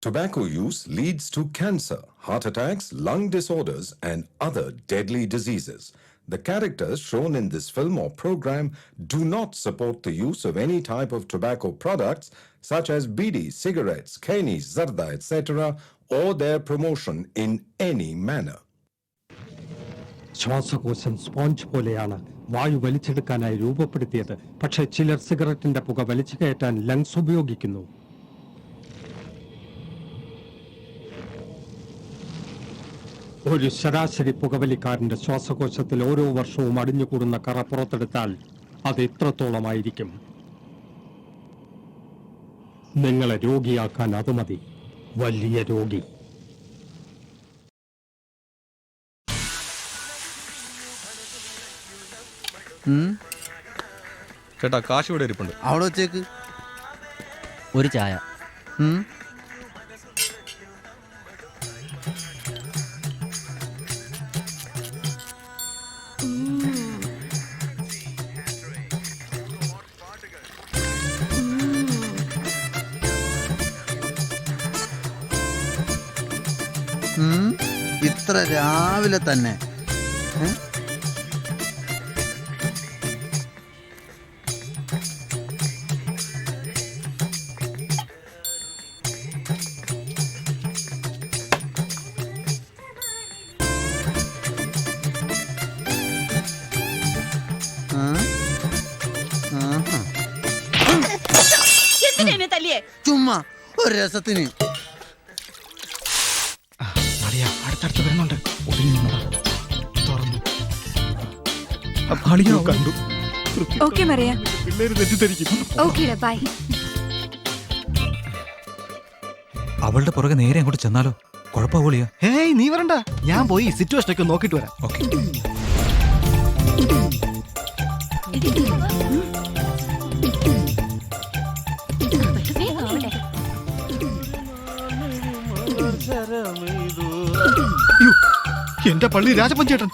Tobacco use leads to cancer, heart attacks, lung disorders, and other deadly diseases. The characters shown in this film or program do not support the use of any type of tobacco products such as bidi, cigarettes, khanis, zarda, etc., or their promotion in any manner. ശ്വാസകോശം sponge പോലെയാണ് വായു വലിച്ചെടുക്കാനായി രൂപപ്പെടുത്തിയത്. പക്ഷേ ചിലർ സിഗരറ്റിന്റെ പുക വലിച്ചു കയറ്റാൻ lungs ഉപയോഗിക്കുന്നു. ഒരു ശരാശരി പുകവലിക്കാരന്റെ ശ്വാസകോശത്തിൽ ഓരോ വർഷവും അടിഞ്ഞുകൂടുന്ന കറ പുറത്തെടുത്താൽ അത് എത്രത്തോളമായിരിക്കും? നിങ്ങളെ രോഗിയാക്കാൻ അത് മതി. വലിയ രോഗി. ചേട്ടാ കാശ് ഇവിടെ ഇരിപ്പുണ്ട്, അവിടെ വെച്ചേക്ക്. ഒരു ചായ. ഇത്ര രാവിലെ തന്നെ ചുമ്മാ ഒരു രസത്തിന്. അടുത്തടുത്ത് വരുന്നുണ്ട്. കണ്ടു. ഓക്കേ മറിയ, പിള്ളേര് തെറ്റിദ്ധരിക്കും. ഓക്കേടാ, ബൈ. അവളുടെ പുറകെ നേരെ അങ്ങോട്ട് ചെന്നാലോ? കുഴപ്പമില്ല. ഹേയ്, നീ വരണ്ട, ഞാൻ പോയി സിറ്റുവേഷൻ ഒക്കെ നോക്കിട്ട് വരാം. ഓക്കെ. എന്റെ പള്ളി രാജപഞ്ചേട്ടൻ.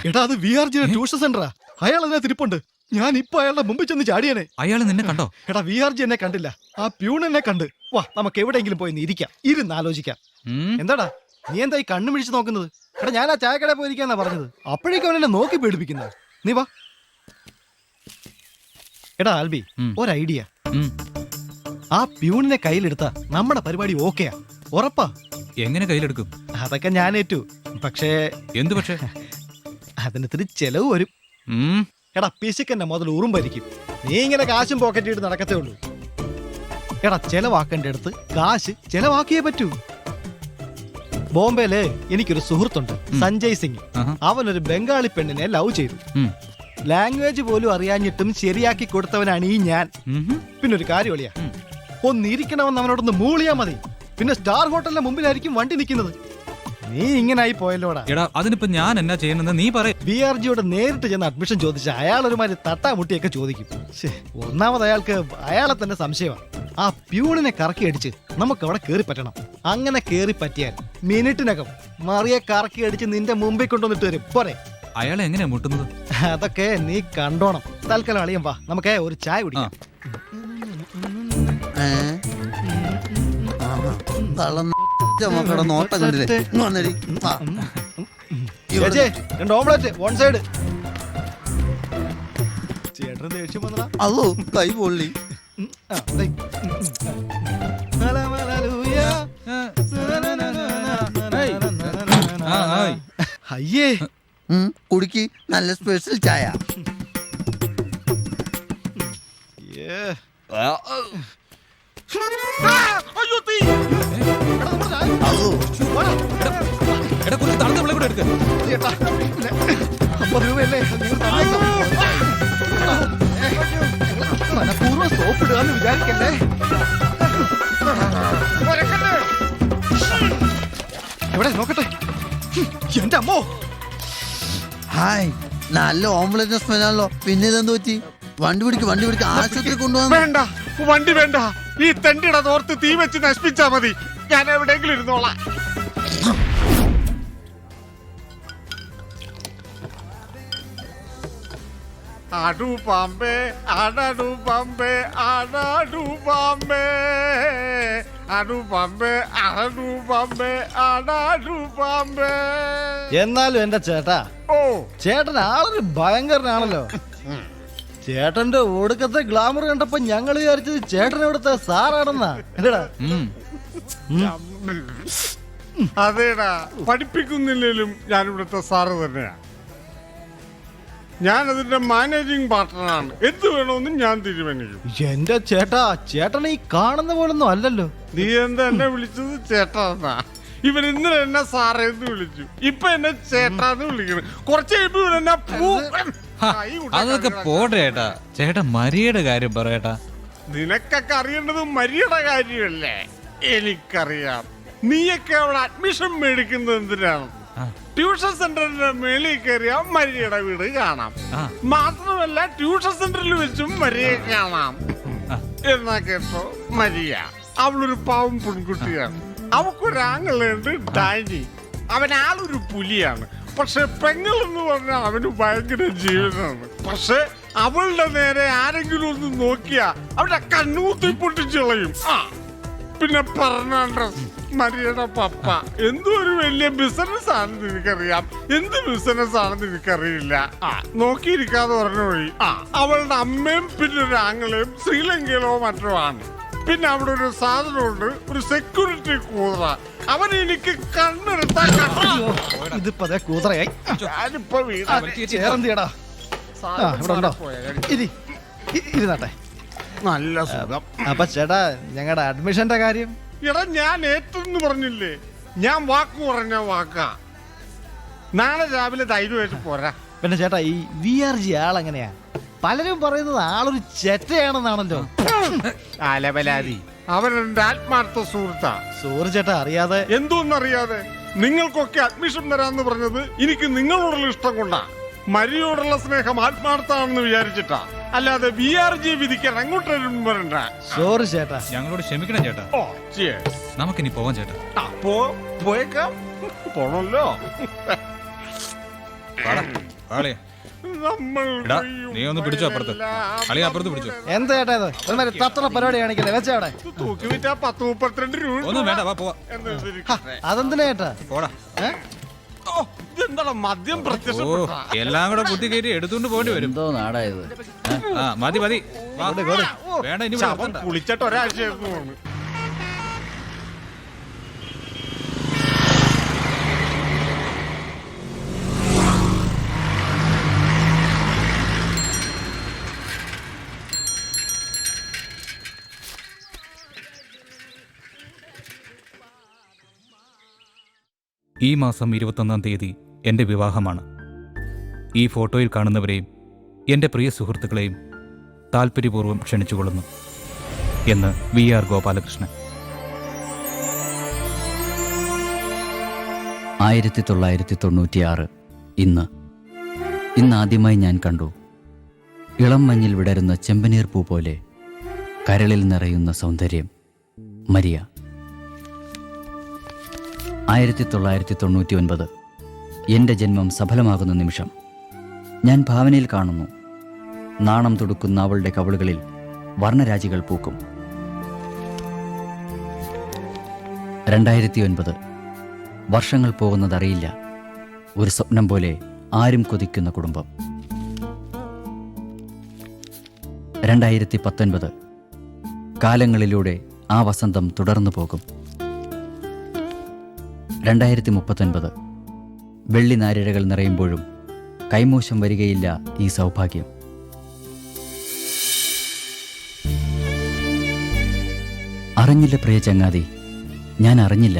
എടാ, അത് VRG ട്യൂഷൻ സെന്ററാ. അയാൾ എന്നെ തിരിപ്പുണ്ട്. ഞാൻ ഇപ്പൊ അയാളുടെ മുമ്പിൽ ചെന്ന് ചാടിയനെ. അയാൾ നിന്നെ കണ്ടോ? എടാ, VRG എന്നെ കണ്ടില്ല, ആ പ്യൂൺ എന്നെ കണ്ട്. വാ, നമുക്ക് എവിടെയെങ്കിലും പോയി ഇരിക്കാം, ഇരുന്ന് ആലോചിക്കാം. എന്താടാ നീ എന്താ ഈ കണ്ണു മിഴിച്ച് നോക്കുന്നത്? എടാ, ഞാൻ ആ ചായക്കടയിൽ പോയിരിക്കാന്നാ പറഞ്ഞത്. അപ്പോഴേക്കും അവൻ എന്നെ നോക്കി പേടിപ്പിക്കുന്നത്. നീ വാ. എടാ ആൽബി, ഒരു ഐഡിയ. ആ പ്യൂണിനെ കയ്യിലെടുത്താ നമ്മുടെ പരിപാടി ഓക്കെയാ, ഉറപ്പാ. എങ്ങനെ കയ്യിലെടുക്കും? അതൊക്കെ ഞാൻ ഏറ്റു. പക്ഷേ എന്ത് പക്ഷേ? അതിനിത്തിരി ചെലവ് വരും. എടാ, പിശുക്കന്നെ മുതൽ ഉറുമ്പായിരിക്കും. നീ ഇങ്ങനെ കാശും പോക്കറ്റ് ഇട്ട് നടക്കത്തേ ഉള്ളൂ. എടാ, ചെലവാക്കേണ്ട അടുത്ത് കാശ് ചെലവാക്കിയേ പറ്റൂ. ബോംബെയില് എനിക്കൊരു സുഹൃത്തുണ്ട്, സഞ്ജയ് സിംഗ്. അവനൊരു ബംഗാളി പെണ്ണിനെ ലവ് ചെയ്തു. ലാംഗ്വേജ് പോലും അറിയാഞ്ഞിട്ടും ശരിയാക്കി കൊടുത്തവനാണ് ഈ ഞാൻ. പിന്നൊരു കാര്യം ഒളിയാ, ഒന്നിരിക്കണമെന്ന് അവനോടൊന്ന് മൂളിയാ മതി. പിന്നെ സ്റ്റാർ ഹോട്ടലിന്റെ മുമ്പിലായിരിക്കും വണ്ടി നിൽക്കുന്നത്. നീ ഇങ്ങനായി പോയല്ലോടാ. എടാ, അതിനിപ്പോ ഞാൻ എന്നാ ചെയ്യുന്നത് നീ പറ. VRGയോട് നേരിട്ട് ചെന്ന് അഡ്മിഷൻ ചോദിച്ച അയാൾ ഒരുമാതിരി തട്ടാമുട്ടിയൊക്കെ ചോദിക്കും. ഒന്നാമത് അയാളെ തന്നെ സംശയമാണ്. ആ പ്യൂണിനെ കറക്കി അടിച്ച് നമുക്ക് അവിടെ കേറി പറ്റണം. അങ്ങനെ കേറി പറ്റിയാൽ മിനിറ്റിനകം മറിയെ കറക്കി അടിച്ച് നിന്റെ മുമ്പിൽ കൊണ്ടുവന്നിട്ട് വരും. പോരെ? അയാളെ എങ്ങനെയാ മുട്ടുന്നത്? അതൊക്കെ നീ കണ്ടോണം. തൽക്കാലം അളിയൻ വാ, നമുക്ക് ഒരു ചായ കുടിക്കാം. മക്കളുടെ നോട്ടം കണ്ടില്ലേ? രണ്ട് ഓംലെറ്റ് വൺ സൈഡ്. ചേട്ടന് ദേഷ്യം വന്നടാ. അതോ കൈ പൊള്ളി. അയ്യേ, കുടിക്ക്, നല്ല സ്പെഷ്യൽ ചായ. മനഃപൂർവ്വം സോപ്പിടുകയെന്ന് വിചാരിക്കല്ലേ. എവിടെ നോക്കട്ടെ. എന്റെ അമ്മോ, ഹായ്, നല്ല ഓംലെറ്റ് സ്മെല്ലാണല്ലോ. പിന്നെ ഇതെന്ത് പറ്റി? വണ്ടി പിടിക്ക് ആശുപത്രി കൊണ്ടുപോകാൻ. വേണ്ട, വണ്ടി വേണ്ട. ഈ തെണ്ടിയുടെ തോർത്ത് തീ വെച്ച് നശിപ്പിച്ചാ മതി. ഞാൻ എവിടെയെങ്കിലും ഇരുന്നോളാം. ആടു പാമ്പേ ആടാടു പാമ്പേ ആടാടു പാമ്പേ ആടു പാമ്പേ ആടു പാമ്പേ ആടാടു പാമ്പേ. എന്നാലും എന്റെ ചേട്ടാ, ഓ ചേട്ടൻ ആളൊരു ഭയങ്കരനാണല്ലോ. ചേട്ടന്റെ ഒടുക്കത്തെ ഗ്ലാമർ കണ്ടപ്പോ ഞങ്ങൾ വിചാരിച്ചത് ചേട്ടൻ ഇവിടുത്തെ സാറാണെന്നാ. എന്താ അതേടാ, പഠിപ്പിക്കുന്നില്ലേലും ഞാനിവിടുത്തെ സാറ് തന്നെയാ. ഞാനതിന്റെ മാനേജിങ് പാർട്ട്ണറാണ്. എന്ത് വേണമെന്ന് ഞാൻ തീരുമാനിക്കും. എന്റെ ചേട്ടാ, ചേട്ടൻ ഈ കാണുന്ന പോലൊന്നും അല്ലല്ലോ. നീ എന്താ എന്നെ വിളിച്ചത് ചേട്ടാന്നാ? ഇവൻ ഇന്നലെ എന്നെ സാറേന്ന് വിളിച്ചു, ഇപ്പൊ എന്നെ ചേട്ടാന്ന് വിളിക്കണം. കുറച്ച് കഴിയുമ്പോ ഇവൻ എന്നെ അതൊക്കെ പോട്ടെ ചേട്ടാ. ചേട്ടാ മരിയയുടെ കാര്യം പറയട്ടാ. നിനക്കൊക്കെ അറിയേണ്ടത് മരിയുടെ കാര്യമല്ലേ? എനിക്കറിയാം. നീയൊക്കെ അവിടെ അഡ്മിഷൻ മേടിക്കുന്നത് എന്തിനാണ്? ട്യൂഷൻ സെന്ററിന്റെ മേളിൽ കയറിയാ മരിയയുടെ വീട് കാണാം. മാത്രമല്ല ട്യൂഷൻ സെന്ററിൽ വെച്ചും മരിയെ കാണാം. എന്നാ കേട്ടോ, മരിയ അവളൊരു പാവം പെൺകുട്ടിയാണ്. അവക്കൊരാങ്ങളുണ്ട് ഡാനി. അവനാളൊരു പുലിയാണ്. പക്ഷെ പെങ്ങൾ എന്ന് പറഞ്ഞാൽ അവന് ഭയങ്കര ജീവനാണ്. പക്ഷെ അവളുടെ നേരെ ആരെങ്കിലും ഒന്ന് നോക്കിയാ അവരുടെ കണ്ണൂത്തി പൊട്ടിച്ചു കളയും. പിന്നെ ഫെർണാണ്ടസ് മരിയയുടെ പപ്പ എന്തോ ഒരു വലിയ ബിസിനസ് ആണെന്ന് എനിക്കറിയാം. എന്ത് ബിസിനസ് ആണെന്ന് എനിക്കറിയില്ല. നോക്കിയിരിക്കാതെ പറഞ്ഞു വഴി. അവളുടെ അമ്മയും പിന്നെ ഒരു ആങ്ങളെയും ശ്രീലങ്കയിലോ മറ്റോ ആണ്. പിന്നെ അവിടെ ഒരു സാധനമുണ്ട്, ഒരു സെക്യൂരിറ്റി കൂതറ. അവൻ എനിക്ക് കണ്ണെടുത്താ ഇതിപ്പോ കൂതറയായി. ഞാനിപ്പോ ചേർന്തിയടാ. ഇവിടെ ഉണ്ടോ? ഇരുന്നാട്ടെ. നല്ല സുഖം. അപ്പൊ ചേട്ടാ, ഞങ്ങളുടെ അഡ്മിഷന്റെ കാര്യം? എടാ, ഞാൻ ഏറ്റെന്ന് പറഞ്ഞില്ലേ? ഞാൻ വാക്ക് പറഞ്ഞ വാക്കാ. നാളെ രാവിലെ ധൈര്യമായിട്ട് പോരാ. പിന്നെ ചേട്ടാ, ഈ VRG ആളെങ്ങനെയാ? പലരും പറയുന്നത് ആളൊരു ചെറ്റയാണെന്നാണല്ലോ. അലവലാതി. അവൻ എന്റെ ആത്മാർത്ഥ സുഹൃത്താ. സോറി ചേട്ടാ, അറിയാതെ. എന്തോന്നറിയാതെ? നിങ്ങൾക്കൊക്കെ അഡ്മിഷൻ തരാന്ന് പറഞ്ഞത് എനിക്ക് നിങ്ങളോടുള്ള ഇഷ്ടം കൊണ്ടാ. മരിയോടുള്ള സ്നേഹം ആത്മാർത്ഥാണെന്ന് വിചാരിച്ചിട്ടാ. അല്ലാതെ VRG വിധിക്കാൻ അങ്ങോട്ടും വരണ്ട. സോറി ചേട്ടാ. ഞങ്ങളോട് ക്ഷമിക്കണം ചേട്ടാ. ഓ cheers. നമുക്കിനി പോവാം ചേട്ടാ. പോയേക്കാം. പോണല്ലോ. നീ ഒന്ന് പിടിച്ചോ അപ്പുറത്ത്. അളിയ അപ്പുറത്ത് പിടിച്ചോ. എന്താ ചേട്ടാ ഇത്? ഒരുമാതിരി തത്ര പരിപാടി കാണിക്കല്ലേ? വെച്ചവിടെ തൂക്കി വിറ്റാ 10-32 രൂപ. ഒന്നും വേണ്ട, വാ പോവാ. അതെന്തിനാ ചേട്ടാ? പോടാ. ഇതെന്താ മദ്യം ഓ പ്രത്യക്ഷപ്പെട്ട? എല്ലാം കൂടെ കുത്തി കയറ്റി എടുത്തോണ്ട് പോകേണ്ടി വരും. എന്തോ നാടായത്. മതി മതി. വാ. വേണ്ട, ഇനി കുളിച്ചിട്ട് ഒരാഴ്ചയായിരുന്നു. ഈ മാസം 21-ാം തീയതി എൻ്റെ വിവാഹമാണ്. ഈ ഫോട്ടോയിൽ കാണുന്നവരെയും എൻ്റെ പ്രിയ സുഹൃത്തുക്കളെയും താൽപ്പര്യപൂർവ്വം ക്ഷണിച്ചുകൊള്ളുന്നു എന്ന് VR ഗോപാലകൃഷ്ണൻ. 1996 ഇന്നാദ്യമായി ഞാൻ കണ്ടു ഇളം മഞ്ഞിൽ വിടരുന്ന ചെമ്പനീർ പൂ പോലെ കരളിൽ നിറയുന്ന സൗന്ദര്യം. മരിയ. 1999 എൻ്റെ ജന്മം സഫലമാകുന്ന നിമിഷം. ഞാൻ ഭാവനയിൽ കാണുന്നു നാണം തുടുക്കുന്ന അവളുടെ കവിളുകളിൽ വർണ്ണരാജികൾ പൂക്കും. 2009 വർഷങ്ങൾ പോകുന്നതറിയില്ല. ഒരു സ്വപ്നം പോലെ ആരും കൊതിക്കുന്ന കുടുംബം. 2019 കാലങ്ങളിലൂടെ ആ വസന്തം തുടർന്നു പോകും. 2039 വെള്ളി നാരിഴകൾ നിറയുമ്പോഴും കൈമോശം വരികയില്ല ഈ സൗഭാഗ്യം. അറിഞ്ഞില്ല പ്രിയ ചങ്ങാതി, ഞാൻ അറിഞ്ഞില്ല.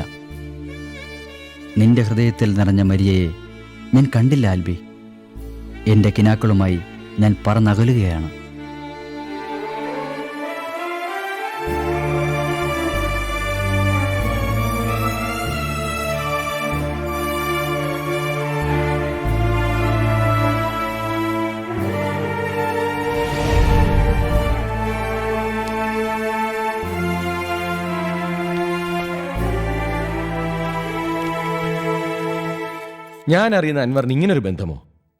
നിന്റെ ഹൃദയത്തിൽ നിറഞ്ഞ മരിയയെ ഞാൻ കണ്ടില്ല ആൽബി. എൻ്റെ കിനാക്കളുമായി ഞാൻ പറന്നകലുകയാണ്. ഞാൻ അറിയുന്ന അൻവറിന് ഇങ്ങനൊരു ബന്ധമോ?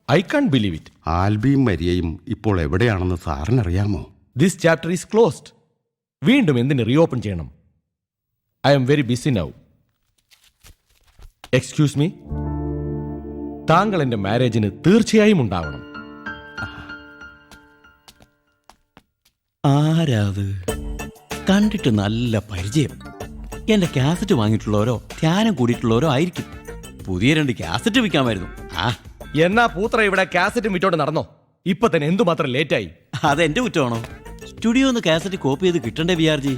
I can't believe it. ആൽബിയും മരിയയും ഇപ്പോൾ എവിടെയാണെന്ന് സാറിനറിയാമോ? This chapter is closed. വീണ്ടും എന്തിന് റീഓപ്പൺ ചെയ്യണം? I am very busy now. Excuse me, താങ്കൾ എൻ്റെ മാരേജിന് തീർച്ചയായും ഉണ്ടാവണം. ആരാത്? കണ്ടിട്ട് നല്ല പരിചയം. എന്റെ കാസറ്റ് വാങ്ങിയിട്ടുള്ളവരോ ധ്യാനം കൂടിയിട്ടുള്ളവരോ ആയിരിക്കും. പുതിയ 2 കാസറ്റ് വിൽക്കാമായിരുന്നു. എന്നാ പൂത്ര ഇവിടെ കാസറ്റും വിറ്റോണ്ട് നടന്നോ? ഇപ്പൊ തന്നെ എന്തുമാത്രം ലേറ്റായി? അതെന്റെ കുറ്റമാണോ? സ്റ്റുഡിയോന്ന് കാസറ്റ് കോപ്പി ചെയ്ത് കിട്ടണ്ടേ വിആർജി?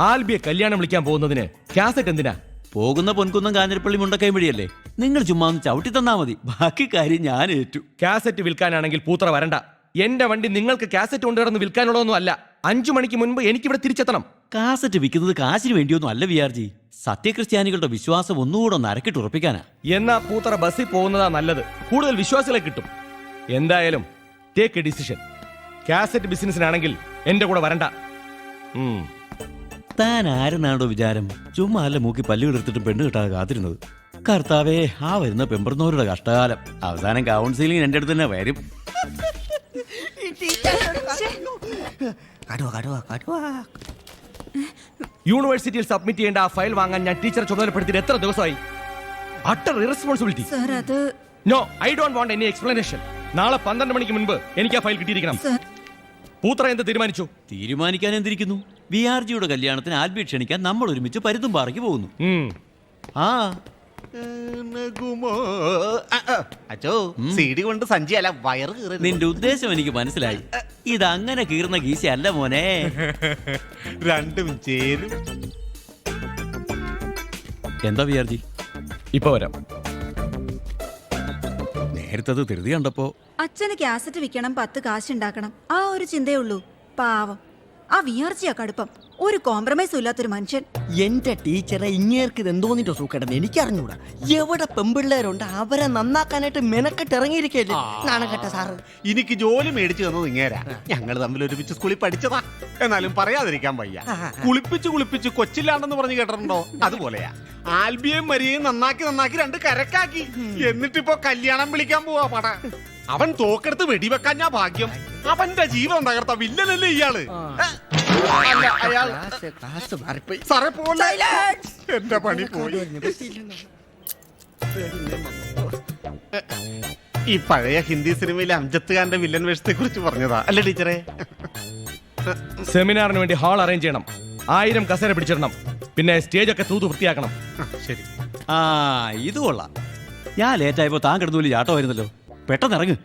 ആൽബിയെ കല്യാണം വിളിക്കാൻ പോകുന്നതിന് കാസറ്റ് എന്തിനാ? പോകുന്ന പൊൻകുന്നം കാഞ്ഞിരപ്പള്ളി മുണ്ടക്കൈ വഴിയല്ലേ? നിങ്ങൾ ചുമ്മാ ഒന്ന് ചവിട്ടി തന്നാ മതി, ബാക്കി കാര്യം ഞാൻ ഏറ്റു. കാസറ്റ് വിൽക്കാനാണെങ്കിൽ പൂത്ര വരണ്ട. എന്റെ വണ്ടി നിങ്ങൾക്ക് കാസറ്റ് കൊണ്ടുകിടന്ന് വിൽക്കാനുള്ളതൊന്നും അല്ല. 5 മണിക്ക് മുൻപ് എനിക്കിവിടെ തിരിച്ചെത്തണം. കാസറ്റ് വിൽക്കുന്നത് കാശിന് വേണ്ടിയൊന്നും അല്ല വിആർജി. സത്യക്രിസ്ത്യാനികളുടെ വിശ്വാസം ഒന്നുകൂടെ ഒന്ന് അരക്കിട്ട് ഉറപ്പിക്കാനാ. എന്നാ പൂത്ര ബസ്സിൽ പോകുന്നതാ നല്ലത്. കൂടുതൽ വിശ്വാസികളെ കിട്ടും. എന്തായാലും ടേക്ക് എ ഡിസിഷൻ. കാസറ്റ് ബിസിനസ്സിനാണെങ്കിൽ എന്റെ കൂടെ വരണ്ട. താൻ ആരെന്നാണോ വിചാരം? ചുമ്മാ അല്ല മൂക്കി പല്ലുകളെടുത്തിട്ടും പെണ്ണ് കിട്ടാതെ കാത്തിരുന്നത്. കർത്താവേ, ആ വരുന്ന പെമ്പറന്നവരുടെ കഷ്ടകാലം. അവസാനം കൗൺസിലിംഗ് എന്റെ അടുത്ത് തന്നെ വരും. യൂണിവേഴ്സിറ്റിയിൽ സബ്മിറ്റ് ചെയ്യേണ്ട ആ ഫയൽ വാങ്ങാൻ ഞാൻ ടീച്ചറെ ചുമതലപ്പെടുത്തിയിട്ട് എത്ര ദിവസമായി? Utter irresponsibility. No, I don't want any explanation. നാളെ 12 മണിക്ക് മുൻപ് എനിക്ക് ആ ഫയൽ കിട്ടിയിരിക്കണം. പൂത്ര എന്ത് തീരുമാനിച്ചു? തീരുമാനിക്കാൻ എന്തിരിക്കുന്നു? വിആർജിയുടെ കല്യാണത്തിന് ആൽബി ക്ഷണിക്കാൻ നമ്മൾ ഒരുമിച്ച് പരുത്തുംപാറയ്ക്ക് പോകുന്നു. അച്ചോ, സീഡി കൊണ്ട് സഞ്ചി അല്ല വയറ് കീറി. നിന്റെ ഉദ്ദേശം എനിക്ക് മനസ്സിലായി. ഇതങ്ങനെ കീറുന്ന ഗീശ അല്ല മോനെ. രണ്ടും ചേരും. എന്താ വിആർജി? ഇപ്പൊ വരാം. നേരത്തത് ധൃതി കണ്ടപ്പോ അച്ഛന് കാസറ്റ് വിൽക്കണം, 10 കാശ് ഉണ്ടാക്കണം, ആ ഒരു ചിന്തയേ ഉള്ളൂ. പാവം ആ വിആർജിയാ കടുപ്പം. ഒരു കോംപ്രമൈസും ഇല്ലാത്തൊരു മനുഷ്യൻ. എന്റെ ടീച്ചറെ ഇങ്ങേർക്ക് ഇത് എന്തോന്നിട്ട് സൂക്കേണ്ടെന്ന് എനിക്കറിഞ്ഞൂടാ. എവിടെ പെമ്പിള്ളേരുണ്ട് അവരെ നന്നാക്കാനായിട്ട് മെനക്കെട്ട് ഇറങ്ങിയിരിക്കല്ലേ നാണക്കെട്ട സാറ്. എനിക്ക് ജോലി മേടിച്ചു തന്നത് ഇങ്ങേരാ. ഞങ്ങൾ തമ്മിൽ ഒരുമിച്ച് സ്കൂളിൽ പഠിച്ചതാ. എന്നാലും പറയാതിരിക്കാൻ വയ്യ. കുളിപ്പിച്ച് കൊച്ചില്ലാണ്ടെന്ന് പറഞ്ഞു കേട്ടിട്ടുണ്ടോ? അതുപോലെയാ. ആൽബിയെയും മരിയെയും നന്നാക്കി 2 കരക്കാക്കി. എന്നിട്ടിപ്പോ കല്യാണം വിളിക്കാൻ പോവാ പട. അവൻ തോക്കെടുത്ത് വെടിവെക്കാൻ ഞാൻ ഭാഗ്യം. അവന്റെ ജീവൻ തകർത്ത വില്ലനല്ലേ ഇയാള്. സാറേ പോലെ എന്റെ പണി പോയി. ഈ പഴയ ഹിന്ദി സിനിമയിലെ അംജദ് ഖാന്റെ വില്ലൻ വേഷത്തെ കുറിച്ച് പറഞ്ഞതാ അല്ലേ ടീച്ചറെ? സെമിനാറിന് വേണ്ടി ഹാൾ അറേഞ്ച് ചെയ്യണം. 1000 കസേര പിടിച്ചിടണം. പിന്നെ സ്റ്റേജ് ഒക്കെ തൂത്ത് വൃത്തിയാക്കണം. ശരി. ഇത് കൊള്ളാം. ഞാൻ ലേറ്റായപ്പോ താൻ കിടന്നു ചാട്ടമായിരുന്നല്ലോ. പെട്ടെന്ന് ഇറങ്ങ്.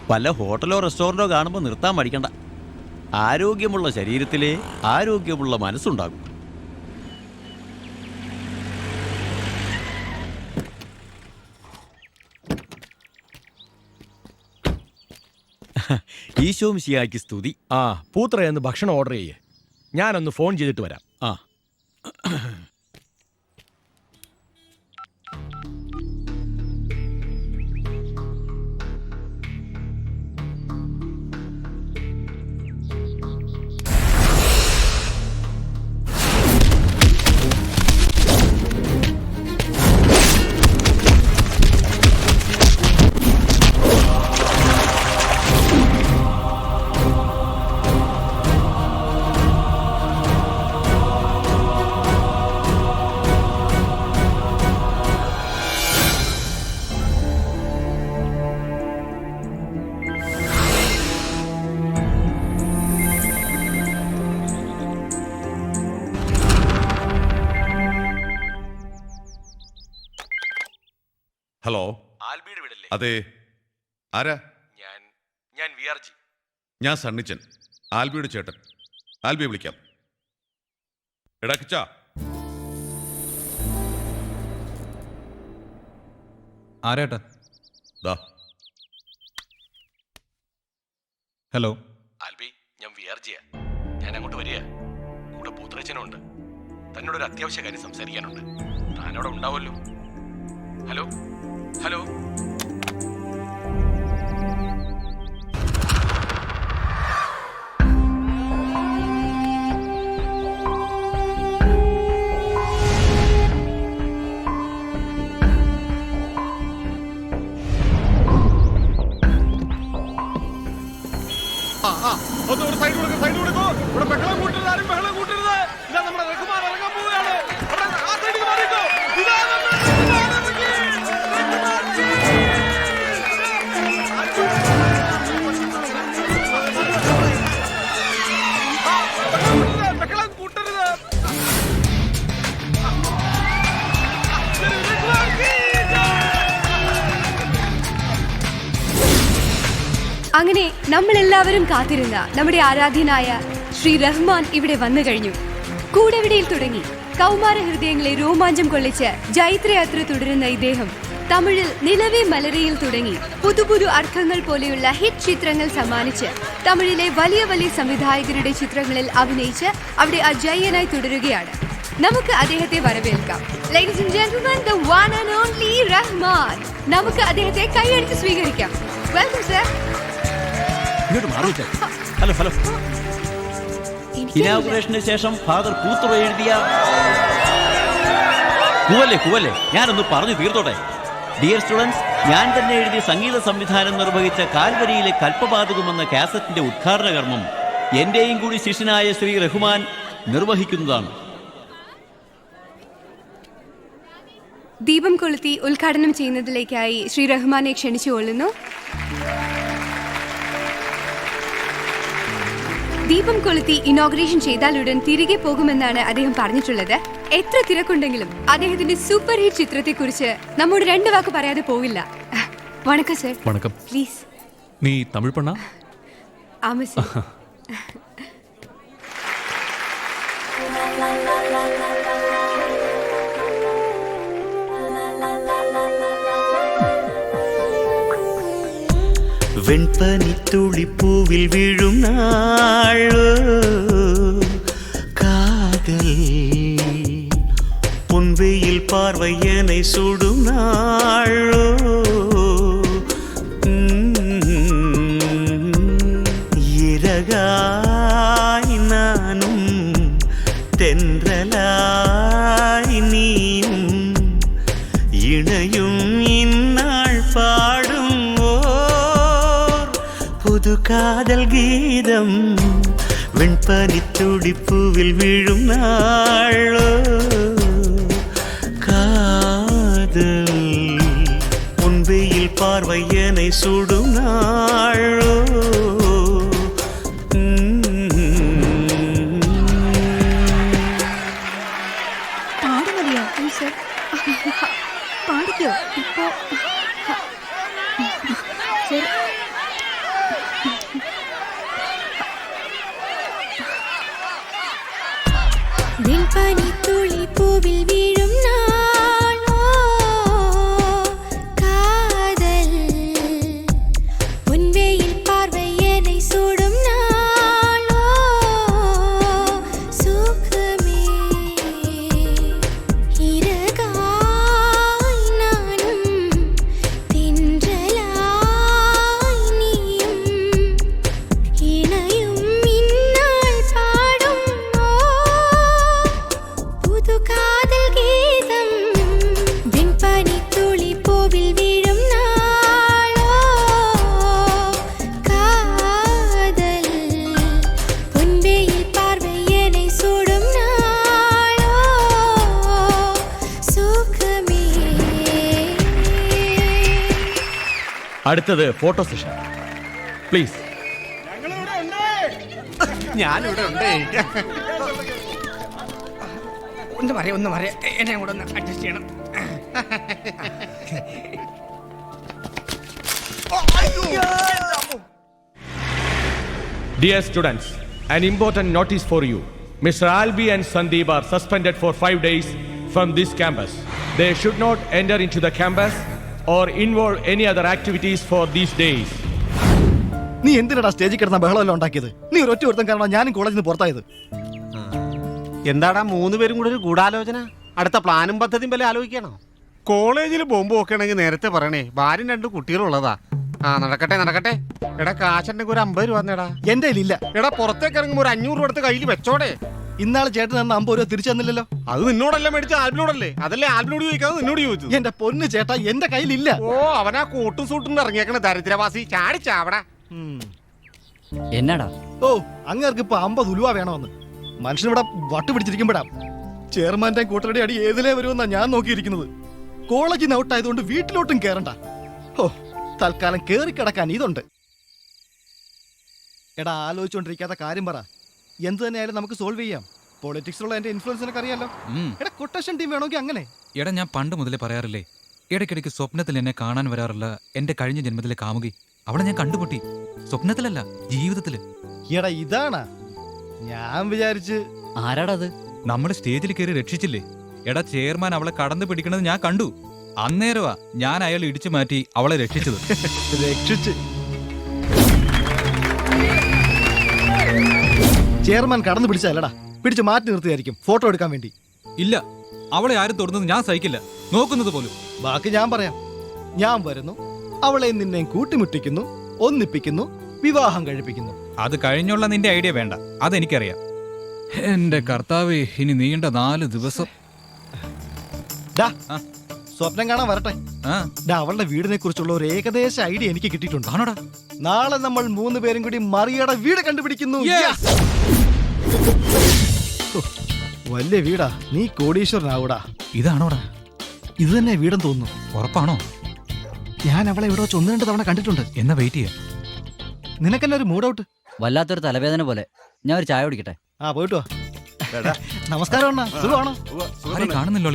പല ഹോട്ടലോ റെസ്റ്റോറൻറ്റോ കാണുമ്പോൾ നിർത്താൻ മടിക്കണ്ട. ആരോഗ്യമുള്ള ശരീരത്തിലെ ആരോഗ്യമുള്ള മനസ്സുണ്ടാകും. ഈശോ മിശിഹായ്ക്ക് സ്തുതി. പൂത്രയെന്ന് ഭക്ഷണം ഓർഡർ ചെയ്യേ. ഞാനൊന്ന് ഫോൺ ചെയ്തിട്ട് വരാം. ഹലോ, ആൽബിയുടെ വീടല്ലേ? അതെ. ആരാ? ഞാൻ വിആർജി. ഞാൻ സണ്ണിച്ചൻ, ആൽബിയുടെ ചേട്ടൻ. ആൽബിയെ വിളിക്കാം. എടാ കിച്ച. ആരേട്ടാ? ദാ. ഹലോ ആൽബി, ഞാൻ വിആർജിയാ. ഞാൻ അങ്ങോട്ട് വരിക. കൂടെ പൂത്രച്ചനുണ്ട്. തന്നോടൊരു അത്യാവശ്യ കാര്യം സംസാരിക്കാനുണ്ട്. താനവിടെ ഉണ്ടാവുമല്ലോ. Hello hello. ഒന്ന് ഒരു സൈഡ് കൊടുക്കും, സൈഡ് കൊടുക്കൂ. ഇവിടെ ബഹളം കൂട്ടരുത്, ആരും ബഹളം കൂട്ടരുത്. ഇതാ നമ്മുടെ റഹ്മാൻ ഇറങ്ങാൻ പോവുകയാണ്. അവിടെ ആ സൈഡിൽ മാറിക്കോ. ഇതാ നമ്മുടെ റഹ്മാൻ ഇറങ്ങി. ബഹളം കൂട്ടരുത്. അങ്ങനെ നമ്മൾ എല്ലാവരും കാത്തിരുന്ന നമ്മുടെ ആരാധ്യനായ ശ്രീ റഹ്മാൻ ഇവിടെ വന്നു കഴിഞ്ഞു. കൂടെവിടയിൽ തുടങ്ങി കൗമാര ഹൃദയങ്ങളെ രോമാഞ്ചം കൊള്ളിച്ച് ജൈത്രയാത്ര തുടരുന്ന ഇദ്ദേഹം തമിഴിൽ നിലവേ മലരയിൽ തുടങ്ങി പുതുപുതു അർത്ഥങ്ങൾ പോലെയുള്ള ഹിറ്റ് ചിത്രങ്ങൾ സമ്മാനിച്ച് തമിഴിലെ വലിയ വലിയ സംവിധായകരുടെ ചിത്രങ്ങളിൽ അഭിനയിച്ച് അവിടെ അജയ്യനായി തുടരുകയാണ്. നമുക്ക് അദ്ദേഹത്തെ വരവേൽക്കാം. Ladies and gentlemen, the one and only Rahman. നമുക്ക് അദ്ദേഹത്തെ കൈയടിച്ച് സ്വീകരിക്കാം. Welcome sir. Hello hello. ഇനാഗുറേഷന് ശേഷം ഫാദർ പൂത്തുറ എഴുതിയ കുവല്ലേ ഞാനൊന്ന് പറഞ്ഞു തീർത്തോട്ടെ. ഡിയർ സ്റ്റുഡൻസ്, ഞാൻ തന്നെ എഴുതിയ സംഗീത സംവിധാനം നിർവഹിച്ച കാൽവരിയിലെ കൽപ്പപാതകമെന്ന കാസറ്റിന്റെ ഉദ്ഘാടന കർമ്മം എന്റെയും കൂടി ശിഷ്യനായ ശ്രീ റഹ്മാൻ നിർവഹിക്കുന്നതാണ്. ദീപം കൊളുത്തി ഉദ്ഘാടനം ചെയ്യുന്നതിലേക്കായി ശ്രീ റഹ്മാനെ ക്ഷണിച്ചുകൊള്ളുന്നു. ദീപം കൊളുത്തി ഇനോഗ്രേഷൻ ചെയ്താലുടൻ തിരികെ പോകുമെന്നാണ് അദ്ദേഹം പറഞ്ഞിട്ടുള്ളത്. എത്ര തിരക്കുണ്ടെങ്കിലും അദ്ദേഹത്തിന്റെ സൂപ്പർ ഹിറ്റ് ചിത്രത്തെ കുറിച്ച് നമ്മോട് 2 വാക്ക് പറയാതെ പോവില്ല. വണക്കം സർ. വണക്കം. പ്ലീസ്. നീ തമിഴ് പെണ്ണാ? ആമ സർ. വെൺപനിത്തുള്ളിപ്പൂവിൽ വീഴും നാളോ കാതൽ പൊൻവെയിൽ പാർവയ്യனை சுடும் നാളോ ഇരകായി നാനും തെன்றലായി നീയും ഇണയും ഇന്നാൾ പാടും പുതു കാതൽ ഗീതം വെൺപനിത്തുടിപ്പൂവിൽ വീഴും നാളോ കാതൽ പൊൻവെയിൽ പാർവയ്യனை சுடும் നാളോ പാടുമതിയോ സർ? പാടിക്കോ ഇപ്പോ സർ. വെൺപനിത്തുള്ളിപ്പൂവിൽ വീഴും നാളോ കാതൽ പൊൻവെയിൽ പാർവയ്യனை சுடும் നാളോ സുഖമേ ഇരകായി നാനും തെன்றലായി നീയും ഇണയും ഇന്നാൾ പാടും പുതു കാതൽ ഗീതം വെൺപനിത്തുള്ളിപ്പൂവിൽ വീഴും നാളോ കാതൽ പൊൻവെയിൽ പാർവയ്യனை சுடும் നാളോ സുഖമേ. അടുത്തത് ഫോട്ടോ സെഷൻ പ്ലീസ്. ഞാനിവിടെ ഉണ്ടേ. ഒന്ന് മാറിയ എന്നെ കൂടെ ഒന്ന് അഡ്ജസ്റ്റ് ചെയ്യണം. Dear students, an important notice for you. Mr. Albi and Sandeep are suspended for 5 days from this campus. They should not enter into the campus or involve any other activities for these days. നീ എന്തിനാ സ്റ്റേജിൽ കിടന്ന ബഹളമെല്ലാം ഉണ്ടാക്കിയത്? നീ ഒരു ഒറ്റ ഒരുത്തം കാരണം ഞാനും കോളേജിൽ നിന്ന് പുറത്തായത്. എന്താടാ 3 പേരും കൂടെ ഒരു ഗൂഢാലോചന? അടുത്ത പ്ലാനും പദ്ധതിയും വല്ല ആലോചിക്കണോ? കോളേജിൽ ബോംബ് വെക്കണമെങ്കിൽ നേരത്തെ പറയണേ. ഭാര്യയും 2 കുട്ടികളുള്ളതാ. ആ നടക്കട്ടെ. എടാ കാശുണ്ടെങ്കിൽ ഒരു 50 രൂപ തന്നെടാ. എന്റെ ഇല്ല. എടാ പുറത്തേക്ക് ഇറങ്ങുമ്പോൾ ഒരു 500 രൂപ എടുത്ത് കയ്യിൽ വെച്ചോടെ. ഇന്നാള് ചേട്ടൻ തന്ന 50 രൂപ തിരിച്ചു തന്നില്ലല്ലോ. അത് നിന്നോടല്ല മേടിച്ച ആൽബിനോടല്ലേ? അതല്ലേ ആൽബിനോട് ചോദിക്കാതെ നിന്നോട് ചോദിച്ചു. എന്റെ പൊന്ന് ചേട്ടാ, എന്റെ കയ്യിലില്ല. ഓ അവനാ കോട്ടും സൂട്ടും ഇറങ്ങിയേക്കണ ദരിദ്രവാസി. ചാടിച്ചാവടാ. എന്നാടാ? ഓ അങ്ങേർക്ക് ഇപ്പൊ 50 ഉലുവ വേണമെന്ന്. മനുഷ്യനിവിടെ വട്ട് പിടിച്ചിരിക്കുമ്പോഴാ ചെയർമാന്റെ കൂട്ടരുടെ അടി ഏതിലേ വരുമെന്നാ ഞാൻ നോക്കിയിരിക്കുന്നത്. കോളേജിൽ നിന്ന് ഔട്ടായതുകൊണ്ട് വീട്ടിലോട്ടും കേറണ്ട. ഓ തൽക്കാലം കേറി കിടക്കാൻ ഇതുണ്ട്. എടാ ആലോചിച്ചോണ്ടിരിക്കാത്ത കാര്യം പറ. എന്ത് തന്നെയായാലും നമുക്ക് സോൾവ് ചെയ്യാം. പൊളിറ്റിക്സിലുള്ള എന്റെ ഇൻഫ്ലുവൻസ് എനിക്ക് അറിയാലോ. എടാ കൊട്ടേഷൻ ടീം വേണമെങ്കിൽ അങ്ങനെ. എടാ ഞാൻ പണ്ട് മുതലേ പറയാറില്ലേ, ഇടയ്ക്കിടയ്ക്ക് സ്വപ്നത്തിൽ എന്നെ കാണാൻ വരാറുള്ള എന്റെ കഴിഞ്ഞ ജന്മത്തിലെ കാമുകി, അവളെ ഞാൻ കണ്ടുമുട്ടി. സ്വപ്നത്തിലല്ല, ജീവിതത്തില്. എടാ ഇതാണാ ഞാൻ വിചാരിച്ച്. ആരാടാ അത്? നമ്മൾ സ്റ്റേജിൽ കയറി രക്ഷിച്ചില്ലേ? എടാ ചെയർമാൻ അവളെ കടന്നു പിടിക്കണത് ഞാൻ കണ്ടു. അന്നേരവാ ഞാൻ അയാൾ ഇടിച്ചു മാറ്റി അവളെ രക്ഷിച്ചത്. രക്ഷിച്ച് ചെയർമാൻ കടന്നു പിടിച്ചല്ലടാ, പിടിച്ച് മാറ്റി നിർത്തിയായിരിക്കും ഫോട്ടോ എടുക്കാൻ വേണ്ടി. ഇല്ല, അവളെ ആരും തൊടുന്നത് ഞാൻ സഹിക്കില്ല, നോക്കുന്നത് പോലും. ബാക്കി ഞാൻ പറയാം. ഞാൻ വരുന്നു, അവളെ നിന്നെയും കൂട്ടിമുട്ടിക്കുന്നു, ഒന്നിപ്പിക്കുന്നു, വിവാഹം കഴിപ്പിക്കുന്നു. അത് കഴിഞ്ഞുള്ള നിന്റെ ഐഡിയ വേണ്ട, അതെനിക്കറിയാം. എന്റെ കർത്താവേ, ഇനി നീണ്ട 4 ദിവസം. സ്വപ്നം കാണാൻ വരട്ടെ. അവളുടെ വീടിനെ കുറിച്ചുള്ള ഒരു ഏകദേശ ഐഡിയ എനിക്ക് കിട്ടിയിട്ടുണ്ട്. ആണോടാ? നാളെ നമ്മൾ 3 പേരും കൂടി മറിയയുടെ വീട് കണ്ടുപിടിക്കുന്നു. വലിയ വീടാ, നീ കോടീശ്വരനാവൂടാ. ഇതാണോടാ? ഇത് തന്നെ വീടെന്ന് തോന്നുന്നു. ഉറപ്പാണോ? ഞാൻ അവളെ ഇവിടെ വെച്ച് 1-2 തവണ കണ്ടിട്ടുണ്ട്. എന്നാ വെയിറ്റ് ചെയ്യാം. നിനക്കെന്നെ ഒരു മൂഡ് ഔട്ട്. വല്ലാത്തൊരു തലവേദന പോലെ. ഞാൻ ഒരു ചായ കുടിക്കട്ടെ. ആ പോയിട്ട് വാ. നമസ്കാരം അണ്ണാ, സുഖമാണോ? കാണുന്നില്ലോ.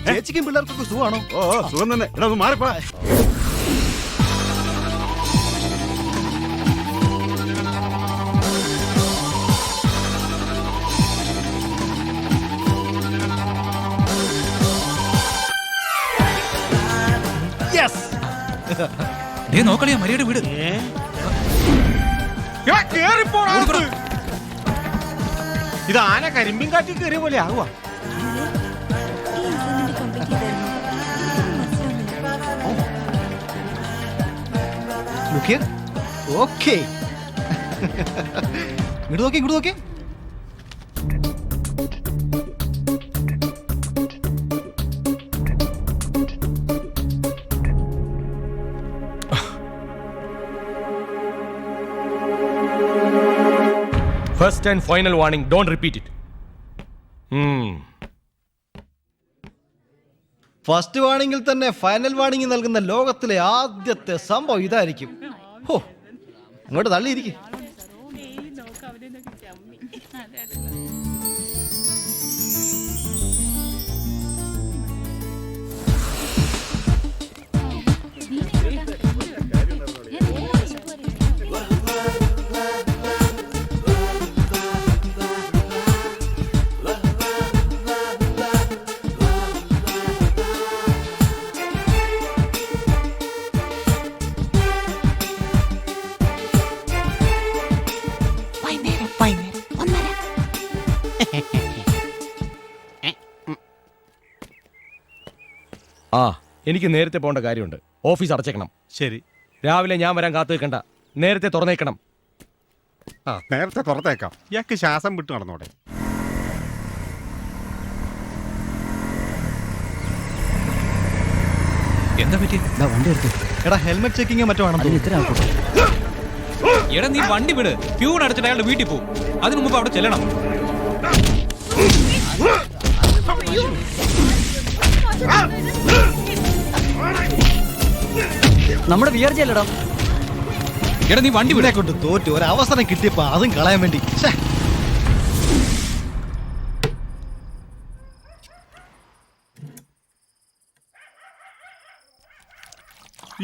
ചേച്ചിക്കും പിള്ളേർക്കൊക്കെ സുഖമാണോ? സുഖം തന്നെ. മാറിപ്പോ. നോക്കളിയാ മരിയുടെ വീട്. ഇത് ആന കരിമ്പിൻ കാറ്റി കയറിയ പോലെ ആകുവാ. ഓക്കേ, ഇങ്ങോട്ട് നോക്കി, ഇങ്ങോട്ട് നോക്കി. First and final warning, don't repeat it. First വാണിംഗിൽ തന്നെ ഫൈനൽ വാണിംഗ് നൽകുന്ന ലോകത്തിലെ ആദ്യത്തെ സംഭവം ഇതായിരിക്കും. ഹോ, അങ്ങോട്ട് തള്ളിയിരിക്കും. ആ, എനിക്ക് നേരത്തെ പോകേണ്ട കാര്യമുണ്ട്. ഓഫീസ് അടച്ചേക്കണം. ശരി. രാവിലെ ഞാൻ വരാൻ കാത്തു നിൽക്കണ്ട, നേരത്തെ തുറന്നേക്കണം. നേരത്തെ തുറന്നേക്കാം. ഇയാൾക്ക് ശ്വാസം വിട്ടു നടന്നോടെ. എന്താ പറ്റി? വണ്ടി എടുത്തു. എടാ ഹെൽമെറ്റ് ചെക്കിങ് മറ്റോ ആണെന്ന് എടാ നീ വണ്ടി വിട്. പ്യൂൺ അടച്ചിട്ട് അയാളുടെ വീട്ടിൽ പോകും. അതിനു മുമ്പ് അവിടെ ചെല്ലണം. നമ്മുടെ വിയർജി അല്ലടാ. എടാ നീ വണ്ടി ഇവിടെ കൊണ്ട് തോറ്റു. ഒരു അവസരം കിട്ടിയപ്പോ അതും കളയാൻ വേണ്ടി.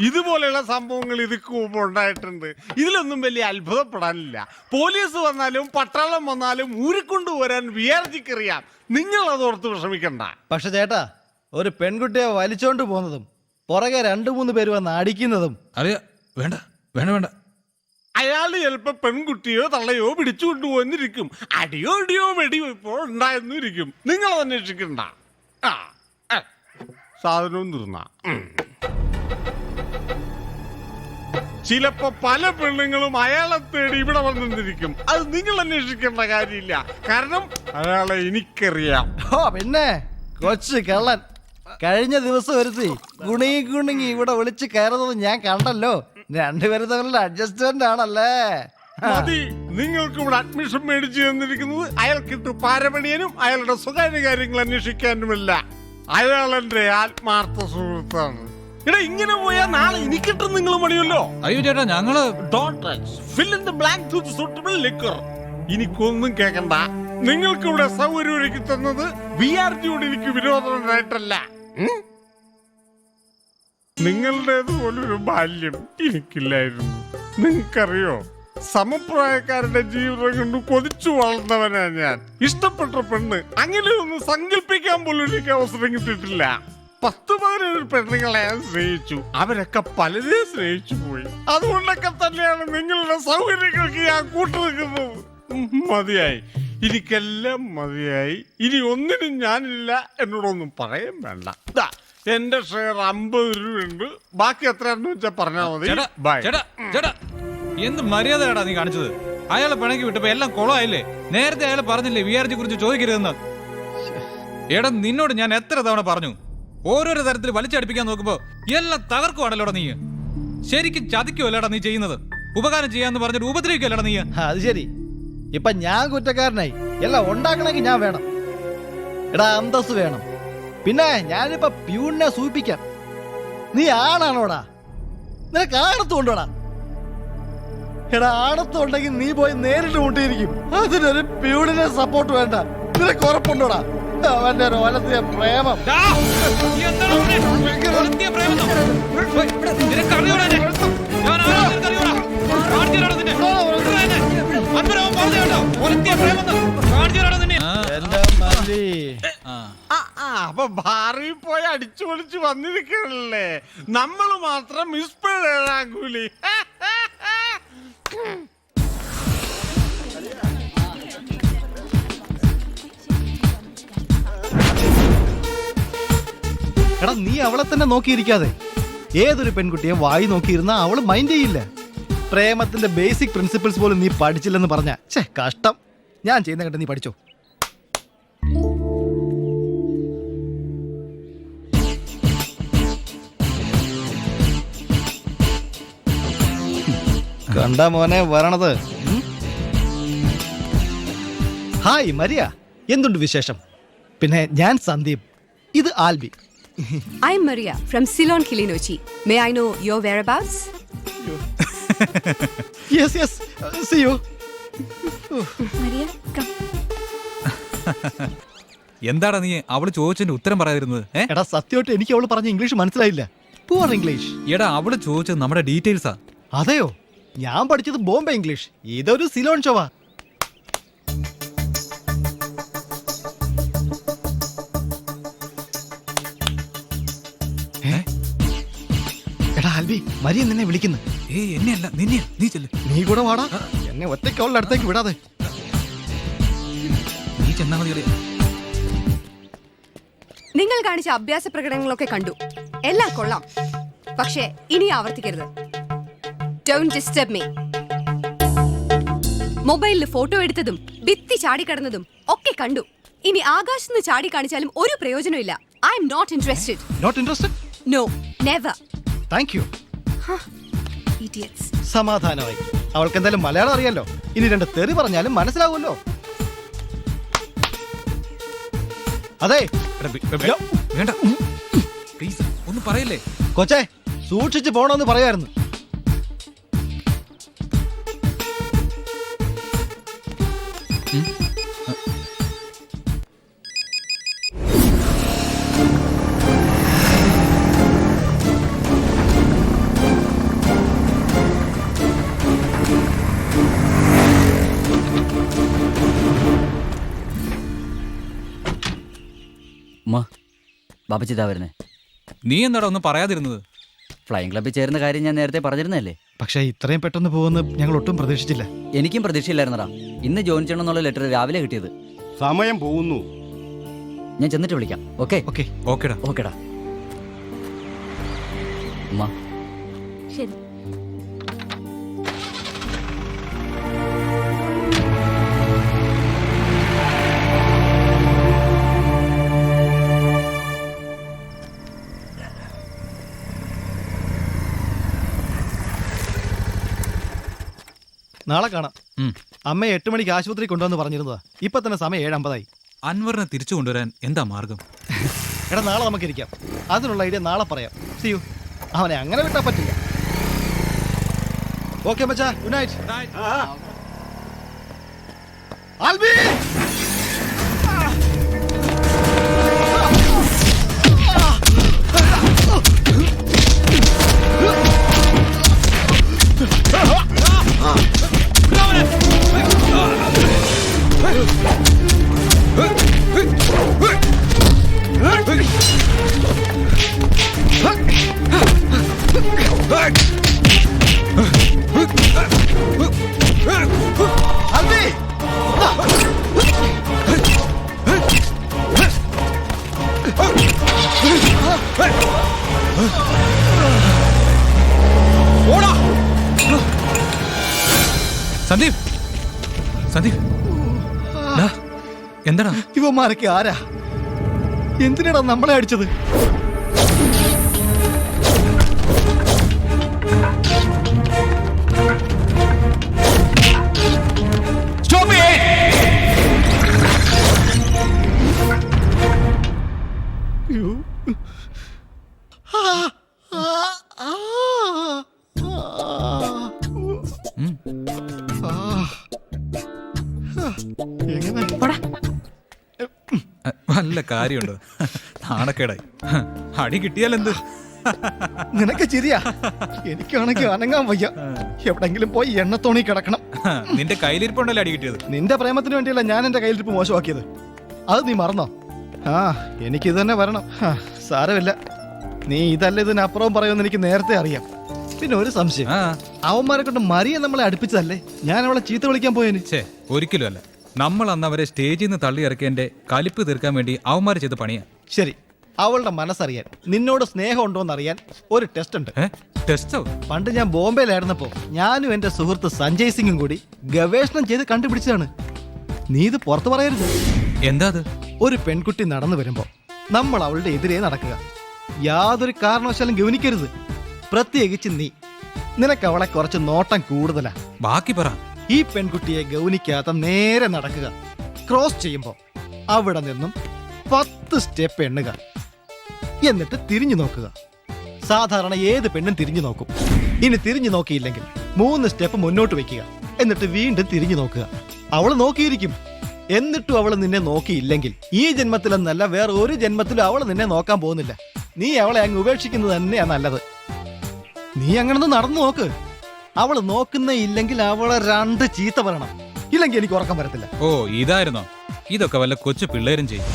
ഇതുപോലെയുള്ള സംഭവങ്ങൾ ഇതിക്ക് മുമ്പ് ഉണ്ടായിട്ടുണ്ട്. ഇതിലൊന്നും വലിയ അത്ഭുതപ്പെടാനില്ല. പോലീസ് വന്നാലും പട്ടാളം വന്നാലും ഊരിക്കൊണ്ടുവരാൻ വിയാർജിക്കറിയാം. നിങ്ങൾ അതോർത്ത് വിഷമിക്കണ്ട. പക്ഷെ ചേട്ടാ, ഒരു പെൺകുട്ടിയെ വലിച്ചോണ്ട് പോകുന്നതും പുറകെ 2-3 പേര് വന്ന് അടിക്കുന്നതും. അറിയാ. വേണ്ട വേണ്ട വേണ്ട. അയാൾ ചിലപ്പോ പെൺകുട്ടിയോ തള്ളയോ പിടിച്ചു കൊണ്ടുപോന്നിരിക്കും. അടിയോ ഇടിയോ വെടിവെപ്പോ ഉണ്ടായെന്നിരിക്കും. നിങ്ങൾ അത് അന്വേഷിക്കണ്ട. സാധനവും തീർന്ന. ചിലപ്പോ പല പെണ്ണുങ്ങളും അയാളെ തേടി ഇവിടെ വന്നിരിക്കും. അത് നിങ്ങൾ അന്വേഷിക്കേണ്ട കാര്യമില്ല. കാരണം അയാളെ എനിക്കറിയാം. പിന്നെ കൊച്ചു കള്ളൻ കഴിഞ്ഞ ദിവസം വരുത്തി ഗുണി ഇവിടെ വിളിച്ച് കയറുന്നത് ഞാൻ കണ്ടല്ലോ. രണ്ടുപേരും തമ്മിലുള്ള അഡ്ജസ്റ്റ്മെന്റ് ആണല്ലേ? മതി. നിങ്ങൾക്ക് ഇവിടെ അഡ്മിഷൻ മേടിച്ചു തന്നിരിക്കുന്നത് അയാൾക്കിട്ട് പാരപണിയനും അയാളുടെ സ്വകാര്യ കാര്യങ്ങൾ അന്വേഷിക്കാനുമല്ല. അയാൾ എന്റെ ആത്മാർത്ഥ സുഹൃത്താണ്. എടാ, ഇങ്ങനെ പോയാൽ നാളെ എനിക്കിട്ട് നിങ്ങൾ പണിയല്ലോ. അയ്യോ ചേട്ടാ, ഞങ്ങള് എനിക്കൊന്നും കേക്കണ്ട. നിങ്ങൾക്ക് ഇവിടെ സൗകര്യം ഒരുക്കി തന്നത് വിആർജിയോട് എനിക്ക് വിരോധമായിട്ടല്ല. നിങ്ങളുടേതുപോലൊരു ബാല്യം എനിക്കില്ലായിരുന്നു. നിങ്ങൾക്കറിയോ, സമപ്രായക്കാരുടെ ജീവിതം കൊണ്ട് കൊതിച്ചു വളർന്നവനാ ഞാൻ. ഇഷ്ടപ്പെട്ട പെണ്ണ് അങ്ങനെയൊന്നും സങ്കല്പിക്കാൻ പോലും എനിക്ക് അവസരം കിട്ടിയിട്ടില്ല. 10-15 പെണ്ണുങ്ങളെ ഞാൻ സ്നേഹിച്ചു. അവരൊക്കെ പലരെ സ്നേഹിച്ചു പോയി. അതുകൊണ്ടൊക്കെ തന്നെയാണ് നിങ്ങളുടെ സൗകര്യങ്ങൾക്ക് ഞാൻ കൂട്ടുനിൽക്കുന്നത്. മതിയായി, എനിക്കെല്ലാം മതിയായി. ഇനി ഒന്നിനും ഞാനില്ല. എന്നോടൊന്നും പറയാൻ വേണ്ട. എന്റെ ഷെയർ 50 രൂപയുണ്ട്. ബാക്കി എത്രയാണെന്ന് വെച്ചാൽ പറഞ്ഞാൽ മതി. ബൈ. ചേട്ടാ, എന്ത് മര്യാദയാടാ നീ കാണിച്ചത്? അയാളെ പിണക്കി വിട്ടപ്പോ എല്ലാം കുളമായില്ലേ? നേരത്തെ അയാൾ പറഞ്ഞില്ലേ വിആർജി കുറിച്ച് ചോദിക്കരുതെന്ന്? എടാ, നിന്നോട് ഞാൻ എത്ര തവണ പറഞ്ഞു? ഓരോരോ തരത്തിൽ വലിച്ചടിപ്പിക്കാൻ നോക്കുമ്പോ എല്ലാം തകർക്കുവാണല്ലോടാ നീ. ശരിക്കും ചതിക്കുമല്ലേടാ നീ ചെയ്യുന്നത്? ഉപകാരം ചെയ്യാന്ന് പറഞ്ഞിട്ട് ഉപദ്രവിക്കല്ലേടാ നീ. അത് ശരി, ഇപ്പൊ ഞാൻ കുറ്റക്കാരനായി. എല്ലാം ഉണ്ടാക്കണമെങ്കിൽ ഞാൻ വേണം. എടാ, അന്തസ് വേണം. പിന്നെ ഞാനിപ്പോ പ്യൂണിനെ സൂചിപ്പിക്കാം. നീ ആണാണോടാ? നിനക്ക് ആണത്ത് കൊണ്ടോടാ? എടാ, ആണത്ത് ഉണ്ടെങ്കിൽ നീ പോയി നേരിട്ട് മുട്ടിയിരിക്കും. അതിനൊരു പ്യൂണിനെ സപ്പോർട്ട് വേണ്ട. നിനക്ക് ഉറപ്പുണ്ടോടാ? അവന്റെ ഒലത്തിയ പ്രേമം. അപ്പൊ ഭാറിയിൽ പോയി അടിച്ചു പൊളിച്ച് വന്നിരിക്കണല്ലേ. നമ്മള് മാത്രം മിസ്പേഴാകൂലി. എടാ, നീ അവളെ തന്നെ നോക്കിയിരിക്കാതെ ഏതൊരു പെൺകുട്ടിയെ വായി നോക്കിയിരുന്ന അവള് മൈൻഡ് ചെയ്യില്ല. പ്രേമത്തിന്റെ ബേസിക് പ്രിൻസിപ്പിൾസ് പോലും നീ പഠിച്ചില്ലെന്ന് പറഞ്ഞ കഷ്ടം. ഞാൻ ചെയ്യുന്ന കേട്ട് നീ പഠിച്ചോ. കണ്ടാ മോനെ വരണത്. ഹായ് മരിയ, എന്തുണ്ട് വിശേഷം? പിന്നെ ഞാൻ സന്ദീപ്, ഇത് Albi. I'm Maria from Ceylon, Kilinochchi. May I know your whereabouts? Yes, see you. Maria, come. എന്താടാ നീ അവള് ചോദിച്ചതിന്റെ ഉത്തരം പറയാതിരുന്നത്? എടാ, സത്യമായിട്ട് എനിക്ക് അവള് പറഞ്ഞ ഇംഗ്ലീഷ് മനസ്സിലായില്ല. Poor English. എടാ, അവള് ചോദിച്ചത് നമ്മുടെ ഡീറ്റെയിൽസാ. അതെയോ? ഞാൻ പഠിച്ചത് ബോംബെ ഇംഗ്ലീഷ്. ഇതൊരു സിലോൺ ഷോവാ. എടാ ആൽബി, മരിയ നിന്നെ വിളിക്കുന്നു. എന്നെയല്ല, നിന്നെ. നീ ചെല്ല്. നീ കൂടെ വാടാ. എന്നെ ഒറ്റയ്ക്ക് അവളുടെ അടുത്തേക്ക് വിടാതെ. നീ ചെന്നാ മതി. നിങ്ങൾ കാണിച്ച അഭ്യാസ പ്രകടനങ്ങളൊക്കെ കണ്ടു. എല്ലാം കൊള്ളാം. പക്ഷേ ഇനി ആവർത്തിക്കരുത്. Don't disturb me. മൊബൈലിൽ ഫോട്ടോ എടുത്തതും ഭിത്തി ചാടിക്കടന്നതും ഒക്കെ കണ്ടു. ഇനി ആകാശത്ത് ചാടി കാണിച്ചാലും ഒരു പ്രയോജനമില്ല. I am not interested. Not interested? No, never. Thank you. Idiots. സമാധാനമായി. അവൾക്ക് എന്തായാലും മലയാളം അറിയാലോ. ഇനി 2 തെറി പറഞ്ഞാലും മനസ്സിലാവുമല്ലോ. അതെ, വേണ്ട, പ്ലീസ് ഒന്നും പറയല്ലേ. കൊച്ചേ, സൂക്ഷിച്ച് പോണോന്ന് പറയായിരുന്നു. ബാബച്ചിതാ വരുന്നേ. നീ എന്താടാ ഒന്നും പറയാതിരുന്നത്? ഫ്ലൈയിങ് ക്ലബ്ബിൽ ചേരുന്ന കാര്യം ഞാൻ നേരത്തെ പറഞ്ഞിരുന്നല്ലേ. പക്ഷേ ഇത്രയും പെട്ടെന്ന് പോകുമെന്ന് ഞങ്ങൾ ഒട്ടും പ്രതീക്ഷിച്ചില്ല. എനിക്കും പ്രതീക്ഷയില്ലായിരുന്നടാ. ഇന്ന് ജോയിൻ ചെയ്യണമെന്നുള്ള ലെറ്റർ രാവിലെ കിട്ടിയത്. സമയം പോകുന്നു. ഞാൻ ചെന്നിട്ട് വിളിക്കാം. ഓക്കെ? ഓക്കെടാ. അമ്മ. ശരി. നാളെ കാണാം. അമ്മയെ 8 മണിക്ക് ആശുപത്രി കൊണ്ടുവന്ന് പറഞ്ഞിരുന്നതാ. ഇപ്പൊ തന്നെ സമയം 7:50. അൻവറിനെ തിരിച്ചു കൊണ്ടുവരാൻ എന്താ മാർഗം? എടാ നാളെ നമുക്കിരിക്കാം. അതിനുള്ള ഐഡിയ നാളെ പറയാം. See you. അവനെ അങ്ങനെ വിട്ടാ പറ്റില്ല. ഓക്കെ മച്ചാ, ഗുഡ് നൈറ്റ്. ആൽബി സന്ദീപ്, സന്ദീപ്, എന്താടാ? ഇവന്മാരൊക്കെ ആരാ? എന്തിനാടാ നമ്മളെ അടിച്ചത്? വല്ല കാര്യമുണ്ടോ? നാണക്കേടായി. അടി കിട്ടിയാലെന്ത്? നിനക്ക് ചിരിയാ? എനിക്കാണെങ്കിൽ അനങ്ങാൻ വയ്യ. എവിടെങ്കിലും പോയി എണ്ണത്തോണി കിടക്കണം. നിന്റെ കയ്യിലിരിപ്പുണ്ടല്ലോ അടി കിട്ടിയത്. നിന്റെ പ്രേമത്തിന് വേണ്ടിയല്ല ഞാൻ എന്റെ കയ്യിലിരിപ്പ് മോശമാക്കിയത്. അത് നീ മറന്നോ? എനിക്കിത് തന്നെ വരണം. സാരമില്ല, നീ ഇതല്ല ഇതിനപ്പുറവും പറയുമെന്ന് എനിക്ക് നേരത്തെ അറിയാം. പിന്നെ ഒരു സംശയം, അവന്മാരെ കൊണ്ട് മരിയെ നമ്മളെ അടുപ്പിച്ചതല്ലേ? ഞാൻ അവളെ ചീത്ത വിളിക്കാൻ പോയതിന്? ഒരിക്കലും അല്ല. നമ്മൾ അന്ന് അവരെ സ്റ്റേജിൽ നിന്ന് തള്ളി ഇറക്കിയതിന്റെ കലിപ്പ് തീർക്കാൻ വേണ്ടി അവന്മാർ ചെയ്ത പണിയാ. ശരി, അവളുടെ മനസ്സറിയാൻ, നിന്നോട് സ്നേഹം ഉണ്ടോന്ന് അറിയാൻ ഒരു ടെസ്റ്റ് ഉണ്ട്. ടെസ്റ്റോ? പണ്ട് ഞാൻ ബോംബെയിലായിരുന്നപ്പോ ഞാനും എന്റെ സുഹൃത്ത് സഞ്ജയ് സിംഗും കൂടി ഗവേഷണം ചെയ്ത് കണ്ടുപിടിച്ചതാണ്. നീ ഇത് പുറത്തു പറയരുത്. എന്താ അത്? ഒരു പെൺകുട്ടി നടന്നു വരുമ്പോ നമ്മൾ അവളുടെ എതിരെ നടക്കുക. യാതൊരു കാരണവശാലും ഗവനിക്കരുത്. പ്രത്യേകിച്ച് നീ. നിനക്ക് അവളെ കുറച്ച് നോട്ടം കൂടുതലാ. ബാക്കി പറ. ഈ പെൺകുട്ടിയെ ഗൗനിക്കാതെ നേരെ നടക്കുക. ക്രോസ് ചെയ്യുമ്പോ അവിടെ നിന്നും 10 സ്റ്റെപ്പ് എണ്ണുക. എന്നിട്ട് തിരിഞ്ഞു നോക്കുക. സാധാരണ ഏത് പെണ്ണും തിരിഞ്ഞു നോക്കും. ഇനി തിരിഞ്ഞു നോക്കിയില്ലെങ്കിൽ 3 സ്റ്റെപ്പ് മുന്നോട്ട് വെക്കുക. എന്നിട്ട് വീണ്ടും തിരിഞ്ഞു നോക്കുക. അവള് നോക്കിയിരിക്കും. എന്നിട്ടും അവള് നിന്നെ നോക്കിയില്ലെങ്കിൽ ഈ ജന്മത്തിലെന്നല്ല വേറെ ഒരു ജന്മത്തിലും അവള് നിന്നെ നോക്കാൻ പോകുന്നില്ല. നീ അവളെ അങ്ങ് ഉപേക്ഷിക്കുന്നത് തന്നെയാ നല്ലത്. നീ അങ്ങനൊന്ന് നടന്നു നോക്ക്. അവള് നോക്കുന്നേ ഇല്ലെങ്കിൽ അവളെ 2 ചീത്ത പറയണം. ഇല്ലെങ്കിൽ എനിക്ക് ഉറക്കം വരത്തില്ല. ഓ, ഇതായിരുന്നോ? ഇതൊക്കെ വല്ല കൊച്ചു പിള്ളേരും ചെയ്യും.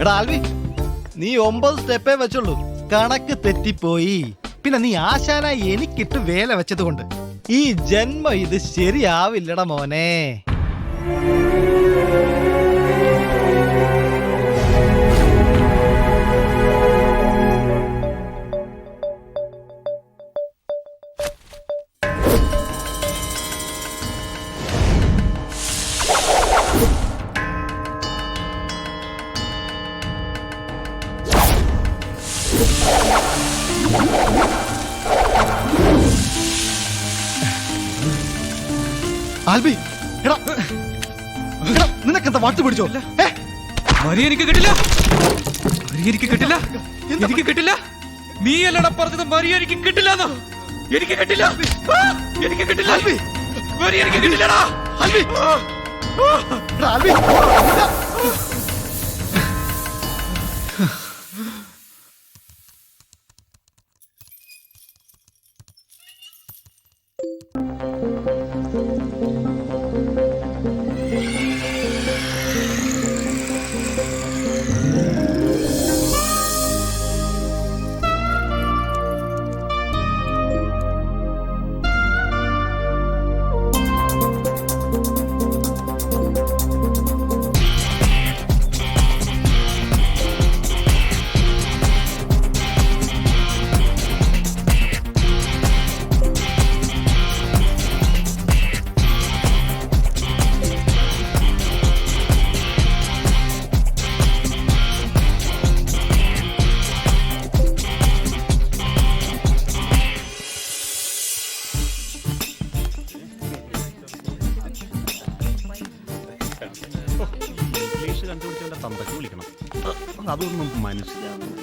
എടാ ആൽവി, നീ 9 സ്റ്റെപ്പേ വെച്ചുള്ളൂ. കണക്ക് തെറ്റിപ്പോയി. പിന്നെ നീ ആശാനായി എനിക്കിട്ട് വേല വെച്ചത് കൊണ്ട് ഈ ജന്മം ഇത് ശരിയാവില്ലടാ മോനെ. ആൽബി, എടാ നിനക്കെന്താ വാട്ട് പിടിച്ചോ? മരി എനിക്ക് കിട്ടില്ല. എനിക്ക് കിട്ടില്ല. എനിക്ക് കിട്ടില്ല. നീ അല്ലടാ പറഞ്ഞത് മരി എനിക്ക് കിട്ടില്ലെന്നോ? എനിക്ക് കിട്ടില്ല. എനിക്ക് കിട്ടില്ല. മരി എനിക്ക് കിട്ടില്ലടാ. ആൽബി, ആൽബി. കണ്ടുപിടിച്ചവന്റെ തന്തയ്ക്ക് വിളിക്കണം. അതൊന്നും മനസ്സിലാവുന്നില്ല.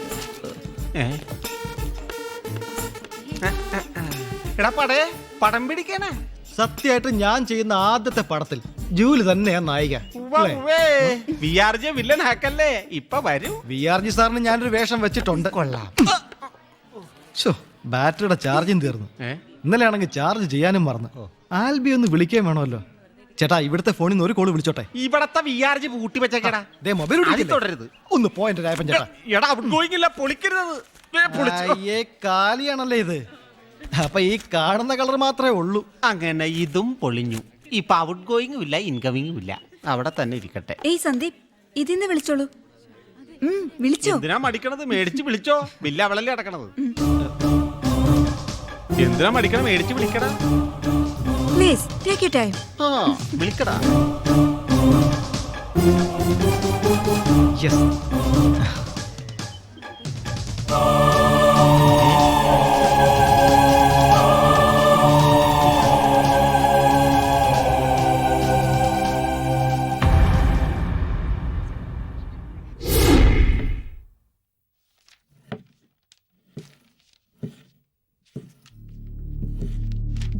എടാ പടേ, പടം പിടിക്കാനാ? സത്യമായിട്ട് ഞാൻ ചെയ്യുന്ന ആദ്യത്തെ പടത്തിൽ ജൂലി തന്നെയാ നായിക. വില്ലൻ ഹാക്കല്ലേ ഇപ്പൊ വരും. VRG സാറിന് ഞാനൊരു വേഷം വെച്ചിട്ടുണ്ട്. കൊള്ളാം. ബാറ്ററിയുടെ ചാർജും തീർന്നു. ഇന്നലെ ആണെങ്കിൽ ചാർജ് ചെയ്യാനും മറന്നു. ആൽബി ഒന്ന് വിളിക്കാൻ വേണമല്ലോ. ചേട്ടാ, ഇവിടുത്തെ ഫോണിൽ നിന്ന് ഒരു കോള് വിളിച്ചോട്ടെ. ഇവിടത്തെ VRG പൂട്ടി വെച്ചേക്കടാ. മൊബൈൽ തുടരുത്. ഒന്ന് പോയിന്റ് രായപ്പൻ ചേട്ടാ. എടാ ഔട്ട് ഗോയിങ് ഇല്ല, പൊളിക്കരുത്. കാലിയാണല്ലേ ഇത്. അപ്പൊ ഈ കാണുന്ന കളർ മാത്രമേ ഉള്ളൂ. അങ്ങനെ ഇതും പൊളിഞ്ഞു. ഇപ്പൊ ഔട്ട് ഗോയിങ്ങും ഇല്ല, ഇൻകമിങ്ങും ഇല്ല. അവിടെ തന്നെ ഇരിക്കട്ടെ. ഏയ് സന്ദീപ്, ഇതിന്ന് വിളിച്ചോളൂ. വിളിച്ചോ? എന്തിനാ മടിക്കണത്? മേടിച്ച് വിളിച്ചോ. ബില്ല് അവളല്ലേ അടക്കണത്. എന്തിനാ മടിക്കണം? മേടിച്ച് വിളിക്കടാ. Please take you time. വിളിക്കടാ. Yes.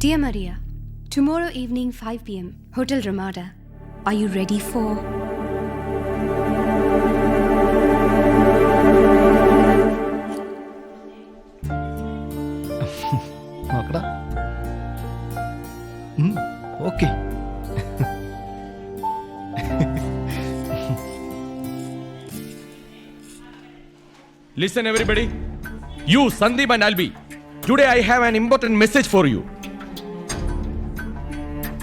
Dear Maria, tomorrow evening 5 p.m. Hotel Ramada. Are you ready for? നോക്കടാ. Okay. Listen everybody. You, Sandeep and Albi. Today I have an important message for you.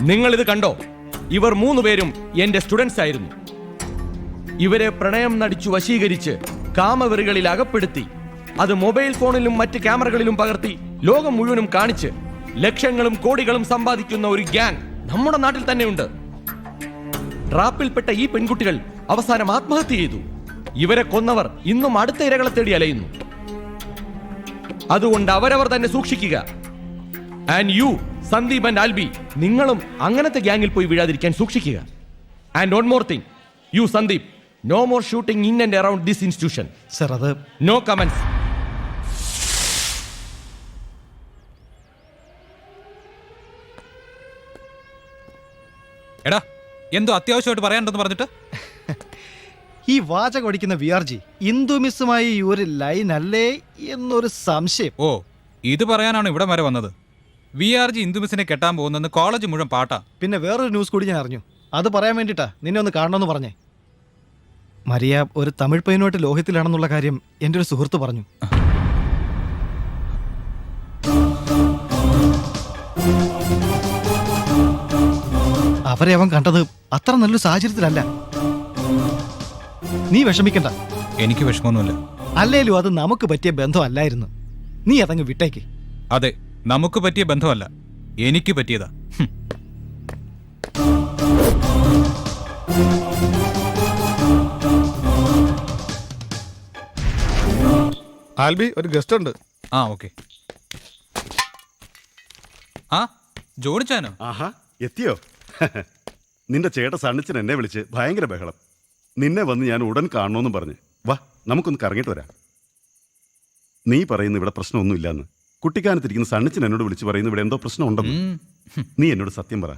നിങ്ങൾ ഇത് കണ്ടോ? ഇവർ 3 പേരും എന്റെ students ആയിരുന്നു. ഇവരെ പ്രണയം നടിച്ചു വശീകരിച്ച് കാമവെറികളിൽ അകപ്പെടുത്തി അത് മൊബൈൽ ഫോണിലും മറ്റ് ക്യാമറകളിലും പകർത്തി ലോകം മുഴുവനും കാണിച്ച് ലക്ഷങ്ങളും കോടികളും സമ്പാദിക്കുന്ന ഒരു ഗ്യാങ് നമ്മുടെ നാട്ടിൽ തന്നെയുണ്ട്. ട്രാപ്പിൽപ്പെട്ട ഈ പെൺകുട്ടികൾ അവസാനം ആത്മഹത്യ ചെയ്തു. ഇവരെ കൊന്നവർ ഇന്നും അടുത്ത ഇരകളെ തേടി അലയുന്നു. അതുകൊണ്ട് അവരവർ തന്നെ സൂക്ഷിക്കുക. And you, Sandeep and Albi, നിങ്ങളും അങ്ങനത്തെ ഗ്യാങ്ങിൽ പോയി വീഴാതിരിക്കാൻ സൂക്ഷിക്കുക. And one more thing, you Sandeep, no more shooting in and around this institution. Sir, അത് നോ കമന്റ്സ്. എടാ, എന്തോ അത്യാവശ്യമായിട്ട് പറയാനുണ്ടെന്ന് പറഞ്ഞിട്ട് ഈ വാചകം അടിക്കുന്ന VRG ഇന്ദു മിസ്സുമായി ഒരു ലൈൻ അല്ലേ എന്നൊരു സംശയം. ഓ, ഇത് പറയാനാണ് ഇവിടെ വരെ വന്നത്. VRG ഇന്ദു മിസ്സിനെ കെട്ടാൻ പോകുന്നെന്ന് കോളേജ് മുഴുവൻ പാട്ടാ. പിന്നെ വേറൊരു ന്യൂസ് കൂടി ഞാൻ അറിഞ്ഞു. അത് പറയാൻ വേണ്ടിട്ടാ നിന്നെ ഒന്ന് കാണണമെന്ന് പറഞ്ഞേ. മരിയ ഒരു തമിഴ് പയ്യനുമായിട്ട് ലോഹത്തിലാണെന്നുള്ള കാര്യം എൻ്റെ ഒരു സുഹൃത്ത് പറഞ്ഞു. അവരെ അവൻ കണ്ടത് അത്ര നല്ലൊരു സാഹചര്യത്തിലല്ല. നീ വിഷമിക്കണ്ട. എനിക്ക് വിഷമമൊന്നുമില്ല. അല്ലേലും അത് നമുക്ക് പറ്റിയ ബന്ധമല്ലായിരുന്നു. നീ അതങ്ങ് വിട്ടേക്ക്. അതെ, നമുക്ക് പറ്റിയ ബന്ധമല്ല, എനിക്ക് പറ്റിയതാ. ആൽബി, ഒരു ഗസ്റ്റ് ഉണ്ട്. ആ, ഓക്കെ. ആ, ജോണിച്ചാനോ? ആഹാ, എത്തിയോ? നിന്റെ ചേട്ട സണ്ണിച്ചൻ എന്നെ വിളിച്ച് ഭയങ്കര ബഹളം. നിന്നെ വന്ന് ഞാൻ ഉടൻ കാണണമെന്നും പറഞ്ഞ്. വാ, നമുക്കൊന്ന് കറങ്ങിയിട്ട് വരാം. നീ പറയുന്നു ഇവിടെ പ്രശ്നമൊന്നുമില്ലാന്ന്. കുട്ടിക്കാനത്തിരിക്കുന്ന സണ്ണിച്ചൻ എന്നോട് വിളിച്ച് പറയുന്നു ഇവിടെ എന്തോ പ്രശ്നം ഉണ്ടെന്ന്. നീ എന്നോട് സത്യം പറ,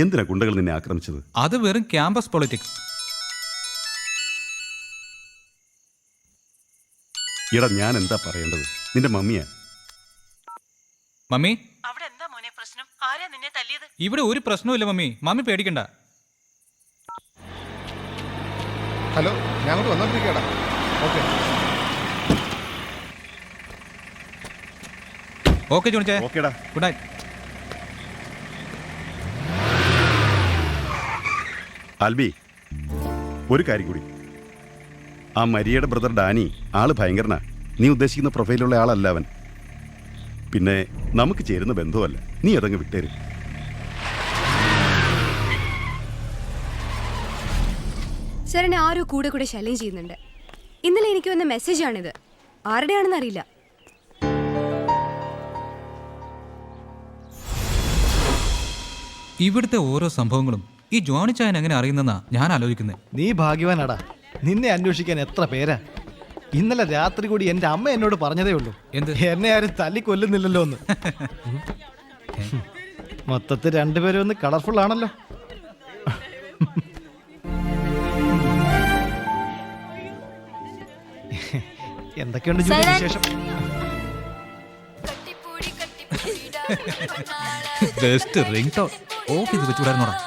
എന്തിനാ ഗുണ്ടകൾ നിന്നെ ആക്രമിച്ചത്? അത് വെറും ക്യാമ്പസ് പൊളിറ്റിക്സ്. എടാ, ഞാൻ എന്താ പറയേണ്ടത്? നിന്റെ മമ്മിയാ. മമ്മി, അവിടെ എന്താ മോനെ പ്രശ്നം? ആരാ നിന്നെ തല്ലിയത്? ഇവിടെ ഒരു പ്രശ്നവുമില്ല മമ്മി. മമ്മി പേടിക്കണ്ട. ഹലോ, ഞാൻ അങ്ങോട്ട് വന്നോണ്ടിരിക്കടാ. Okay okay ജോണിച്ചേ. ഓക്കേടാ, ഗുഡ് നൈറ്റ്. ആൽബി, ഒരു കാര്യം കൂടി. ആ മരിയയുടെ ബ്രദർ ഡാനി ആള് ഭയങ്കരനാ. നീ ഉദ്ദേശിക്കുന്ന പ്രൊഫൈലുള്ള ആളല്ല അവൻ. പിന്നെ നമുക്ക് ചേരുന്ന ബന്ധുവല്ല. നീ അതങ്ങ് വിട്ടേര്. സാറിനെ ആരോ കൂടെ കൂടെ ശല്യം ചെയ്യുന്നുണ്ട്. ഇന്നലെ എനിക്ക് വന്ന മെസ്സേജാണിത്. ആരുടെയാണെന്ന് അറിയില്ല. ഇവിടുത്തെ ഓരോ സംഭവങ്ങളും ഈ ജോണിച്ചായൻ എങ്ങനെ അറിയുന്നെന്നാ ഞാൻ ആലോചിക്കുന്നത്. നീ ഭാഗ്യവാനാടാ, നിന്നെ അന്വേഷിക്കാൻ എത്ര പേരാ. ഇന്നലെ രാത്രി കൂടി എന്റെ അമ്മ എന്നോട് പറഞ്ഞതേ ഉള്ളൂ, എന്നെ ആരും തല്ലിക്കൊല്ലുന്നില്ലല്ലോ എന്ന്. മൊത്തത്തിൽ രണ്ടുപേരും ഒന്ന് കളർഫുൾ ആണല്ലോ. എന്തൊക്കെയുണ്ട് ജൂലി വിശേഷം? ജസ്റ്റ് റിംഗ് ടോൺ ഓഫീസ് വെച്ചുകൂടായിരുന്നോടാ.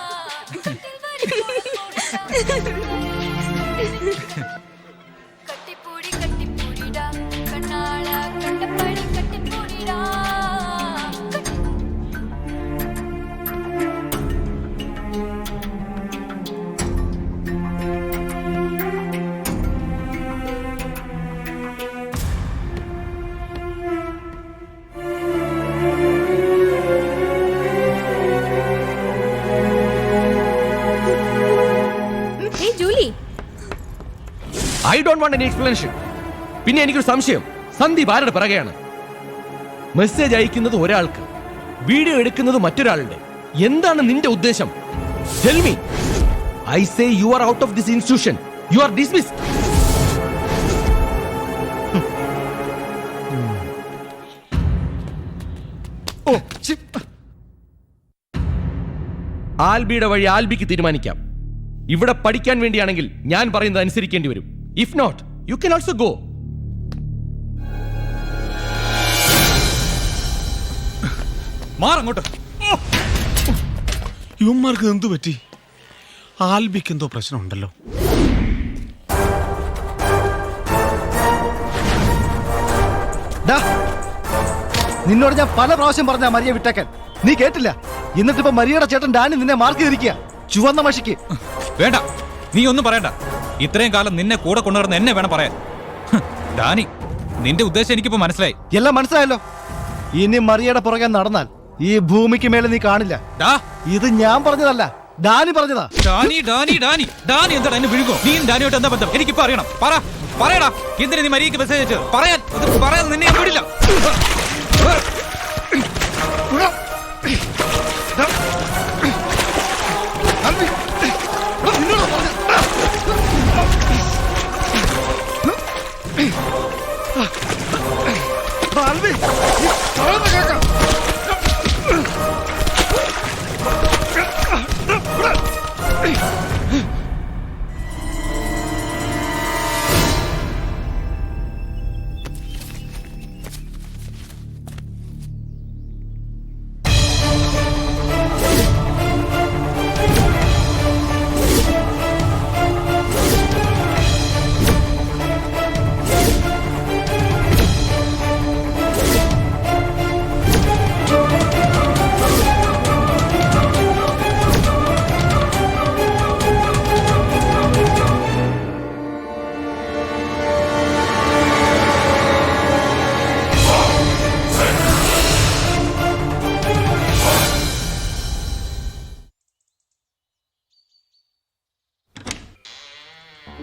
I don't want any explanation. പിന്നെ എനിക്കൊരു സംശയം, സന്ദീപ് ആരുടെ പിറകെയാണ്? മെസ്സേജ് അയക്കുന്നത് ഒരാൾക്ക്, വീഡിയോ എടുക്കുന്നത് മറ്റൊരാളുടെ. എന്താണ് നിന്റെ ഉദ്ദേശം? Tell me. I say you are out of this institution. You are dismissed. ആൽബിയുടെ വഴി ആൽബിക്ക് തീരുമാനിക്കാം. ഇവിടെ പഠിക്കാൻ വേണ്ടിയാണെങ്കിൽ ഞാൻ പറയുന്നത് അനുസരിക്കേണ്ടി വരും. If not, you can also go. മാറങ്ങോട്ട്. യുവന്മാർക്ക് എന്തു പറ്റി? ആൽബിക്ക് എന്തോ പ്രശ്നമുണ്ടല്ലോ. നിന്നോട് ഞാൻ പല പ്രാവശ്യം പറഞ്ഞ മരിയെ വിട്ടേക്കാൻ, നീ കേട്ടില്ല. എന്നിട്ടിപ്പോ മരിയയുടെ ചേട്ടൻ ഡാനി നിന്നെ മാർക്ക് ചെയ്തിരിക്കുക ചുവന്ന മഷിക്ക്. വേണ്ട, നീ ഒന്നും പറയണ്ട. ഇത്രയും കാലം നിന്നെ കൂടെ കൊണ്ടുവരുന്ന എന്നെ വേണം പറയാൻ. ഡാനി, നിന്റെ ഉദ്ദേശം എനിക്കിപ്പോ മനസ്സിലായി. എല്ലാം മനസ്സിലായല്ലോ. ഇനി മറിയയുടെ പുറകെ നടന്നാൽ ഈ ഭൂമിക്ക് മേലെ നീ കാണില്ല. ഇത് ഞാൻ പറഞ്ഞതല്ല, ഡാനി പറഞ്ഞതാ. ഡാനി ഡാനി ഡാനി ഡാനി എന്താ എന്നെ വിഴുകോ? നീ ഡാനിയോട്ട് എന്താ ബന്ധം? എനിക്കിപ്പോ അറിയണം. പറയടാ, എന്തിനാ നീ മരിയക്ക് മെസ്സേജ് അയച്ചത്? പറയാൻ നിന്നെ ഞാൻ വിടില്ല.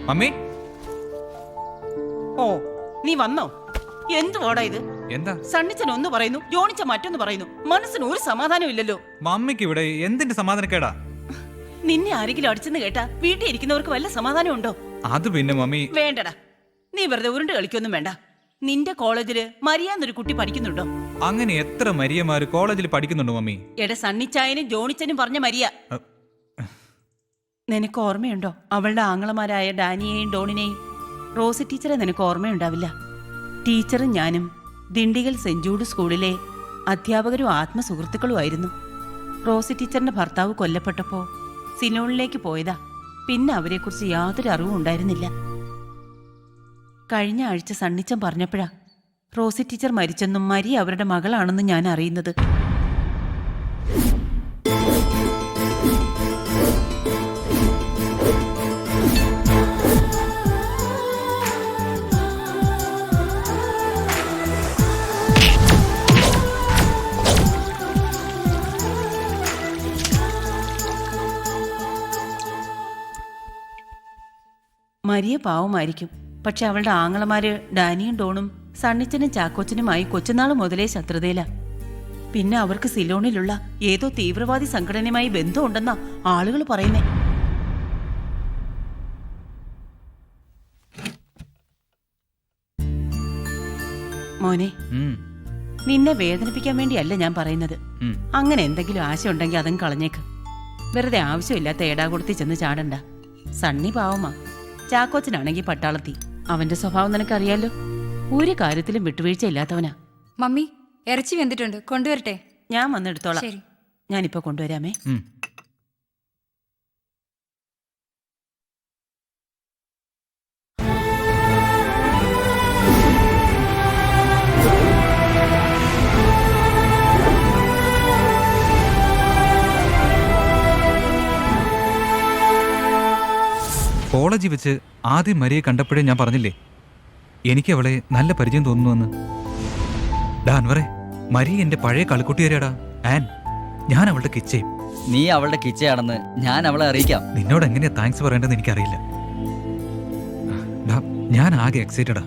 മമ്മി, ഓ നീ വന്നോ? എന്തുവാടാ ഇത്? എന്താ? സണ്ണിച്ചൻ ഒന്ന് പറയുന്നു, ജോണിച്ച മറ്റൊന്ന് പറയുന്നു. മനസ്സിന് ഒരു സമാധാനം ഇല്ലല്ലോ. മമ്മിക്ക് ഇവിടെ എന്തിന്റെ സമാധാനക്കേടാ? നിന്നെ ആരെങ്കിലും അടിച്ചെന്ന് കേട്ടാ വീട്ടിൽ ഇരിക്കുന്നവർക്ക് വല്ല സമാധാനം ഉണ്ടോ? അത് പിന്നെ മമ്മി. വേണ്ടടാ, നീ വെറുതെ ഉരുണ്ട് കളിക്കൊന്നും വേണ്ട. നിന്റെ കോളേജില് മരിയാന്നൊരു കുട്ടി പഠിക്കുന്നുണ്ടോ? അങ്ങനെ എത്ര മരിയമാര് കോളേജിൽ പഠിക്കുന്നുണ്ടോ മമ്മി? എടെ സണ്ണിച്ചായനും ജോണിച്ചനും പറഞ്ഞ മരിയ. നിനക്ക് ഓർമ്മയുണ്ടോ അവളുടെ ആങ്ങളമാരായ ഡാനിയെയും ഡോണിനെയും? റോസി ടീച്ചറെ നിനക്ക് ഓർമ്മയുണ്ടാവില്ല. ടീച്ചറും ഞാനും ദിണ്ടിഗൽ സെന്റ് ജൂഡ് സ്കൂളിലെ അധ്യാപകരും ആത്മസുഹൃത്തുക്കളുമായിരുന്നു. റോസി ടീച്ചറിന്റെ ഭർത്താവ് കൊല്ലപ്പെട്ടപ്പോ സിലോണിലേക്ക് പോയതാ. പിന്നെ അവരെക്കുറിച്ച് യാതൊരു അറിവും ഉണ്ടായിരുന്നില്ല. കഴിഞ്ഞ ആഴ്ച സണ്ണിച്ചൻ പറഞ്ഞപ്പോഴാ റോസി ടീച്ചർ മരിച്ചെന്നും മരി അവരുടെ മകളാണെന്നും ഞാൻ അറിയുന്നത്. മരിയ പാവമായിരിക്കും, പക്ഷെ അവളുടെ ആങ്ങളമാര് ഡാനിയും ഡോണും സണ്ണിച്ചനും ചാക്കോച്ചനുമായി കൊച്ചുനാൾ മുതലേ ശത്രുതയില. പിന്നെ അവർക്ക് സിലോണിലുള്ള ഏതോ തീവ്രവാദി സംഘടനയുമായി ബന്ധമുണ്ടെന്നാ ആളുകൾ പറയുന്നേ. മോനെ, നിന്നെ വേദനിപ്പിക്കാൻ വേണ്ടിയല്ല ഞാൻ പറയുന്നത്. അങ്ങനെ എന്തെങ്കിലും ആശ ഉണ്ടെങ്കിൽ അതും കളഞ്ഞേക്ക്. വെറുതെ ആവശ്യമില്ലാത്ത ഏടാകുടത്തി ചെന്ന് ചാടണ്ട. സണ്ണി പാവമാ, ചാക്കോച്ചനാണെങ്കിൽ പട്ടാളത്തി. അവന്റെ സ്വഭാവം നിനക്കറിയാലോ, ഒരു കാര്യത്തിലും വിട്ടുവീഴ്ച ഇല്ലാത്തവനാ. മമ്മി, ഇറച്ചി വെന്തിട്ടുണ്ട്, കൊണ്ടുവരട്ടെ? ഞാൻ വന്നെടുത്തോളാം. ഞാനിപ്പോ കൊണ്ടുവരാമേ. കോളേജിൽ വെച്ച് ആദ്യം മരിയെ കണ്ടപ്പോഴേ ഞാൻ പറഞ്ഞില്ലേ എനിക്ക് അവളെ നല്ല പരിചയം തോന്നുന്നുവെന്ന്. അൻവറേ, മരി എന്റെ പഴയ കളിക്കുട്ടിയാരാടാ. ആൻ, ഞാൻ അവളുടെ കിച്ചയും. നീ അവളുടെ കിച്ചയാണെന്ന് ഞാൻ അവളെ അറിയിക്കാം. നിന്നോട് എങ്ങനെയാ താങ്ക്സ് പറയേണ്ടതെന്ന് എനിക്കറിയില്ല. ഞാൻ ആകെ എക്സൈറ്റഡാ.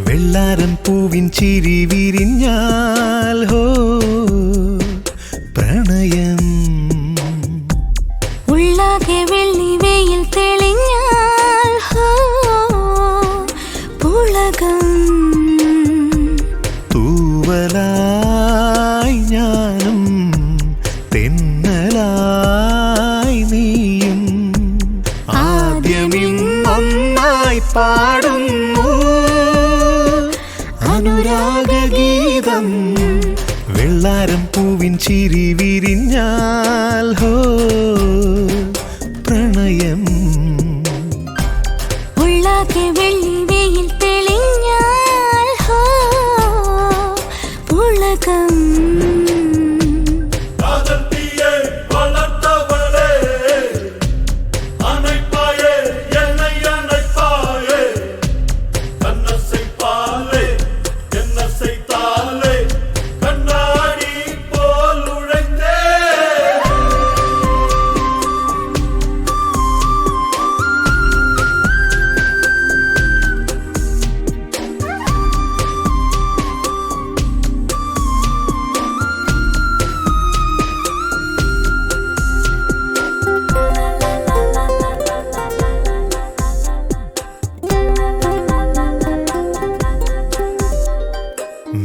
വെള്ളാരം പൂവിൻ ചിരി വിരിഞ്ഞാൽ ഹോ പ്രണയം ഉള്ളാകെ വെള്ളി വെയിൽ തെളിഞ്ഞാൽ ഹോ പുളകം തൂവലായി ഞാനും തെന്നലായി നീയും ആദ്യമിന്നൊന്നായി പാടുന്നു അനുരാഗഗീതം. വെള്ളാരം പൂവിൻ ചിരി വിരിഞ്ഞാൽ ഹോ പ്രണയം ഉള്ളാകെ വെള്ളി വെയിൽ തെളിഞ്ഞാൽ ഹോ പുളകം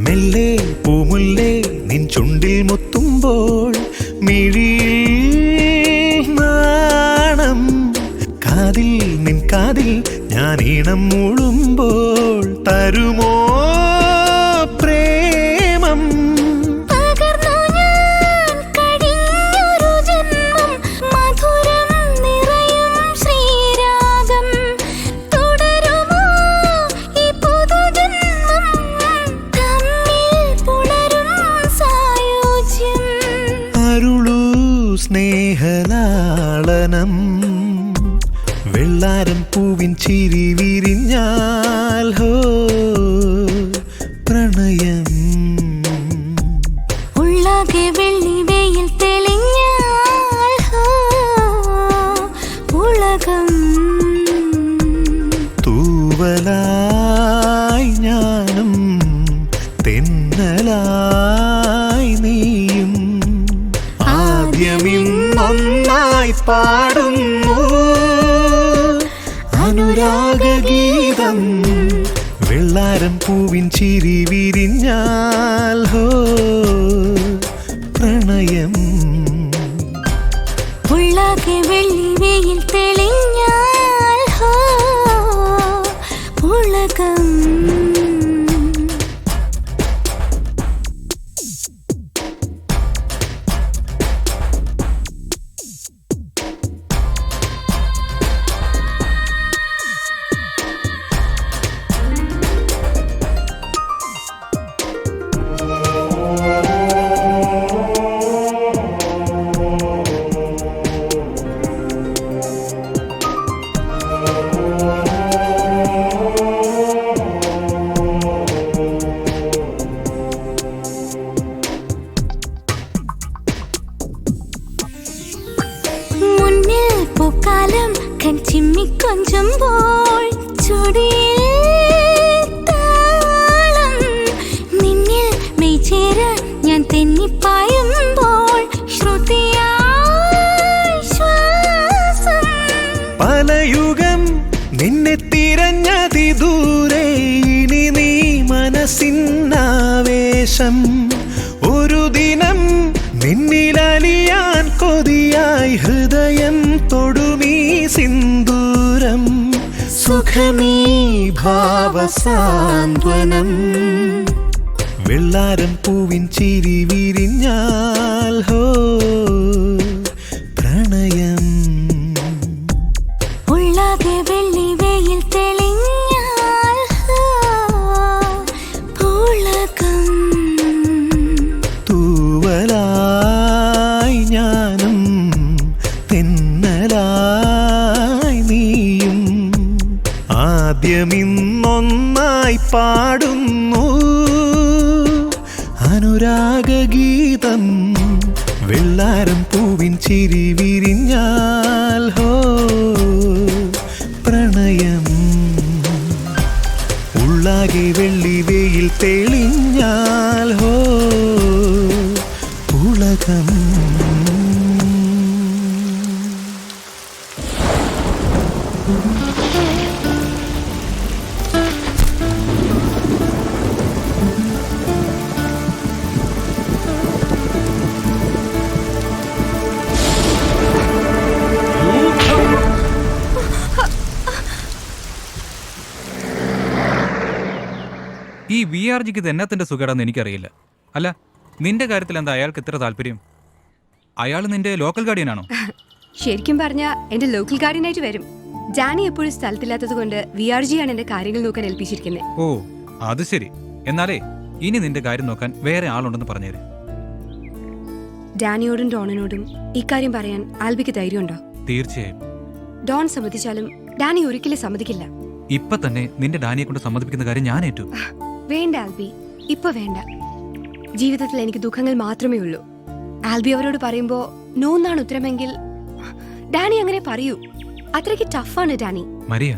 മെല്ലെ പൂമുല്ലേ നിൻ ചുണ്ടിൽ മുത്തുമ്പോൾ മിഴിയിൽ നാണം കാതിൽ നിൻ കാതിൽ ഞാൻ ഈണം മൂളുമ്പോൾ തരുമോ പ്രേമം പകർന്നു ലാളനം വെള്ളാരം പൂവിൻ ചിരി വിരിഞ്ഞാൽ ഹോ പ്രണയം ഉള്ളാകെ വെള്ളി വെയിൽ തെളിഞ്ഞാൽ ഹോ ഉലകം തൂവലായി ഞാനും തെന്നലായി നീയും ആദ്യമിന്നൊന്നായി പാടുന്നു അനുരാഗഗീതം വെള്ളാരം പൂവിൻ ചിരി വിരിഞ്ഞാൽ ഹോ പ്രണയം ഉള്ളാകെ വെള്ളി വെയിൽ തെളിഞ്ഞാൽ ഹോ ഉലകം മുന്നിൽ പൂക്കാലം കൺചിമ്മി കൊഞ്ചുമ്പോൾ ചുടിയിൽ താളം നിന്നിൽ മെയ്ചേര ഞാൻ തെന്നിപ്പായുമ്പോൾ ശ്രുതിയായി ശ്വാസം പലയുഗം നിന്നെ തിരഞ്ഞതി ദൂരെ ഇനി നീ മനസ്സിനാവേശം ഒരു ദിനം നിന്നിലലിയാൻ കൊതിയായി ഹൃദയം തൊടുമീ സിന്ദൂരം സുഖമീ ഭാവസാന്ത്വനം വെള്ളാരം പൂവിൻ ചിരി വിരിഞ്ഞാൽ ഹോ പ്രണയം ഉള്ളാകെ വെള്ളി വെയിൽ തെളിഞ്ഞാൽ ഹോ ഉലകം തൂവലായി ഞാനും തെന്നലായി നീയും ആദ്യമിന്നൊന്നായി പാടുന്നു അനുരാഗഗീതം വെള്ളാരം പൂവിൻ ചിരി വിരിഞ്ഞാൽ ഹോ പ്രണയം ഉള്ളാകെ വെള്ളി വെയിൽ തെളിഞ്ഞാൽ ഹോ ഉലകം ഈ വി ആർ ജിക്ക് ഇത് എന്നത്തിന്റെ സുഖമാണെന്ന് എനിക്കറിയില്ല. അല്ല, നിന്റെ കാര്യത്തിൽ എന്താ അയാൾക്ക് ഇത്ര താല്പര്യം? അയാൾ നിന്റെ ലോക്കൽ ഗാർഡിയനാണോ? ശരിക്കും പറഞ്ഞ എന്റെ ലോക്കൽ ഗാർഡിയനായിട്ട് വരും. ഡാനി എപ്പോഴും സ്ഥലത്തില്ലാത്തത് കൊണ്ട് വി ആർ ജി ആണ് എന്റെ കാര്യങ്ങൾ നോക്കാൻ ഏൽപ്പിച്ചിരിക്കുന്നത്. ഓ, അത് ശരി. എന്നാലേ ഇനി നിന്റെ കാര്യം നോക്കാൻ വേറെ ആളുണ്ടെന്ന് പറഞ്ഞേര്. ഡാനിയോടും ഡോണിനോടും ഇക്കാര്യം പറയാൻ ആൽബിക്ക് ധൈര്യമുണ്ടോ? തീർച്ചയായും. ഡോൺ സമ്മതിച്ചാലും ഡാനി ഒരിക്കലും സമ്മതിക്കില്ല. ഇപ്പൊ തന്നെ നിന്റെ ഡാനിയെ കൊണ്ട് സമ്മതിപ്പിക്കുന്ന കാര്യം ഞാൻ ഏറ്റു. വേണ്ട ആൽബി, ഇപ്പൊ വേണ്ട. ജീവിതത്തിൽ എനിക്ക് ദുഃഖങ്ങൾ മാത്രമേ ഉള്ളൂ. ആൽബി അവരോട് പറയുമ്പോ നോ എന്നാണ് ഉത്തരമെങ്കിൽ ഡാനി അങ്ങനെ പറയൂ. അത്രയ്ക്ക് ടഫാണ് ഡാനി. മരിയ,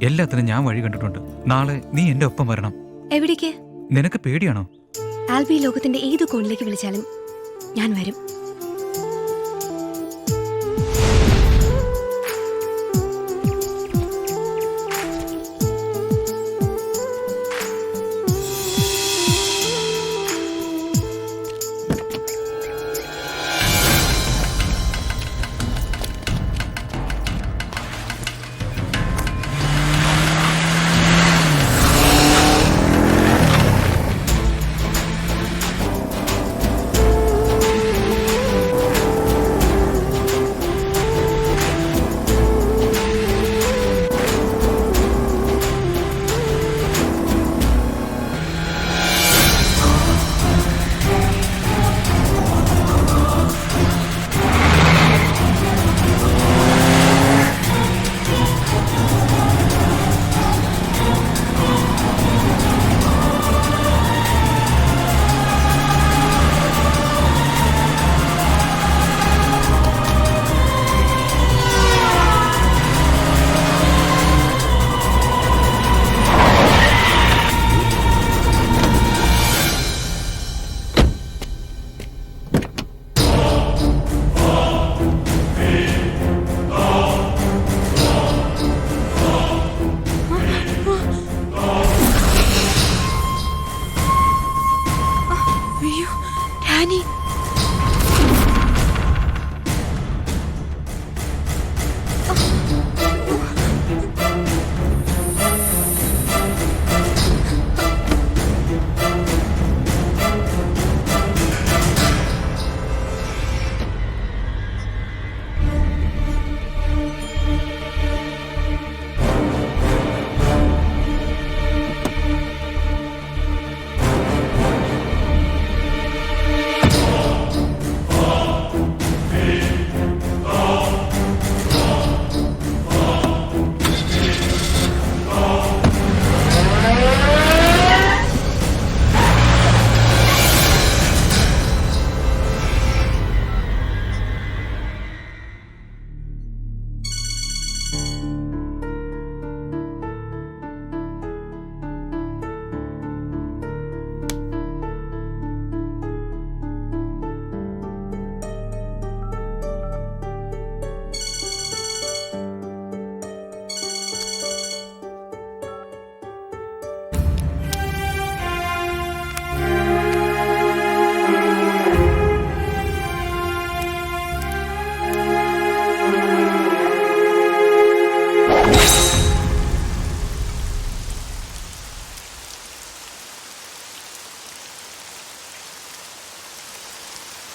എല്ലാത്തിനും ഞാൻ വഴി കണ്ടിട്ടുണ്ട്. നാളെ നീ എന്റെ ഒപ്പം വരണം. എവിടേക്ക്? നിനക്ക് പേടിയാണോ? ആൽബി ലോകത്തിന്റെ ഏത് കോണിലേക്ക് വിളിച്ചാലും ഞാൻ വരും.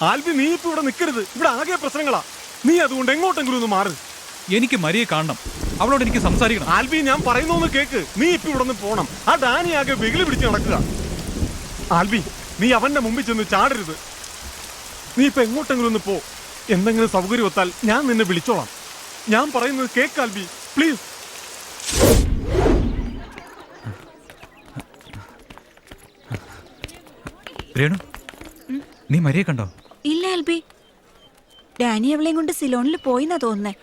ആൽബി നീ ഇപ്പൊ ഇവിടെ നിൽക്കരുത്, ഇവിടെ ആകെ പ്രശ്നങ്ങളാ. നീ അതുകൊണ്ട് എങ്ങോട്ടെങ്കിലും ഒന്ന് മാറ്. എനിക്ക് മരിയെ കാണണം, അവളോട് എനിക്ക് സംസാരിക്കണം. ആൽബി ഞാൻ പറയുന്നൊന്ന് കേക്ക്. നീ ഇപ്പൊ ഇവിടെ നിന്ന് പോണം. ആ ഡാനി ആകെ വെകിലി പിടിച്ച് നടക്കുക. ആൽബി നീ അവന്റെ മുമ്പിൽ ചെന്ന് ചാടരുത്. നീ ഇപ്പൊ എങ്ങോട്ടെങ്കിലും ഒന്ന് പോ. എന്തെങ്കിലും സൗകര്യം ഒത്താൽ ഞാൻ നിന്നെ വിളിച്ചോളാം. ഞാൻ പറയുന്നത് കേക്ക് ആൽബി, പ്ലീസ്. രേണു, നീ മരിയെ കണ്ടോ? ഇല്ല ആൽബി, ഡാനി അവളെയും കൊണ്ട് സിലോണിൽ പോയിന്നാ തോന്നുന്നേ.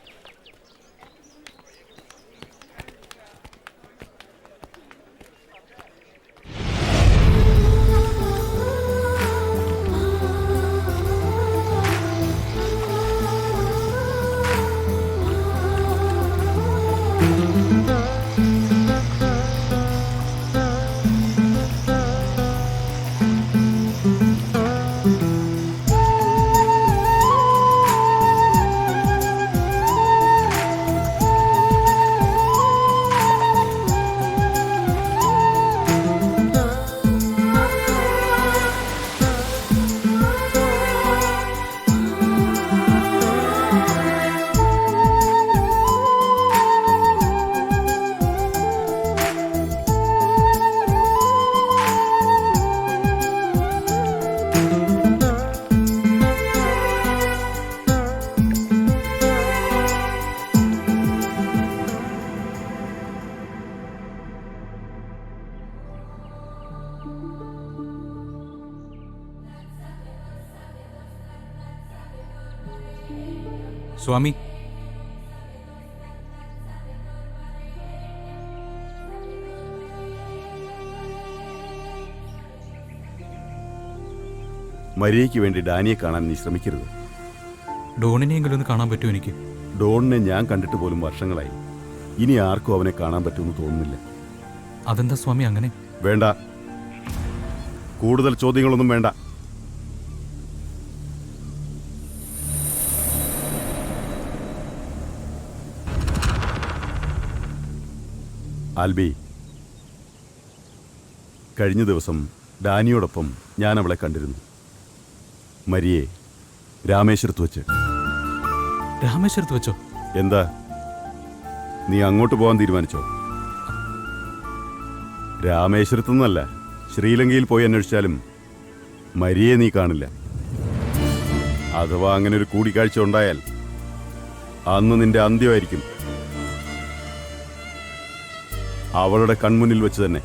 സ്വാമി, മരിയയ്ക്ക് വേണ്ടി ഡാനിയെ കാണാൻ നീ ശ്രമിക്കരുത്. ഡോണിനെയെങ്കിലും ഒന്ന് കാണാൻ പറ്റുമോ എനിക്ക്? ഡോണിനെ ഞാൻ കണ്ടിട്ട് പോലും വർഷങ്ങളായി. ഇനി ആർക്കും അവനെ കാണാൻ പറ്റുമെന്ന് തോന്നുന്നില്ല. അതെന്താ സ്വാമി അങ്ങനെ? വേണ്ട, കൂടുതൽ ചോദ്യങ്ങളൊന്നും വേണ്ട. ആൽബി, കഴിഞ്ഞ ദിവസം ഡാനിയോടൊപ്പം ഞാൻ അവളെ കണ്ടിരുന്നു. മരിയെ രാമേശ്വരത്ത് വെച്ച്. രാമേശ്വരത്ത് വെച്ചോ? എന്താ, നീ അങ്ങോട്ട് പോകാൻ തീരുമാനിച്ചോ? രാമേശ്വരത്തു നിന്നല്ല, ശ്രീലങ്കയിൽ പോയി അന്വേഷിച്ചാലും മരിയെ നീ കാണില്ല. അഥവാ അങ്ങനെ ഒരു കൂടിക്കാഴ്ച ഉണ്ടായാൽ അന്ന് നിന്റെ അന്ത്യമായിരിക്കും. അവളുടെ കൺമുന്നിൽ വെച്ച് തന്നെ.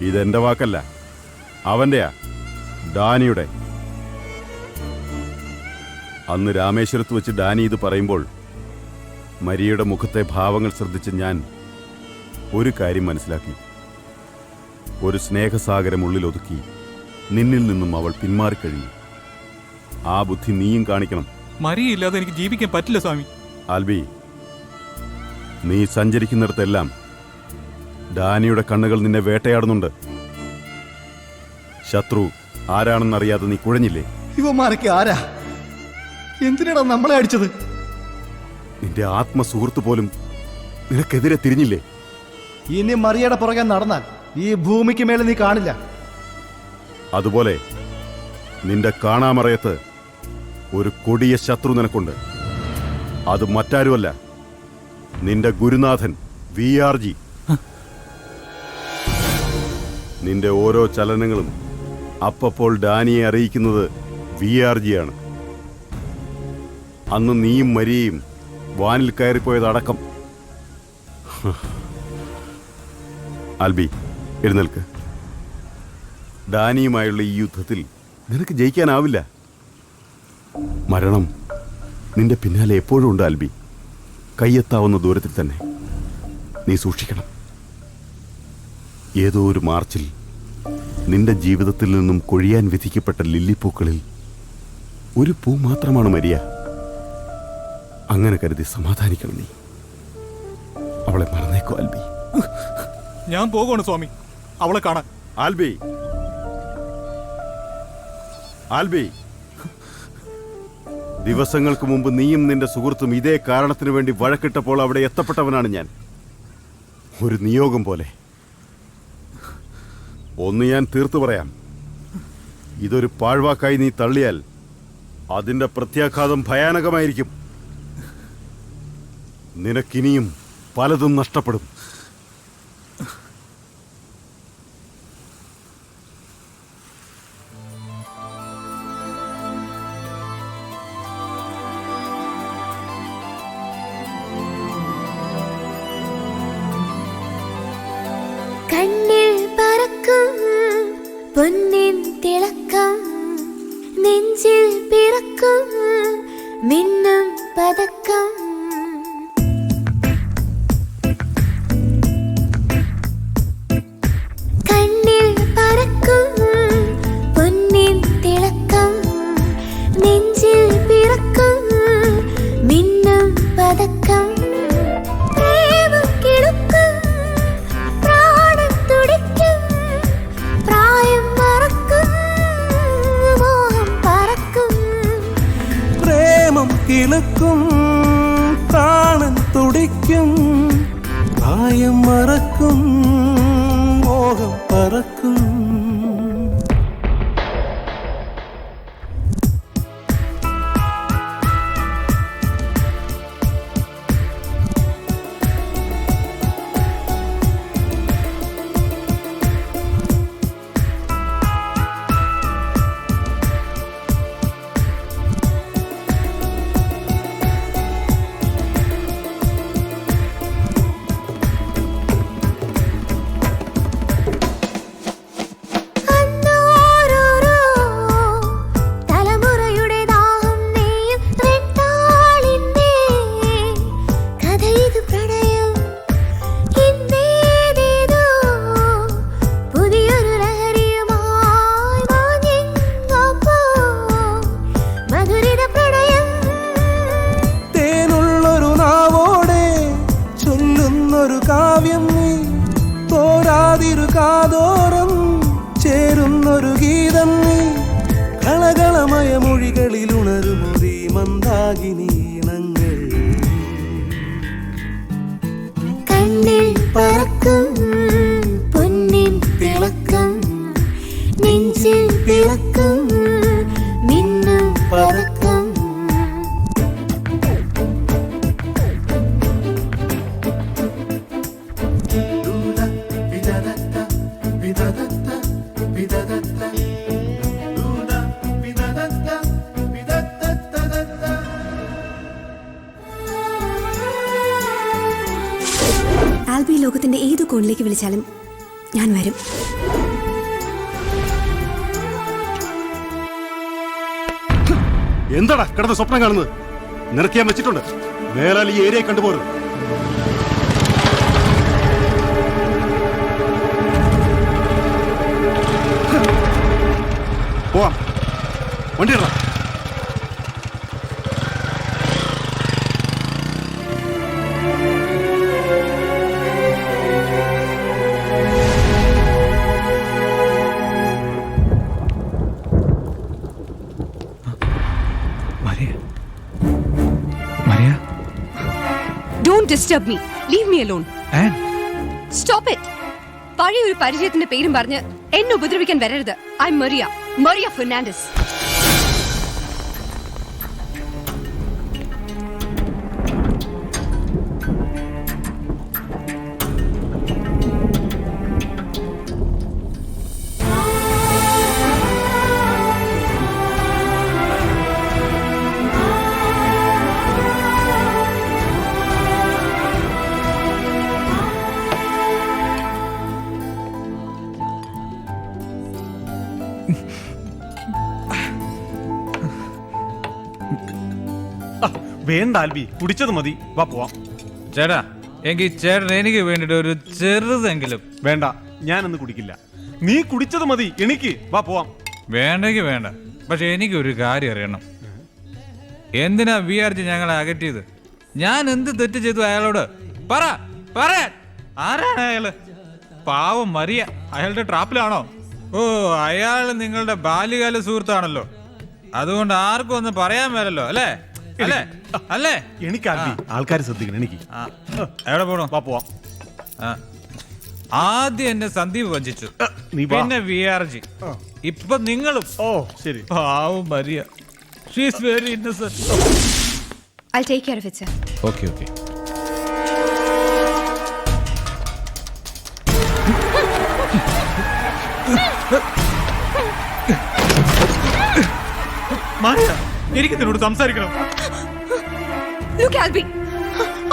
ഇതെന്റെ വാക്കല്ല, അവന്റെയാ, ഡാനിയുടെ. അന്ന് രാമേശ്വരത്ത് വെച്ച് ഡാനി ഇത് പറയുമ്പോൾ മരിയയുടെ മുഖത്തെ ഭാവങ്ങൾ ശ്രദ്ധിച്ച് ഞാൻ ഒരു കാര്യം മനസ്സിലാക്കി. ഒരു സ്നേഹസാഗരം ഉള്ളിലൊതുക്കി നിന്നിൽ നിന്നും അവൾ പിന്മാറിക്കഴിഞ്ഞു. ആ ബുദ്ധി നീയും കാണിക്കണം. മരിയില്ലാതെ എനിക്ക് ജീവിക്കാൻ പറ്റില്ല സ്വാമി. ആൽബി, നീ സഞ്ചരിക്കുന്നിടത്തെല്ലാം ഡാനിയുടെ കണ്ണുകൾ നിന്നെ വേട്ടയാടുന്നുണ്ട്. ശത്രു ആരാണെന്നറിയാതെ നീ കുഴഞ്ഞില്ലേ? ഇവന്മാരൊക്കെ ആരാ? എന്തിനാടാ നമ്മളെ അടിച്ചത്? നിന്റെ ആത്മസുഹൃത്ത് പോലും നിനക്കെതിരെ തിരിഞ്ഞില്ലേ? ഇനി മറിയയുടെ പുറകെ നടന്നാൽ ഈ ഭൂമിക്ക് മേലെ നീ കാണില്ല. അതുപോലെ നിന്റെ കാണാമറയത്ത് ഒരു കൊടിയ ശത്രു നിനക്കുണ്ട്. അത് മറ്റാരുമല്ല, നിന്റെ ഗുരുനാഥൻ VRG. നിന്റെ ഓരോ ചലനങ്ങളും അപ്പപ്പോൾ ഡാനിയെ അറിയിക്കുന്നത് VRG ആണ്. അന്ന് നീയും മരിയയും വാനിൽ കയറിപ്പോയതടക്കം. ആൽബി, എഴുന്നേൽക്ക്. ഡാനിയുമായുള്ള ഈ യുദ്ധത്തിൽ നിനക്ക് ജയിക്കാനാവില്ല. മരണം നിന്റെ പിന്നാലെ എപ്പോഴും ഉണ്ട് ആൽബി. കയ്യെത്താവുന്ന ദൂരത്തിൽ തന്നെ. നീ സൂക്ഷിക്കണം. ഏതോ ഒരു മാർച്ചിൽ നിന്റെ ജീവിതത്തിൽ നിന്നും കൊഴിയാൻ വിധിക്കപ്പെട്ട ലില്ലിപ്പൂക്കളിൽ ഒരു പൂ മാത്രമാണ് മരിയ. അങ്ങനെ കരുതി സമാധാനിക്കണം നീ. അവളെ മറന്നേക്കോ ആൽബി. ഞാൻ പോകുവാണ് സ്വാമി അവളെ കാണാൻ. ആൽബി, ആൽബി, ദിവസങ്ങൾക്ക് മുമ്പ് നീയും നിന്റെ സുഹൃത്തും ഇതേ കാരണത്തിനു വേണ്ടി വഴക്കിട്ടപ്പോൾ അവിടെ എത്തപ്പെട്ടവനാണ് ഞാൻ. ഒരു നിയോഗം പോലെ. ഒന്ന് ഞാൻ തീർത്തു പറയാം. ഇതൊരു പാഴ്വാക്കായി നീ തള്ളിയാൽ അതിന്റെ പ്രത്യാഘാതം ഭയാനകമായിരിക്കും. നിനക്കിനിയും പലതും നഷ്ടപ്പെടും. കണ്ണിൽ പറക്കും പൊന്നിൻ തിളക്കം, നെഞ്ചിൽ പിറക്കും മിന്നും പതക്കം. കണ്ണിൽ പറക്കും പൊന്നിൻ തിളക്കം, നെഞ്ചിൽ പിറക്കും മിന്നും പതക്കം. പ്രേമം കിളുക്കും, പ്രാണൻ തുടിക്കും, പ്രായം മറക്കും, മോഹം പറക്കും. പ്രേമം കിളുക്കും, പ്രാണൻ തുടിക്കും, പ്രായം മറക്കും, മോഹം പറക്കും. കാതോരം ചേരുന്നൊരു ഗീതം നീ, കളകളമയ മൊഴികളിൽ ഉണരുമൊരീ മന്ദാകിനീണങ്ങൾ. കണ്ണിൽ പറക്കും പൊന്നിൻ തിളക്കം, നെഞ്ചിൽ പിറക്കും മിന്നും പതക്കം. ആൽബി ലോകത്തിന്റെ ഏത് കോണിലേക്ക് വിളിച്ചാലും ഞാൻ വരും. എന്താടാ കിടന്ന് സ്വപ്നം കാണുന്നത്? നിനക്ക് ഞാൻ വെച്ചിട്ടുണ്ട്. മേലാൽ ഈ ഏരിയ കണ്ടുപോരുത്. പോവാം, വണ്ടി ഇടണം. Don't disturb me. Leave me alone. Stop it. പഴയ ഒരു പരിചയത്തിന്റെ പേരും പറഞ്ഞ് എന്നെ ഉപദ്രവിക്കാൻ വരരുത്. I'm Maria Fernandez. വേണ്ട ആൽബി, കുടിച്ചത് മതി, വാ പോവാം. ചേട്ടാ, എങ്കിൽ ചേട്ടൻ എനിക്ക് വേണ്ടിട്ട് ഒരു ചെറുതെങ്കിലും. വേണ്ട, ഞാനൊന്നും കുടിക്കില്ല. നീ കുടിച്ചത് മതി, എനിക്ക് വാ പോവാം. വേണ്ടെങ്കിൽ വേണ്ട, പക്ഷെ എനിക്ക് ഒരു കാര്യം അറിയണം. എന്തിനാ VRG ഞങ്ങളെ അകറ്റിയത്? ഞാൻ എന്ത് തെറ്റ് ചെയ്തു അയാളോട്? പറയാൻ ആരാണ് അയാള്? പാവം മരിയ, അയാളുടെ ട്രാപ്പിലാണോ? ഓ, അയാൾ നിങ്ങളുടെ ബാല്യകാല സുഹൃത്താണല്ലോ. അതുകൊണ്ട് ആർക്കും ഒന്നും പറയാൻ മേലല്ലോ, അല്ലേ? അല്ലേ? എനിക്ക് ആൾക്കാർ ശ്രദ്ധിക്കണം. എനിക്ക് എവിടെ പോണോ? വാ പോവാം. ആദ്യം എന്നെ സന്ദീപ് വഞ്ചിച്ചു, പിന്നെ VRG, ഇപ്പൊ നിങ്ങളും. ഓ ശരി. പാവം Maria. She is very innocent. I'll take care of it, sir. Okay. മാറിയ എനിക്ക് നിന്നോട് സംസാരിക്കണം. Look, Albi.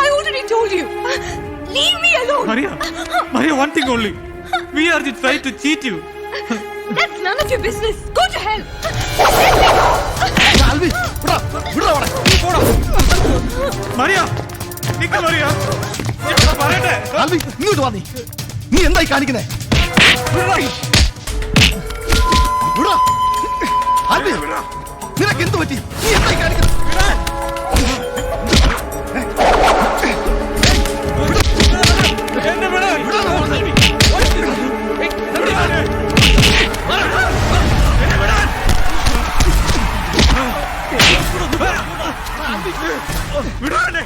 I already told you. Leave me alone. Maria, one thing only. We are just trying to cheat you. That's none of your business. Go to hell. Albi, വിടാ, വിടാ അവളെ. Maria, നിക്ക് Maria. ഞാൻ പറയട്ടെ. ആൽബി, ഇങ്ങോട്ട് വാ നീ. നീ എന്തായി കാണിക്കുന്നേ? വിടാ. വിടാ. ആൽബി, നിനക്ക് എന്ത് പറ്റി? നീ എന്തായി കാണിക്കുന്നേ? എന്നെ വിടാ. വിടാനെ.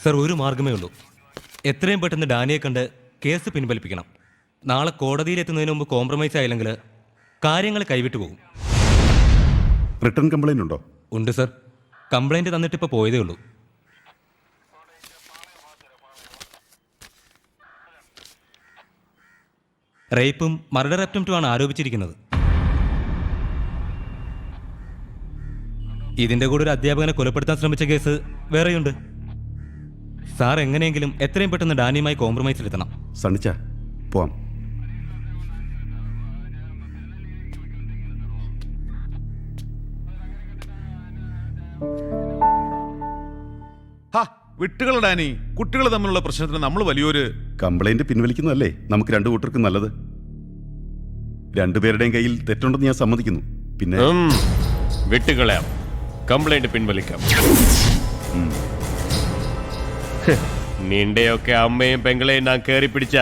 സർ, ഒരു മാർഗമേ ഉള്ളൂ. എത്രയും പെട്ടെന്ന് ഡാനിയെ കണ്ട് കേസ് പിൻവലിപ്പിക്കണം. നാളെ കോടതിയിലെത്തുന്നതിന് മുമ്പ് കോംപ്രമൈസ് ആയില്ലെങ്കിൽ കാര്യങ്ങൾ കൈവിട്ടു പോകും. റിട്ടേൺ കംപ്ലൈന്റ് ഉണ്ടോ? ഉണ്ട് സർ. കംപ്ലൈന്റ് തന്നിട്ട് ഇപ്പോൾ പോയതേ ഉള്ളൂ. റേപ്പും മർഡർ അറ്റംപ്റ്റുമാണ് ആരോപിച്ചിരിക്കുന്നത്. ഇതിന്റെ കൂടെ ഒരു അധ്യാപകനെ കൊലപ്പെടുത്താൻ ശ്രമിച്ച കേസ് വേറെയുണ്ട്. സാർ എങ്ങനെയെങ്കിലും എത്രയും പെട്ടെന്ന് ഡാനിയുമായി കോംപ്രമൈസിലെത്തണം. സണ്ണിച്ച, പോവാം. വിട്ടുകൾ ഡാനി, കുട്ടികൾ തമ്മിലുള്ള പ്രശ്നത്തിന് നമ്മൾ വലിയൊരു കംപ്ലൈന്റ് പിൻവലിക്കുന്നതല്ലേ നമുക്ക് രണ്ടു കൂട്ടർക്കും നല്ലത്. രണ്ടുപേരുടെയും കയ്യിൽ തെറ്റുണ്ടെന്ന് ഞാൻ സമ്മതിക്കുന്നു. പിന്നെ വിട്ടുകളയാം, കംപ്ലൈന്റ് പിൻവലിക്കാം. നിന്റെയൊക്കെ അമ്മയും പെങ്ങളെയും ഞാൻ കേറി പിടിച്ച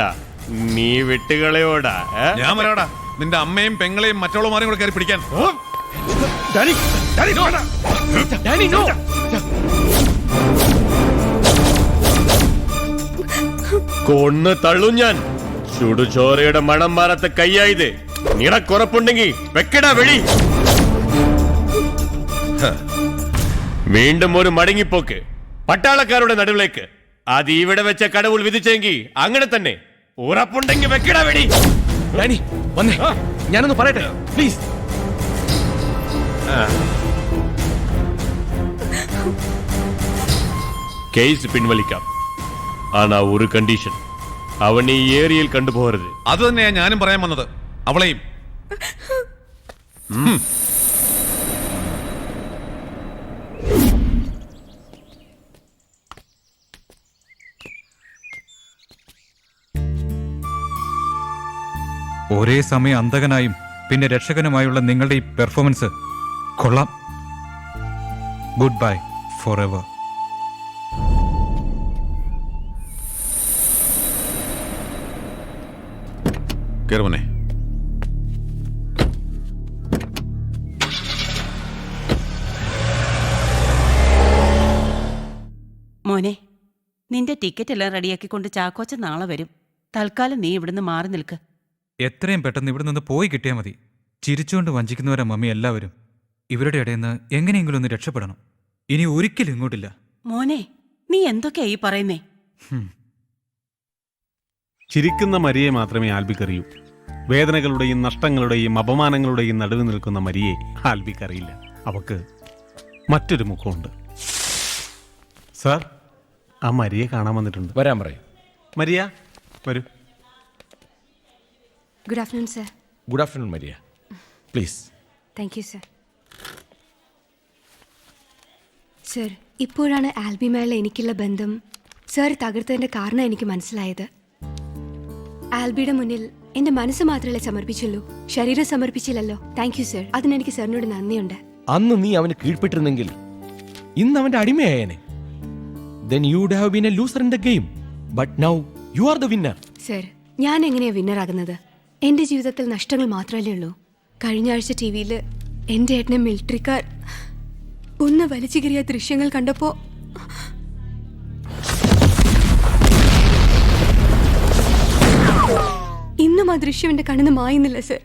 നീ വിട്ടുകളയോടാ? ഞാൻ വരാടാ. നിന്റെ അമ്മയും പെങ്ങളെയും മറ്റുള്ളവരെയും കൂടെ കയറി പിടിക്കാൻ. കൊന്ന് തള്ളും ഞാൻ. ചുടുചോരയുടെ മണം മാറാത്ത കയ്യായത്. നിനക്കുറപ്പുണ്ടെങ്കിൽ വെക്കടാ വെളി. വീണ്ടും ഒരു മടങ്ങിപ്പോക്ക് പട്ടാളക്കാരുടെ നടുവിലേക്ക്. അത് ഇവിടെ വെച്ച കടവുൾ വിധിച്ചെങ്കിൽ അങ്ങനെ തന്നെ. ഉറപ്പുണ്ടെങ്കിൽ വെക്കടാ വെടി. ഡാനി വന്നേ, ഞാനൊന്ന് പറയട്ടെ പ്ലീസ്. കേസ് പിൻവലിക്കാം. ആണാ ഒരു കണ്ടീഷൻ, അവൻ ഈ ഏരിയയിൽ കണ്ടുപോകരുത്. അത് തന്നെയാ ഞാനും പറയാൻ വന്നത്. അവളെയും ഒരേ സമയം അന്തകനായും പിന്നെ രക്ഷകനുമായുള്ള നിങ്ങളുടെ ഈ പെർഫോമൻസ് കൊള്ളാം. Good bye for ever. മോനെ, നിന്റെ ടിക്കറ്റ് എല്ലാം റെഡിയാക്കിക്കൊണ്ട് ചാക്കോച്ച നാളെ വരും. തൽക്കാലം നീ ഇവിടുന്ന് മാറി നിൽക്ക്. എത്രയും പെട്ടെന്ന് ഇവിടെ നിന്ന് പോയി കിട്ടിയാൽ മതി. ചിരിച്ചുകൊണ്ട് വഞ്ചിക്കുന്നവരാ മമ്മി എല്ലാവരും. ഇവരുടെ ഇടയിൽ നിന്ന് എങ്ങനെയെങ്കിലും ഒന്ന് രക്ഷപ്പെടണം. ഇനി ഒരിക്കലും ഇങ്ങോട്ടില്ല. മോനെ, നീ എന്തൊക്കെയാ ഈ പറയുന്നേ? ചിരിക്കുന്ന മരിയെ മാത്രമേ ആൽബിക്കറിയൂ. വേദനകളുടെയും നഷ്ടങ്ങളുടെയും അപമാനങ്ങളുടെയും നടുവ് നിൽക്കുന്ന മരിയെ ആൽബിക്കറിയില്ല. അവക്ക് മറ്റൊരു മുഖമുണ്ട്. സാർ, ആ മരിയെ കാണാൻ വന്നിട്ടുണ്ട്. വരാൻ പറയൂ. മരിയ, വരൂ. Good afternoon sir. Good afternoon Maria. Please. Thank you sir. Sir, ഇപ്പോഴാണ് ആൽബിയുമായുള്ള എനിക്കുള്ള ബന്ധം സർ തകർത്തതിൻ്റെ കാരണം എനിക്ക് മനസ്സിലായത്. ആൽബിയുടെ മുന്നിൽ എൻ്റെ മനസ്സ് മാത്രമല്ലേ സമർപ്പിച്ചുള്ളൂ, ശരീരം സമർപ്പിച്ചില്ലല്ലോ. Thank you sir. അതിനെനിക്ക് സാറിനോട് നന്ദിയുണ്ട്. അന്ന് നീ അവന് കീഴ്പ്പെട്ടിരുന്നെങ്കിൽ ഇന്ന് അവന്റെ അടിമയായേനെ. Then you would have been a loser in the game. But now you are the winner. Sir, ഞാൻ എങ്ങനെയാ വിന്നറാകുന്നത്? എൻ്റെ ജീവിതത്തിൽ നഷ്ടങ്ങൾ മാത്രമല്ലേ ഉള്ളൂ. കഴിഞ്ഞ ആഴ്ച ടി വിയിൽ എൻ്റെ ഏട്ടനെ മിലിറ്ററിക്കാർ ഒന്ന് വലിച്ചു കയറിയ ദൃശ്യങ്ങൾ കണ്ടപ്പോ ഇന്നും ആ ദൃശ്യം എൻ്റെ കണ്ണിന്ന് മായുന്നില്ല സർ.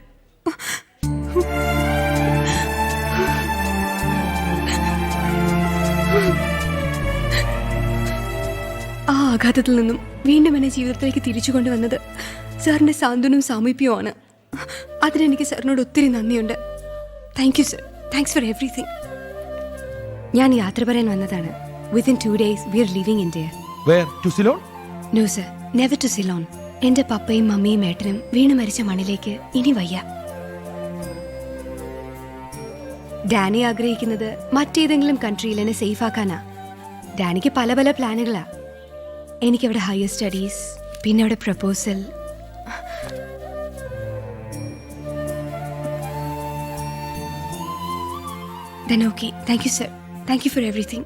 ആ ആഘാതത്തിൽ നിന്നും വീണ്ടും എന്നെ ജീവിതത്തിലേക്ക് തിരിച്ചു കൊണ്ടുവന്നത് സാറിൻ്റെ സാന്ത്വനവും സാമീപ്യവുമാണ്. അതിനെനിക്ക് സാറിനോട് ഒത്തിരി നന്ദിയുണ്ട്. Thank you sir. Thanks for everything. ഞാൻ യാത്ര പറയാൻ വന്നതാണ്. Within 2 days we are leaving India. Where? To Ceylon? No sir, never to Ceylon. എൻ്റെ പപ്പയും മമ്മിയും ഏട്ടനും വീണ് മരിച്ച മണ്ണിലേക്ക് ഇനി വയ്യ. ഡാനി ആഗ്രഹിക്കുന്നത് മറ്റേതെങ്കിലും കൺട്രിയിൽ എന്നെ സേഫ് ആക്കാനാ. ഡാനിക്ക് പല പല പ്ലാനുകളാ. എനിക്കവിടെ ഹയർ സ്റ്റഡീസ്, പിന്നെ അവിടെ proposal. Then okay, thank you sir. Thank you for everything.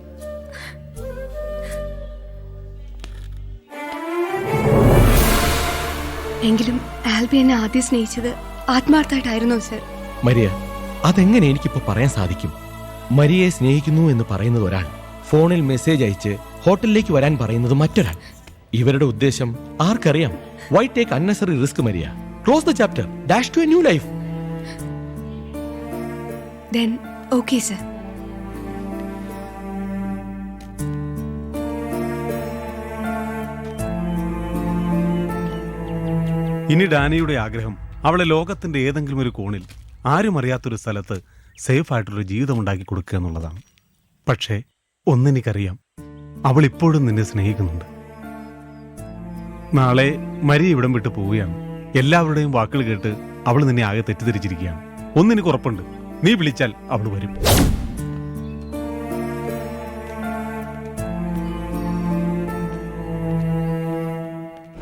എങ്കിലും ആൽബി എന്നെ ആദ്യം സ്നേഹിച്ചത് ആത്മാർത്ഥമായിട്ടായിരുന്നോ സർ? മരിയ, അതെങ്ങനെ എനിക്കിപ്പോ പറയാൻ സാധിക്കും? മരിയയെ സ്നേഹിക്കുന്നു എന്ന് പറയുന്നത് ഒരാൾ, ഫോണിൽ മെസ്സേജ് അയച്ച് ഹോട്ടലിലേക്ക് വരാൻ പറയുന്നത് മറ്റൊരാൾ. ഇവരുടെ ഉദ്ദേശം ആർക്കറിയാം? Why take unnecessary risk Maria? Close the chapter, dash to a new life. Then okay sir. ഇനി ഡാനിയുടെ ആഗ്രഹം അവളെ ലോകത്തിന്റെ ഏതെങ്കിലും ഒരു കോണിൽ ആരും അറിയാത്തൊരു സ്ഥലത്ത് സേഫ് ആയിട്ടുള്ള ജീവിതം ഉണ്ടാക്കി കൊടുക്കുക എന്നുള്ളതാണ്. പക്ഷേ ഒന്നെനിക്കറിയാം, അവൾ ഇപ്പോഴും നിന്നെ സ്നേഹിക്കുന്നുണ്ട്. നാളെ മരി ഇവിടം വിട്ട് പോവുകയാണ്. എല്ലാവരുടെയും വാക്കുകൾ കേട്ട് അവൾ നിന്നെ ആകെ തെറ്റിദ്ധരിച്ചിരിക്കുകയാണ്. ഒന്നെനിക്ക് ഉറപ്പുണ്ട്, നീ വിളിച്ചാൽ അവൾ വരും.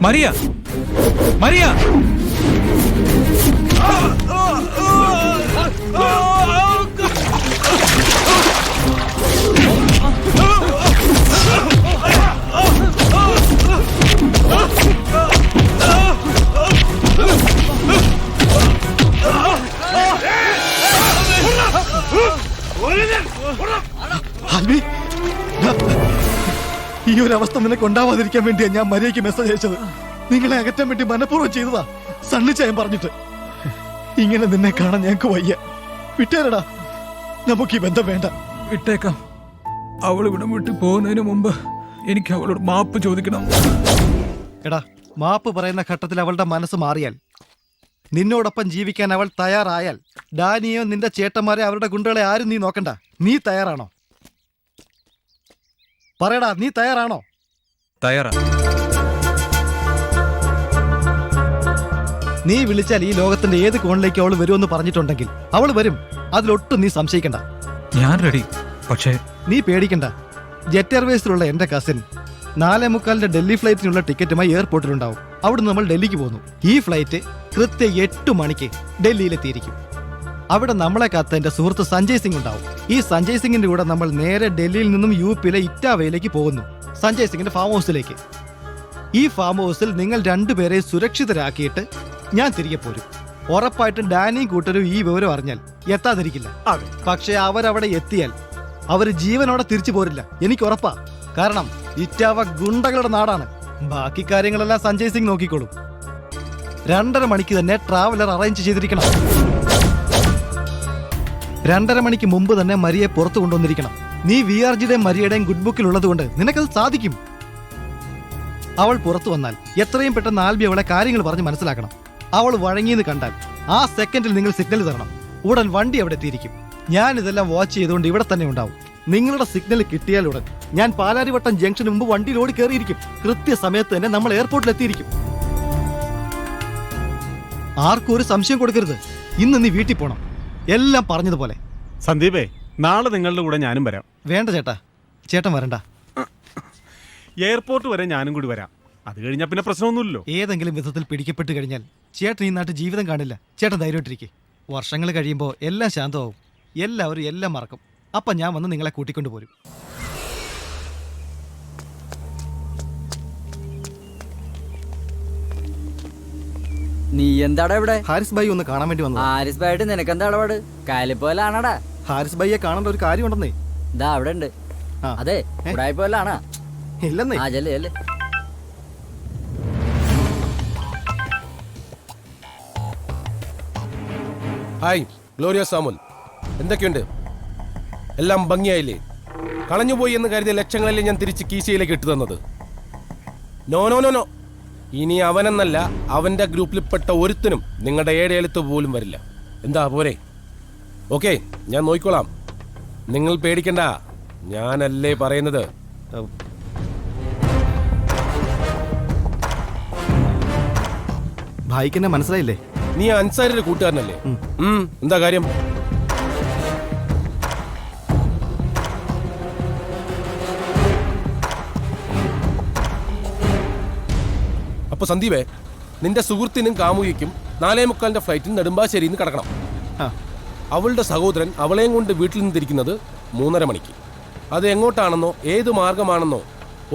മരിയ, മരിയ, ഈ ഒരു അവസ്ഥ നിനക്ക് ഉണ്ടാവാതിരിക്കാൻ വേണ്ടിയാ ഞാൻ മരിയയ്ക്ക് മെസ്സേജ് അയച്ചത്. നിങ്ങളെ അകറ്റാൻ വേണ്ടി മനഃപൂർവ്വം ചെയ്തതാ, സണ്ണിച്ചായം പറഞ്ഞിട്ട്. ഇങ്ങനെ നിന്നെ കാണാൻ ഞങ്ങൾക്ക് വയ്യ. വിട്ടേരടാ, നമുക്ക് ഈ ബന്ധം വേണ്ട. വിട്ടേക്കാം. അവൾ ഇവിടെ വിട്ട് പോകുന്നതിന് മുമ്പ് എനിക്ക് അവളോട് മാപ്പ് ചോദിക്കണം. എടാ, മാപ്പ് പറയുന്ന ഘട്ടത്തിൽ അവളുടെ മനസ്സ് മാറിയാൽ, നിന്നോടൊപ്പം ജീവിക്കാൻ അവൾ തയ്യാറായാൽ, ഡാനിയോ നിന്റെ ചേട്ടന്മാരെ അവരുടെ ഗുണ്ടകളെ ആരും നീ നോക്കണ്ട. നീ തയ്യാറാണോ? പറയടാ, നീ തയ്യാറാണോ? തയ്യാറാ. നീ വിളിച്ചാൽ ഈ ലോകത്തിന്റെ ഏത് കോണിലേക്ക് അവൾ വരുമെന്ന് പറഞ്ഞിട്ടുണ്ടെങ്കിൽ അവൾ വരും. അതിലൊട്ടും നീ സംശയിക്കണ്ട. ഞാൻ റെഡി. പക്ഷേ നീ പേടിക്കണ്ട. ജെറ്റ് എയർവേസിലുള്ള എന്റെ കസിൻ 4:45 ഡൽഹി ഫ്ലൈറ്റിനുള്ള ടിക്കറ്റുമായി എയർപോർട്ടിലുണ്ടാവും. അവിടെ നമ്മൾ ഡൽഹിക്ക് പോകുന്നു. ഈ ഫ്ലൈറ്റ് കൃത്യം 8 മണിക്ക് ഡൽഹിയിലെത്തിയിരിക്കും. അവിടെ നമ്മളെ കാത്ത എന്റെ സുഹൃത്ത് സഞ്ജയ് സിംഗ് ഉണ്ടാവും. ഈ സഞ്ജയ് സിംഗിന്റെ കൂടെ നമ്മൾ നേരെ ഡൽഹിയിൽ നിന്നും UP-യിലെ ഇറ്റാവയിലേക്ക് പോകുന്നു, സഞ്ജയ് സിംഗിന്റെ ഫാം ഹൗസിലേക്ക്. ഈ ഫാം ഹൗസിൽ നിങ്ങൾ രണ്ടുപേരെ സുരക്ഷിതരാക്കിയിട്ട് ഞാൻ തിരികെ പോരും. ഉറപ്പായിട്ടും ഡാനിയും കൂട്ടരും ഈ വിവരം അറിഞ്ഞാൽ എത്താതിരിക്കില്ല. പക്ഷെ അവരവിടെ എത്തിയാൽ അവര് ജീവനോടെ തിരിച്ചു പോരില്ല, എനിക്ക് ഉറപ്പാ. കാരണം ഇറ്റാവ ഗുണ്ടകളുടെ നാടാണ്. ബാക്കി കാര്യങ്ങളെല്ലാം സഞ്ജയ് സിംഗ് നോക്കിക്കോളും. 2:30 മണിക്ക് തന്നെ ട്രാവലർ അറേഞ്ച് ചെയ്തിരിക്കണം. 2:30 മണിക്ക് മുമ്പ് തന്നെ മരിയെ പുറത്തു കൊണ്ടുവന്നിരിക്കണം. നീ വിആർജിയുടെയും മരിയുടെയും ഗുഡ് ബുക്കിൽ ഉള്ളതുകൊണ്ട് നിനക്കത് സാധിക്കും. അവൾ പുറത്തു വന്നാൽ എത്രയും പെട്ടെന്ന് ആൽബി അവളെ കാര്യങ്ങൾ പറഞ്ഞ് മനസ്സിലാക്കണം. അവൾ വഴങ്ങിയെന്ന് കണ്ടാൽ ആ സെക്കൻഡിൽ നിങ്ങൾ സിഗ്നൽ തരണം. ഉടൻ വണ്ടി അവിടെ എത്തിയിരിക്കും. ഞാൻ ഇതെല്ലാം വാച്ച് ചെയ്തുകൊണ്ട് ഇവിടെ തന്നെ ഉണ്ടാവും. നിങ്ങളുടെ സിഗ്നൽ കിട്ടിയാൽ ഉടൻ ഞാൻ പാലാരിവട്ടം ജംഗ്ഷന് മുമ്പ് വണ്ടിയിൽ ഓടി കയറിയിരിക്കും. കൃത്യസമയത്ത് തന്നെ നമ്മൾ എയർപോർട്ടിൽ എത്തിയിരിക്കും. ആർക്കും ഒരു സംശയം കൊടുക്കരുത്. ഇന്ന് നീ വീട്ടിൽ പോണം. എല്ലാം പറഞ്ഞതുപോലെ. സന്ദീപേ, നാളെ നിങ്ങളുടെ കൂടെ ഞാനും വരാം. വേണ്ട ചേട്ടാ, ചേട്ടൻ വരണ്ട. എയർപോർട്ട് വരെ ഞാനും കൂടി വരാം. അത് കഴിഞ്ഞാൽ പിന്നെ പ്രശ്നമൊന്നുമില്ലല്ലോ. ഏതെങ്കിലും വിധത്തിൽ പിടിക്കപ്പെട്ട് കഴിഞ്ഞാൽ ചേട്ടൻ ഈ നാട്ടിൽ ജീവിതം കാണില്ല. ചേട്ടൻ ധൈര്യമായിട്ടിരിക്കെ. വർഷങ്ങൾ കഴിയുമ്പോൾ എല്ലാം ശാന്തമാവും. എല്ലാവരും എല്ലാം മറക്കും. അപ്പം ഞാൻ വന്ന് നിങ്ങളെ കൂട്ടിക്കൊണ്ടു പോരും. നീ എന്താടാ ഇവിടെ? ഹാരിസ് ഭായി ഒന്ന് കാണാൻ വേണ്ടി വന്നു. ഹാരിസ് ഭായിട്ട് നിനക്ക് എന്താ ഇടപാട്? കാലിപ്പോലാണടാ. ഹാരിസ് ഭായിയെ കാണേണ്ട ഒരു കാര്യം ഉണ്ടെന്നേ. ഇതാ അവിടെ ഉണ്ട്. അതെ, ഉടായിപ്പോലാണാ? ഇല്ലെന്നേ. ആ ചെല്ലേ ചെല്ലേ. ഹായ് ഗ്ലോറിയ സാമുൽ, എന്തൊക്കെയുണ്ട്? എല്ലാം ഭംഗിയായില്ലേ? കളഞ്ഞുപോയി എന്ന് കരുതിയ ലക്ഷങ്ങളല്ലേ ഞാൻ തിരിച്ച് കീശയിലേക്ക് ഇട്ടു തന്നത്? നോ നോ നോ നോ, ഇനി അവനെന്നല്ല അവന്റെ ഗ്രൂപ്പിൽപ്പെട്ട ഒരുത്തനും നിങ്ങളുടെ ഏഴെഴുത്ത് പോലും വരില്ല. എന്താ പോരെ? ഓക്കെ, ഞാൻ നോക്കിക്കോളാം. നിങ്ങൾ പേടിക്കണ്ട, ഞാനല്ലേ പറയുന്നത്. ഭായിക്ക് എന്നെ മനസ്സിലായില്ലേ? നീ അൻസാരിയുടെ കൂട്ടുകാരനല്ലേ? എന്താ കാര്യം? അപ്പൊ സന്ദീപേ, നിന്റെ സുഹൃത്തിനും കാമുകിക്കും 4:45 ഫ്ലൈറ്റിൽ നെടുമ്പാശ്ശേരിയിൽ നിന്ന് കടക്കണം. അവളുടെ സഹോദരൻ അവളെയും കൊണ്ട് വീട്ടിൽ നിന്ന് തിരിക്കുന്നത് 3:30 മണിക്ക്. അത് എങ്ങോട്ടാണെന്നോ ഏത് മാർഗമാണെന്നോ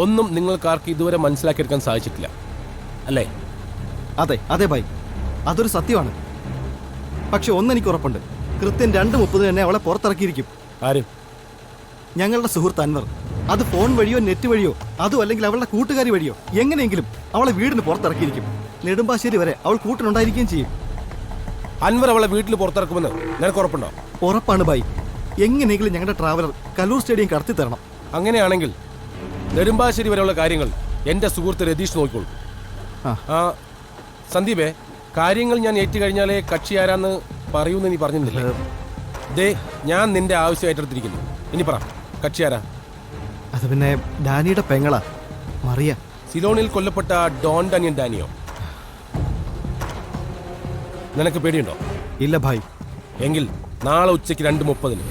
ഒന്നും നിങ്ങൾക്കാർക്ക് ഇതുവരെ മനസ്സിലാക്കിയെടുക്കാൻ സാധിച്ചിട്ടില്ല അല്ലേ? അതെ അതെ ഭായ്, അതൊരു സത്യമാണ്. പക്ഷെ ഒന്നെനിക്ക് ഉറപ്പുണ്ട്, കൃത്യം 2:30 തന്നെ അവളെ പുറത്തിറക്കിയിരിക്കും. ആര്? ഞങ്ങളുടെ സുഹൃത്ത് അൻവർ. അത് ഫോൺ വഴിയോ നെറ്റ് വഴിയോ അതോ അല്ലെങ്കിൽ അവളുടെ കൂട്ടുകാരി വഴിയോ എങ്ങനെയെങ്കിലും അവളെ വീടിന് പുറത്തിറക്കിയിരിക്കും. നെടുമ്പാശ്ശേരി വരെ അവൾ കൂട്ടിനുണ്ടായിരിക്കുകയും ചെയ്യും. അൻവർ അവളെ വീട്ടിൽ പുറത്തിറക്കുമെന്ന് നിനക്ക് ഉറപ്പുണ്ടോ? ഉറപ്പാണ് ഭായ്. എങ്ങനെയെങ്കിലും ഞങ്ങളുടെ ട്രാവലർ കലൂർ സ്റ്റേഡിയം കടത്തി തരണം. അങ്ങനെയാണെങ്കിൽ നെടുമ്പാശ്ശേരി വരെയുള്ള കാര്യങ്ങൾ എന്റെ സുഹൃത്ത് രതീഷ് നോക്കിക്കോളൂ. സന്ദീപേ, കാര്യങ്ങൾ ഞാൻ ഏറ്റു കഴിഞ്ഞാലേ കക്ഷി ആരാന്ന് പറയൂന്ന് നീ പറഞ്ഞിരുന്നില്ലേ? ദേ, ഞാൻ നിന്റെ ആവശ്യം ഏറ്റെടുത്തിരിക്കുന്നു. ഇനി പറ, കക്ഷി ആരാ? അത് പിന്നെ ഡാനിയുടെ പെങ്ങളാ, മറിയ. സിലോണിൽ കൊല്ലപ്പെട്ട ഡോൺ ഡാനിയൻ ഡാനിയോ? നിനക്ക് പേടിയുണ്ടോ? ഇല്ല ഭായ്. എങ്കിൽ നാളെ ഉച്ചയ്ക്ക് 2:30.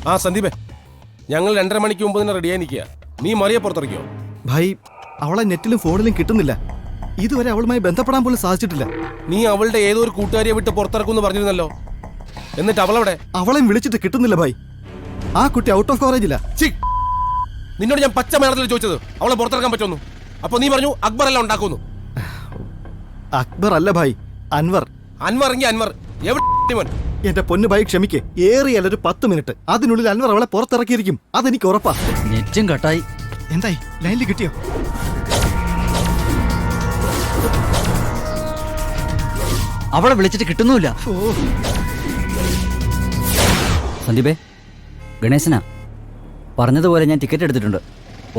ആ സന്ദീപേ, ഞങ്ങൾ 2:30 മണിക്ക് മുമ്പ് തന്നെ റെഡിയായി നിൽക്കുക. നീ മറിയെ പുറത്തിറക്കിയോ? ഭായ്, അവളെ നെറ്റിലും ഫോണിലും കിട്ടുന്നില്ല. ഇതുവരെ അവളുമായി ബന്ധപ്പെടാൻ പോലും സാധിച്ചിട്ടില്ല. നീ അവളുടെ ഏതോ ഒരു കൂട്ടുകാരിയെ വിട്ട് പുറത്തിറക്കുമെന്ന് പറഞ്ഞിരുന്നല്ലോ. എന്നിട്ട് അവളവിടെ? അവളെയും വിളിച്ചിട്ട് കിട്ടുന്നില്ല ഭായ്. ആ കുട്ടി ഔട്ട് ഓഫ് കവറേജില്ല. നിന്നോട് ഞാൻ പച്ച മലയാളത്തിൽ ചോദിച്ചത് അവളെ പുറത്തിറക്കാൻ പറ്റുമെന്നു. അപ്പൊ നീ പറഞ്ഞു അക്ബർ എല്ലാം ഉണ്ടാക്കുന്നു. അക്ബർ അല്ല ഭായ്, അൻവർ. അൻവർ എങ്കിൽ അൻവർ എവിടെ? എന്റെ പൊന്നു ഭായ്, ക്ഷമിക്കേ. ഏറിയല്ല ഒരു 10 മിനിറ്റ്. അതിനുള്ളിൽ അൻവർ അവളെ പുറത്തിറക്കിയിരിക്കും. അതെനിക്ക് ഉറപ്പാ. നെറ്റും കട്ടായി. എന്തായി, ലൈനിൽ കിട്ടിയോ? അവളെ വിളിച്ചിട്ട് കിട്ടുന്നുമില്ല. സന്ദീപേ, ഗണേശനാ പറഞ്ഞതുപോലെ ഞാൻ ടിക്കറ്റ് എടുത്തിട്ടുണ്ട്.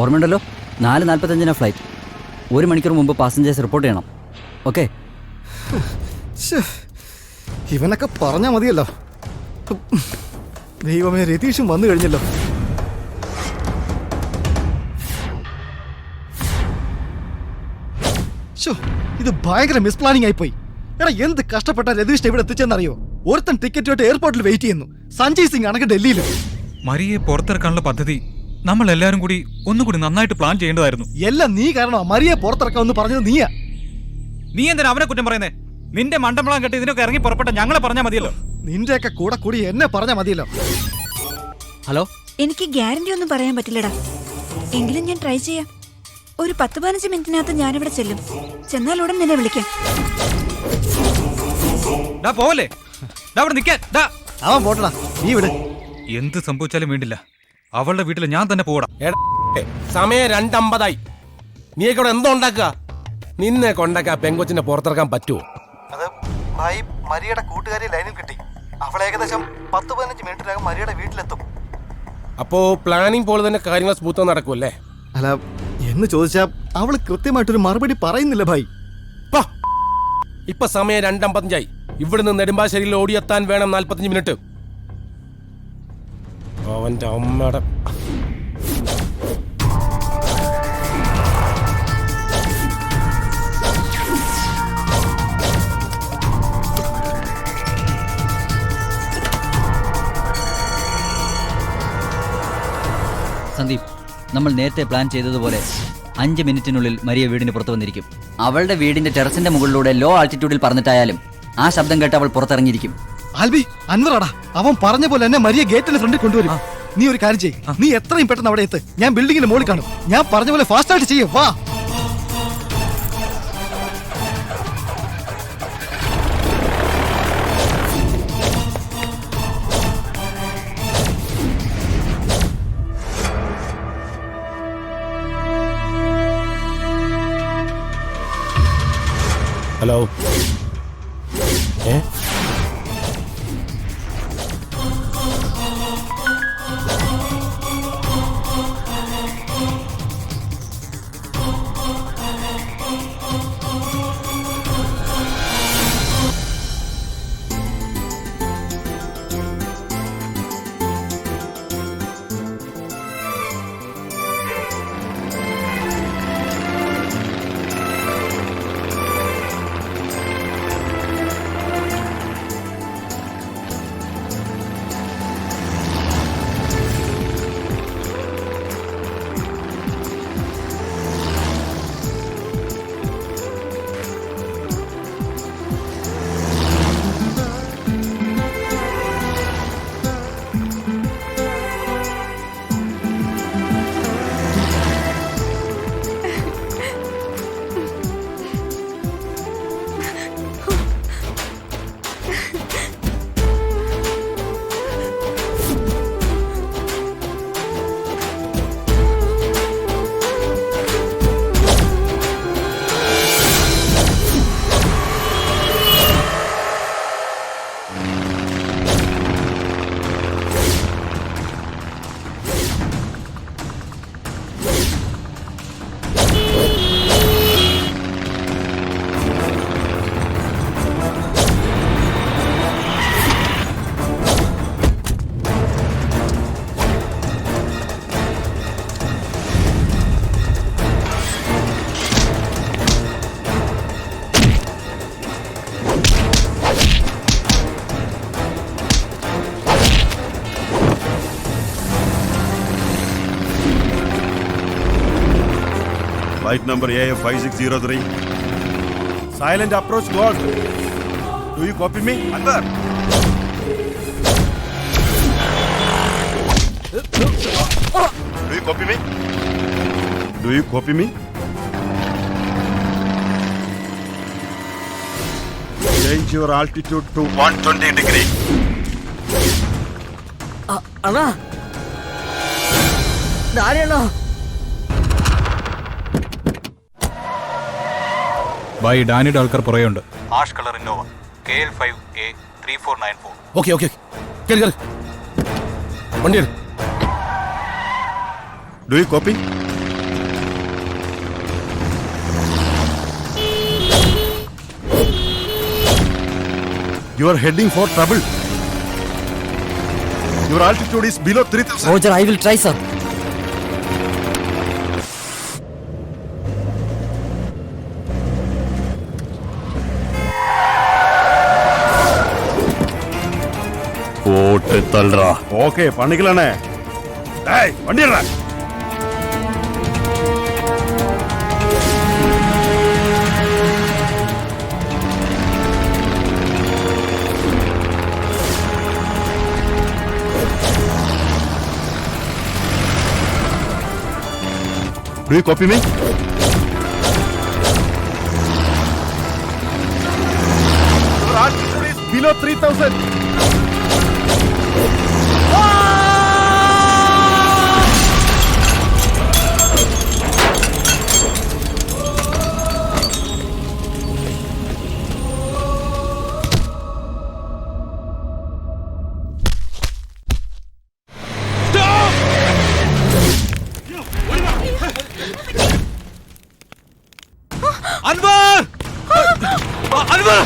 ഓർമ്മയുണ്ടല്ലോ? 4:45 ഫ്ലൈറ്റ്. 1 മണിക്കൂർ മുമ്പ് പാസഞ്ചേഴ്സ് റിപ്പോർട്ട് ചെയ്യണം. ഓക്കെ? ഇവനൊക്കെ പറഞ്ഞാ മതിയല്ലോ. ദൈവമേ, രതീഷും വന്നു കഴിഞ്ഞല്ലോ. ഇത് ഭയങ്കര മിസ്പ്ലാനിംഗ് ആയിപ്പോയി. എടാ, എന്ത് കഷ്ടപ്പെട്ട രതീഷ് ഇവിടെ എത്തിച്ചെന്നറിയോ? ഒരുത്തൻ ടിക്കറ്റുമായിട്ട് എയർപോർട്ടിൽ വെയിറ്റ് ചെയ്യുന്നു. സഞ്ജയ് സിംഗ് ആണെങ്കിൽ ഡൽഹിയിൽ. മരിയെ പുറത്തിറക്കാനുള്ള പദ്ധതി നമ്മൾ എല്ലാവരും കൂടി ഒന്നുകൂടി നന്നായിട്ട് പ്ലാൻ ചെയ്യേണ്ടതായിരുന്നു. എല്ലാം നീ കാരണമാ. മരിയെ പുറത്തിറക്കാമെന്ന് പറഞ്ഞത് നീയാ. നീ എന്തിനാ അവനെ കുറ്റം പറയുന്നേ? നിന്റെ മണ്ടമ്പളം കെട്ടി ഇതിനൊക്കെ ഇറങ്ങി പുറപ്പെട്ട ഞങ്ങളെ പറഞ്ഞാൽ മതിയല്ലോ. നിന്റെയൊക്കെ കൂടെ കൂടി എന്നെ പറഞ്ഞാൽ മതിയല്ലോ. ഹലോ, എനിക്ക് ഗ്യാരണ്ടി ഒന്നും പറയാൻ പറ്റില്ലടാ. എങ്കിലും ഞാൻ ട്രൈ ചെയ്യാം. ഒരു 10-15 മിനിറ്റിനകത്ത് ഞാനിവിടെ ചെല്ലും. ചെന്നാൽ ഉടൻ നിന്നെ വിളിക്കാം. പോവല്ലേ അവിടെ നിൽക്കാൻ. അവൻ പോട്ടടാ, നീ വിട്. എന്ത് സംഭവിച്ചാലും വേണ്ടില്ല, അവളുടെ വീട്ടിൽ ഞാൻ തന്നെ പോടാ. സമയം 2:50. നീയൊക്കെ ഇവിടെ എന്തോ ഉണ്ടാക്കുക? നിന്നെ കൊണ്ടാക്കാ പെങ്കൊച്ചിനെ പുറത്തിറക്കാൻ പറ്റുമോ? അത് ഭായി മരിയുടെ കൂട്ടുകാരി ലൈനിൽ കിട്ടി. അവൾ ഏകദേശം 10-15 മിനിറ്റിനകം മരിയുടെ വീട്ടിലെത്തും. അപ്പോ പ്ലാനിങ് പോലെ തന്നെ കാര്യങ്ങൾ സ്മൂത്ത് നടക്കുമല്ലേ? അല്ല, എന്ന് ചോദിച്ചാ അവള് കൃത്യമായിട്ടൊരു മറുപടി പറയുന്നില്ല ഭായി. ഇപ്പൊ സമയം 2:55. ഇവിടുന്ന് നെടുമ്പാശ്ശേരിയിൽ ഓടിയെത്താൻ വേണം 45 മിനിറ്റ്. അവന്റെ അമ്മയുടെ സന്ദീപ്, നമ്മൾ നേരത്തെ പ്ലാൻ ചെയ്തതുപോലെ 5 മിനിറ്റിനുള്ളിൽ മരിയ വീടിന് പുറത്തു വന്നിരിക്കും. അവളുടെ വീടിന്റെ ടെറസിന്റെ മുകളിലൂടെ ലോ ആൾട്ടിറ്റ്യൂഡിൽ പറഞ്ഞിട്ടായാലും ആ ശബ്ദം കേട്ട് അവൾ പുറത്തിറങ്ങിയിരിക്കും. ആൽബി, അൻവറാടാ, അവൻ പറഞ്ഞ പോലെ എന്നെ മരിയ ഗേറ്റിന്റെ ഫ്രണ്ടിൽ കൊണ്ടുവരും. നീ ഒരു കാര്യം ചെയ്യ്, നീ എത്രയും പെട്ടെന്ന് അവിടെ എത്ത്. ഞാൻ ബിൽഡിങ്ങിന്റെ മുകളിൽ കാണും. ഞാൻ പറഞ്ഞ പോലെ ഫാസ്റ്റ് ആയിട്ട് ചെയ്യും. വാ. Hello. Flight number AF5603. Silent approach closed. Do you copy me? Anwar. Do you copy me? Do you copy me? Change your altitude to 120 degree. അണ്ണാ, ധാരണോ? ബായി, ഡാനിയുടെ ആൾക്കാർ പുറയുണ്ട്. Ash colour Innova KL5A3494. Okay okay, കേറി കേറി വണ്ടി. Do you copy? You are heading for trouble. Your altitude is below 3000. Roger, I will try, sir. Okay, പണികളാണ്. വണ്ടി ഇട. Do you copy me? Below 3,000. Anwar! Anwar!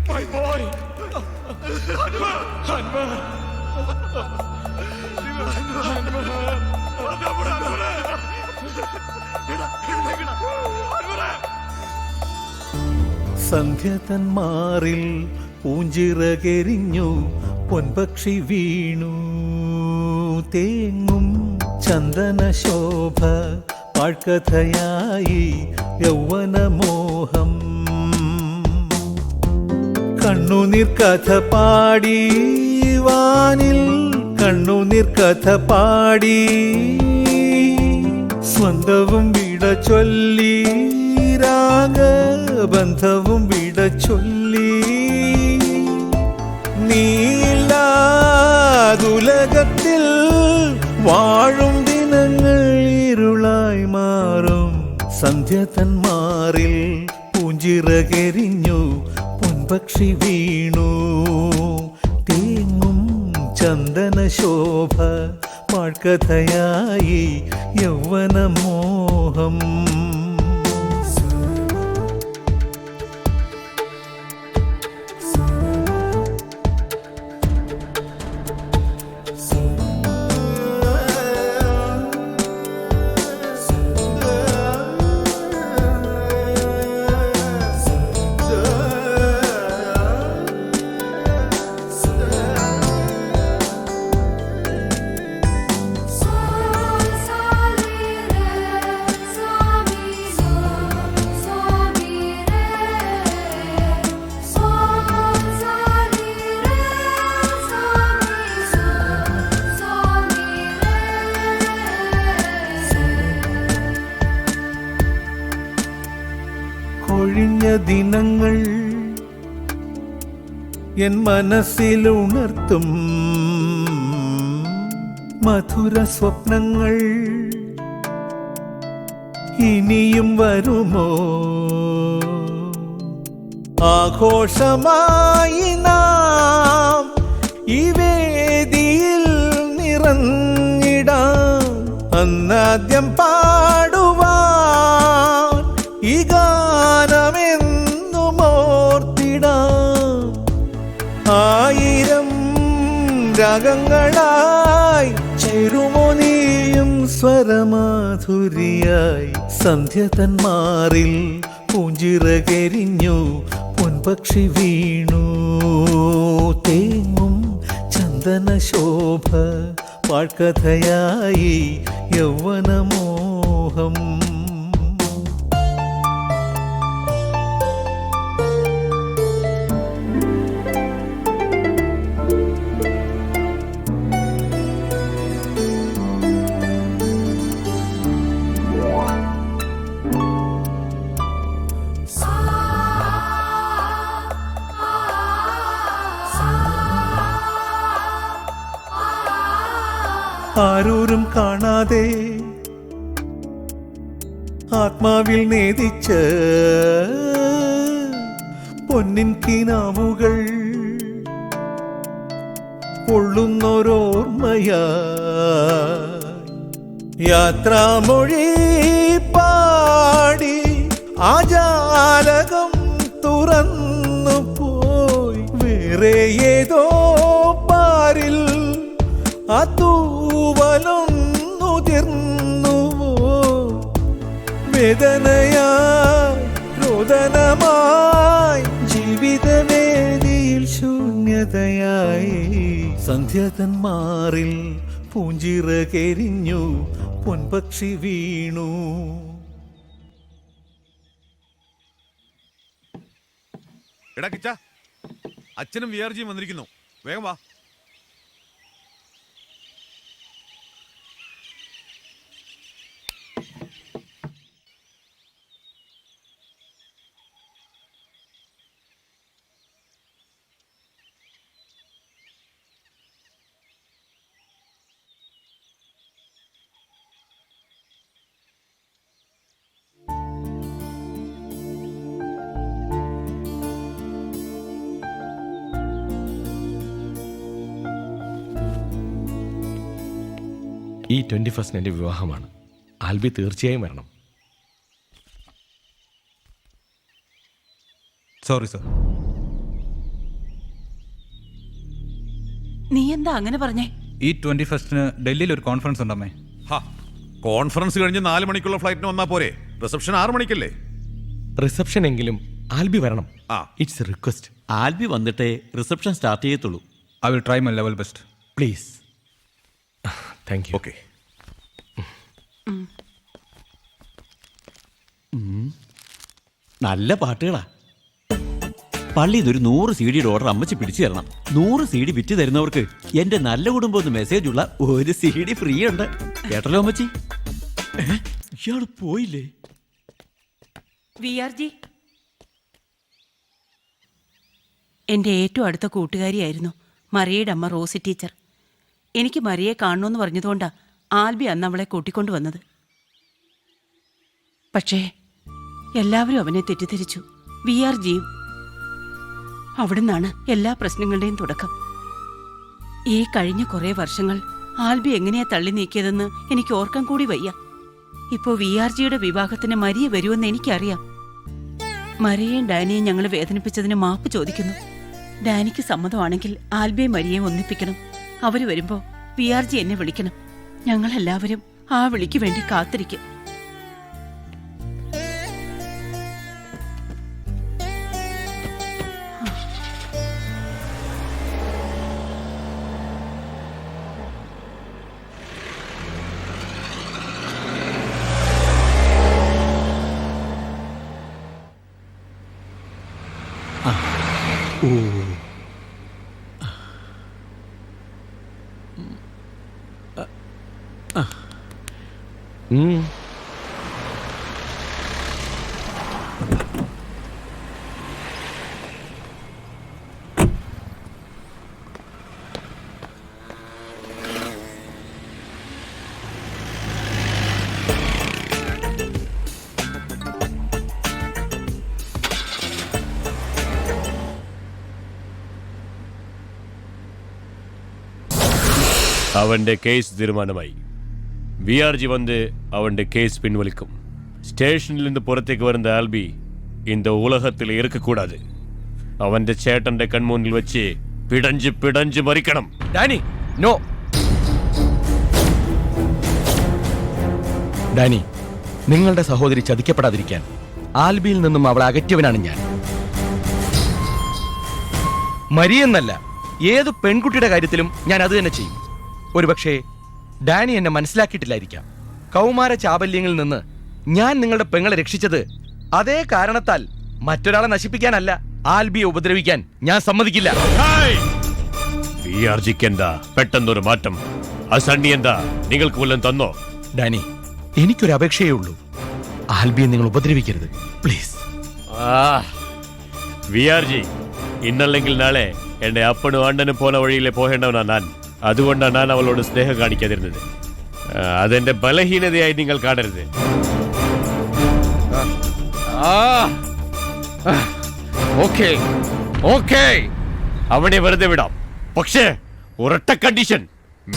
My boy! സന്ധ്യ തന്മാറിൽ പൂഞ്ചിറകെരിഞ്ഞു പൊൻപക്ഷി വീണു തേങ്ങും ചന്ദന ശോഭ പാഴ്കഥയായി യൗവനമോഹം കണ്ണുനീർ കഥ പാടി വാനിൽ കണ്ണുനീർ കഥ പാടി സ്വന്തവും വിട ചൊല്ലി രാഗബന്ധവും വിട ചൊല്ലി നീലാതുലകത്തിൽ വാഴും ദിനങ്ങൾ ഇരുളായി മാറും സന്ധ്യ തന്മാറിൽ പൂഞ്ചിറകെരിഞ്ഞു പൊൻപക്ഷി വീണു തേങ്ങും ചന്ദന ശോഭ പാഴ്കഥയായി യൗവനമോഹം കൊഴിഞ്ഞ ദിനങ്ങൾ എൻ മനസ്സിലുണർത്തും മധുര സ്വപ്നങ്ങൾ ഇനിയും വരുമോ ആഘോഷമായി നാം ഈ വേദിയിൽ നിറഞ്ഞിടാം അന്നാദ്യം പാടുവാൻ ഈ ഗാനമെന്നും ഓർത്തിടാം ആയിരം രാഗങ്ങളായി ചേരുമോ നീയും സ്വരമാധുരിയായി സന്ധ്യ തന്മാറിൽ പൂഞ്ചിറകെരിഞ്ഞു പൊൻപക്ഷി വീണു തേങ്ങും ചന്ദന ശോഭ പാഴ്കഥയായി യൗവനമോഹം ആരോരും കാണാതെ ആത്മാവിൽ നേദിച്ച പൊന്നിൻ കിനാവുകൾ പൊള്ളുന്നൊരോർമ്മയാ യാത്രാമൊഴി പാടി ആജാലകം തുറന്നു പോയി വേറെ ഏതോ പാരിൽ അതൂവലൊന്നുതിർന്നുവോ വേദനയായി രോദനമായി ജീവിതവേദിയിൽ ശൂന്യതയായി സന്ധ്യതന്മാറിൽ പൂഞ്ചിറകെരിഞ്ഞു പൊൻപക്ഷി വീണു. എടാ കിച്ച, അച്ഛനും വിആർജിയും വന്നിരിക്കുന്നു, വേഗം വാ. ഈ 21 എൻ്റെ വിവാഹമാണ്. ആൽബി തീർച്ചയായും വരണം. Sorry sir. നീ എന്താ അങ്ങനെ പറഞ്ഞേ? ഈ 21 ഡൽഹിയിൽ ഒരു കോൺഫറൻസ് ഉണ്ടമ്മേ. കോൺഫറൻസ് കഴിഞ്ഞ് 4 മണിക്കുള്ള ഫ്ലൈറ്റിന് വന്നാ പോരെ? റിസപ്ഷൻ 6 മണിക്കല്ലേ? റിസപ്ഷൻ എങ്കിലും ആൽബി വരണം. It's request. ആൽബി വന്നിട്ടേ റിസപ്ഷൻ സ്റ്റാർട്ട് ചെയ്യത്തുള്ളൂ. I will try my level best. Please. Thank you. Okay. നല്ല പാട്ടുകളാ. പള്ളിയിൽ നിന്ന് ഒരു 100 CD ഓർഡർ അമ്മച്ചി പിടിച്ചു തരണം. 100 CD വിറ്റ് തരുന്നവർക്ക് എന്റെ നല്ല കുടുംബം എന്ന് മെസ്സേജ് ഉള്ള 1 CD ഫ്രീ ഉണ്ട്. കേട്ടല്ലോ അമ്മച്ചി. ഇയാള് പോയില്ലേ? VRG എൻ്റെ ഏറ്റവും അടുത്ത കൂട്ടുകാരിയായിരുന്നു മറിയയുടെ അമ്മ റോസി ടീച്ചർ. എനിക്ക് മറിയെ കാണണമെന്ന് പറഞ്ഞതുകൊണ്ടാണ് ആൽബി അന്ന് അവളെ കൂട്ടിക്കൊണ്ടു വന്നത്. പക്ഷേ എല്ലാവരും അവനെ തെറ്റിദ്ധരിച്ചു, VRGയും. അവിടുന്നാണ് എല്ലാ പ്രശ്നങ്ങളുടെയും തുടക്കം. ഈ കഴിഞ്ഞ കുറേ വർഷങ്ങൾ ആൽബി എങ്ങനെയാ തള്ളി നീക്കിയതെന്ന് എനിക്ക് ഓർക്കാൻ കൂടി വയ്യ. ഇപ്പോൾ VRGയുടെ വിവാഹത്തിന് മരിയ വരുമെന്ന് എനിക്കറിയാം. മരിയയും ഡാനിയും ഞങ്ങൾ വേദനിപ്പിച്ചതിന് മാപ്പ് ചോദിക്കുന്നു. ഡാനിക്ക് സമ്മതമാണെങ്കിൽ ആൽബിയെ മരിയയും ഒന്നിപ്പിക്കണം. അവർ വരുമ്പോൾ VRG എന്നെ വിളിക്കണം. ഞങ്ങളെല്ലാവരും ആ വിളിക്ക് വേണ്ടി കാത്തിരിക്കും. അവന്റെ കേസ് തീരുമാനമായി. VRG வந்து அவன் கேஸ் பின்வலிக்கும். സ്റ്റേഷനിലിருந்து പുറത്തേക്ക് വരുന്ന ആൽബി இந்த உலகத்தில் இருக்கக்கூடாது. അവന്റെ ചേട്ടന്റെ കൺമുന്നിൽ വെച്ച് പിടഞ്ച് പിടഞ്ച് മരിക്കണം. Dani, no. ഡാനി, നിങ്ങളുടെ സഹോദരി ചതിക്കപ്പെടാതിരിക്കാൻ ആൽബിയിൽ നിന്നും അവളെ അകറ്റിയവനാണ് ഞാൻ. മരിയെന്നല്ല, ഏത് പെൺകുട്ടിയുടെ കാര്യത്തിലും ഞാൻ അത് തന്നെ ചെയ്യും. ഒരുപക്ഷേ ഡാനി എന്നെ മനസ്സിലാക്കിയിട്ടില്ലായിരിക്കാം. കൗമാര ചാബല്യങ്ങളിൽ നിന്ന് ഞാൻ നിങ്ങളുടെ പെങ്ങളെ രക്ഷിച്ചത് അതേ കാരണത്താൽ മറ്റൊരാളെ നശിപ്പിക്കാനല്ല, ആൽബിയെ ഉപദ്രവിക്കാൻ ഞാൻ സമ്മതിക്കില്ല. VRGക്ക് എന്താ പെട്ടെന്നൊരു മാറ്റം? അസണ്ണി എന്താ നിങ്ങൾക്ക് വല്ലതും തന്നോ? ഡാനി, എനിക്കൊരു അപേക്ഷയേ ഉള്ളൂ. ആൽബിയെ നിങ്ങൾ ഉപദ്രവിക്കരുത്, പ്ലീസ്. VRG ഇന്നല്ലെങ്കിൽ നാളെ എന്റെ അപ്പനും അണ്ണനും പോണ വഴിയിലെ പോകേണ്ടവനാ ഞാൻ. അതുകൊണ്ടാണ് ഞാൻ അവളോട് സ്നേഹം കാണിക്കാതിരുന്നത്. അതെന്റെ ബലഹീനതയായി നിങ്ങൾ കാണരുത്. അവനെ വെറുതെ വിടാം, പക്ഷേ ഒരൊറ്റ കണ്ടീഷൻ.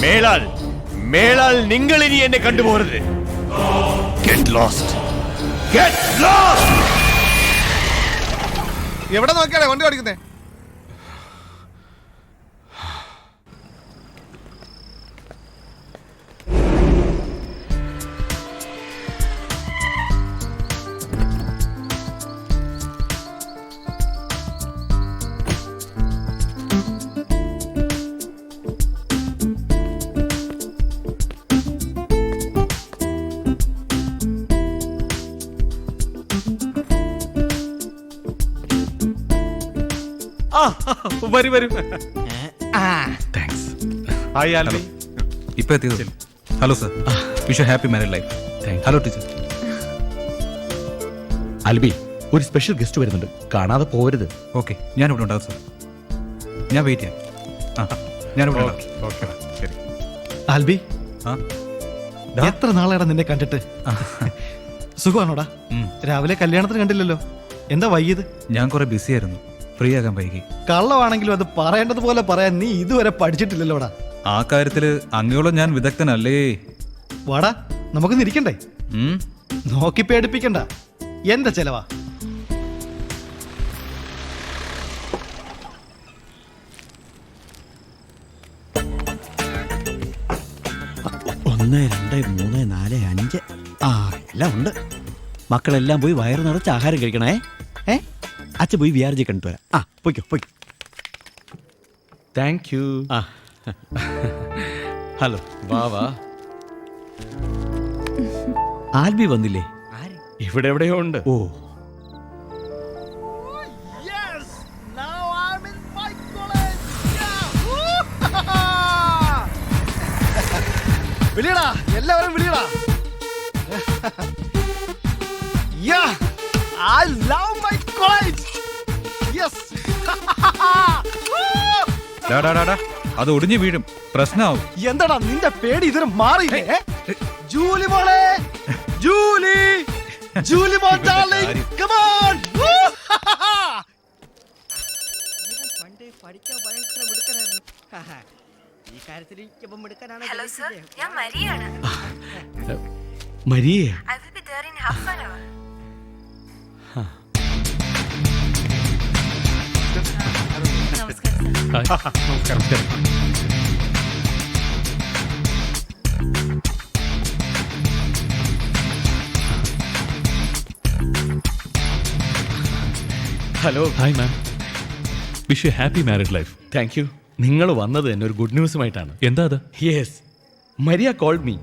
മേലാൽ നിങ്ങൾ ഇനി എന്നെ കണ്ടുപോകരുത്. എവിടെ നോക്കിയാലേ വണ്ടി ഓടിക്കുന്നേ? വരൂ വരൂ. താങ്ക്സ്. ഹായ് ആൽബി. ഇപ്പൊ എത്തിയത്. Hello sir, wish happy married life. Hello teacher. Albi, ഒരു സ്പെഷ്യൽ ഗസ്റ്റ് വരുന്നുണ്ട്, കാണാതെ പോരുത്. ഓക്കെ, ഞാനിവിടെ ഉണ്ടാവും സർ. ഞാൻ വെയിറ്റ് ചെയ്യാം. ഞാനിവിടെ ഉണ്ടാവും. ഓക്കെ ശരി. ആൽബി, എത്ര നാളെടാ നിന്നെ കണ്ടിട്ട്? സുഖമാണോടാ? രാവിലെ കല്യാണത്തിന് കണ്ടില്ലല്ലോ, എന്താ വൈകിയത്? ഞാൻ കുറെ ബിസി ആയിരുന്നു, ഫ്രീ ആകാൻ വൈകി. കള്ളമാണെങ്കിലും അത് പറയേണ്ടതുപോലെ പറയാൻ നീ ഇതുവരെ പഠിച്ചിട്ടില്ലല്ലോടാ. ആ കാര്യത്തില് അങ്ങയോളം ഞാൻ വിദഗ്ധനല്ലേ. വാടാ, നമുക്കൊന്ന് ഇരിക്കണ്ടേ? നോക്കി പേടിപ്പിക്കണ്ട, എന്താ ചെലവാ? ഒന്ന്, രണ്ട്, മൂന്ന്, നാല്, അഞ്ച്. എല്ലാം ഉണ്ട്. മക്കളെല്ലാം പോയി വയറ് നിറച്ച് ആഹാരം കഴിക്കണേ. അച്ഛൻ പോയി വിആർജി കണ്ടിട്ട് വരാം. പോയിക്കോ പോയിക്കോ. Thank you. ഹലോ, വാ വാ. ആൽബി വന്നില്ലേ? ഇവിടെ എവിടെയോ ഉണ്ട്. ഓ, വിളിയടാ, എല്ലാവരും വിളിയടാ. I love my college. Yes. അത് ഒടിഞ്ഞു വീഴും, പ്രശ്നമാവും. എന്താടാ നിന്റെ പേടി ഇതുവരെ മാറിയില്ലേ? ജൂലി മോളെ, ജൂലി, ജൂലി മോൾ ഡാർലിംഗ്, come on. പണ്ടേ പഠിക്കാൻ ഭയങ്കര മിടുക്കനായിരുന്നു. ഈ കാര്യത്തിൽ ഹലോ സർ, ഞാൻ മരിയാണ്. മരിയേ? I will be there in half an hour. നമസ്കാരം. Hello. Hi ma'am, wish you happy married life. Thank you. നിങ്ങൾ വന്നത് തന്നെ ഒരു ഗുഡ് ന്യൂസുമായിട്ടാണ്. എന്താ അത്? Yes, Maria called me.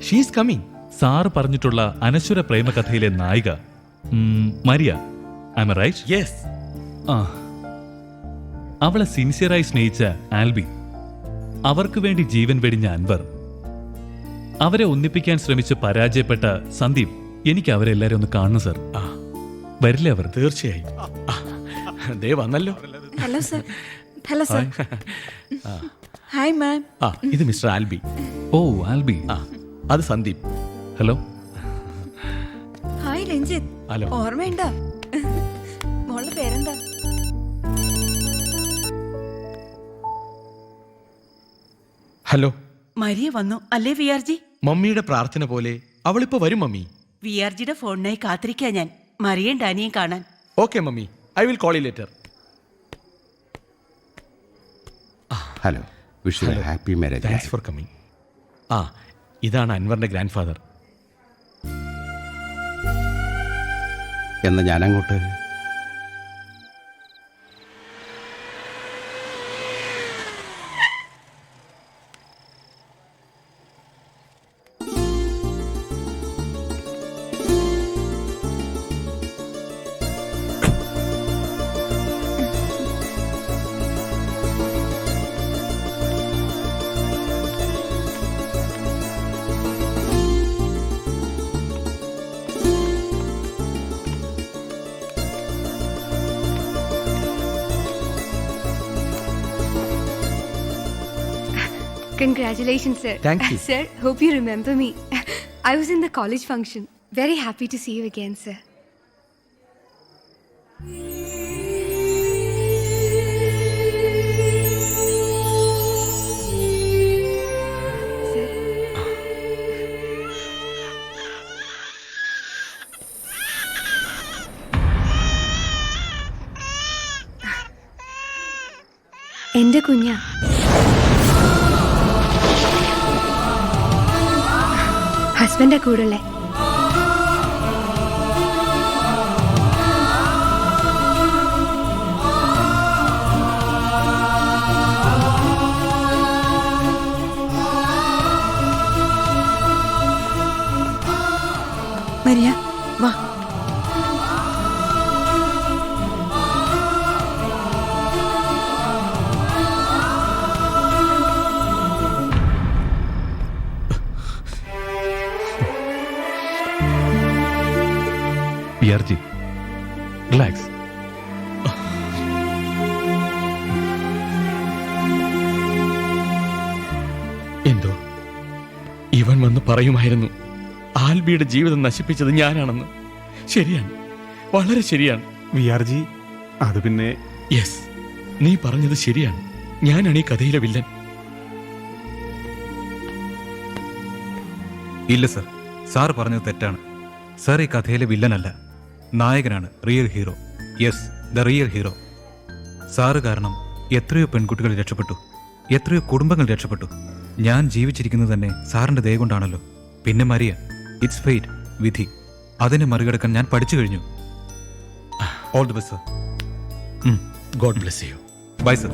She's coming. സാറ് പറഞ്ഞിട്ടുള്ള അനശ്വര പ്രേമകഥയിലെ നായിക Maria, I am right? Yes. അവളെ സിൻസിയറായി സ്നേഹിച്ച ആൽബി, അവർക്ക് വേണ്ടി ജീവൻ വെടിഞ്ഞ അൻവർ, അവരെ ഒന്നിപ്പിക്കാൻ ശ്രമിച്ച് പരാജയപ്പെട്ട സന്ദീപ്. എനിക്ക് അവരെല്ലാരും ഒന്ന് കാണണം സർ. വരില്ലേ അവർ? തീർച്ചയായും. ദേ വന്നല്ലോ. Hello sir. Hello sir. Hi ma'am. ഇത് മിസ്റ്റർ ആൽബി. ഓ, ആൽബി. അത് Sandeep. Hello. Hi Ranjith. Hello. ഓർമ്മയുണ്ടോ? മോളുടെ പേരെന്താ? ഹലോ. മരിയ വന്നു അല്ലേ വിആർജി? മമ്മിയുടെ പ്രാർത്ഥന പോലെ അവളിപ്പോ വരും മമ്മി. വിആർജിയുടെ ഫോണിനായി കാത്തിരിക്കാ ഞാൻ, മരിയയും ഡാനിയും കാണാൻ. Okay mummy, I will call you later. Hello, wish you happy marriage. Thanks for coming. ഇതാണ് അൻവറിന്റെ ഗ്രാൻഡ് ഫാദർ. എന്നാ ഞാനങ്ങോട്ട്. Congratulations, sir. Thank you. Sir, hope you remember me. I was in the college function. Very happy to see you again, sir. എന്റെ കുഞ്ഞാ. ഹസ്ബൻഡാ കൂടല്ലേ? Maria വാ. VRG. Relax. എന്തോ ഇവൻ വന്ന് പറയുമായിരുന്നു ആൽബിയുടെ ജീവിതം നശിപ്പിച്ചത് ഞാനാണെന്ന്. ശരിയാണ്, വളരെ ശരിയാണ്. VRG അത് പിന്നെ യെസ്, നീ പറഞ്ഞത് ശരിയാണ്. ഞാനാണ് ഈ കഥയിലെ വില്ലൻ. ഇല്ല സർ, സാർ പറഞ്ഞത് തെറ്റാണ്. സാർ ഈ കഥയിലെ വില്ലനല്ല, നായകനാണ്, real hero. Yes, the real hero. Sir കാരണം എത്രയോ പെൺകുട്ടികൾ രക്ഷപ്പെട്ടു, എത്രയോ കുടുംബങ്ങൾ രക്ഷപ്പെട്ടു. ഞാൻ ജീവിച്ചിരിക്കുന്നത് തന്നെ സാറിന്റെ ദയ കൊണ്ടാണല്ലോ. പിന്നെ മരിയ, ഇറ്റ്സ് ഫെയ്റ്റ്, വിധി. അതിനെ മറികടക്കാൻ ഞാൻ പഠിച്ചു കഴിഞ്ഞു. All the best sir. God bless you. Bye sir.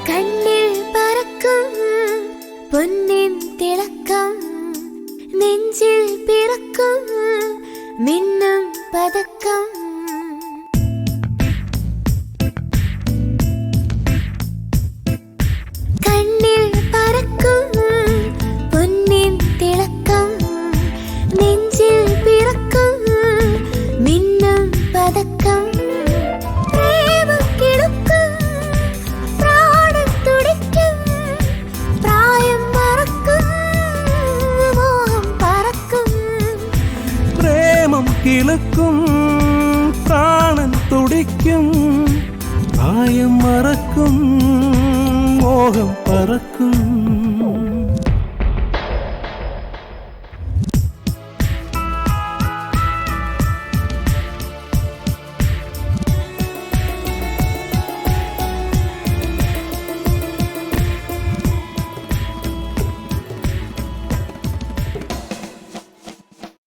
കണ്ണിൽ പറക്കും പൊന്നിൻ തിളക്കം, നെഞ്ചിൽ പിറക്കും മിന്നും പതക്കം. കണ്ണിൽ പറക്കും പൊന്നിൻ തിളക്കം, നെഞ്ചിൽ പിറക്കും മിന്നും പതക്കം. പ്രേമം കിളുക്കും, പ്രാണൻ തുടിക്കും, പ്രായം മറക്കും, മോഹം പറക്കും. പ്രേമം കിളുക്കും, പ്രാണൻ തുടിക്കും, പ്രായം മറക്കും, മോഹം പറക്കും.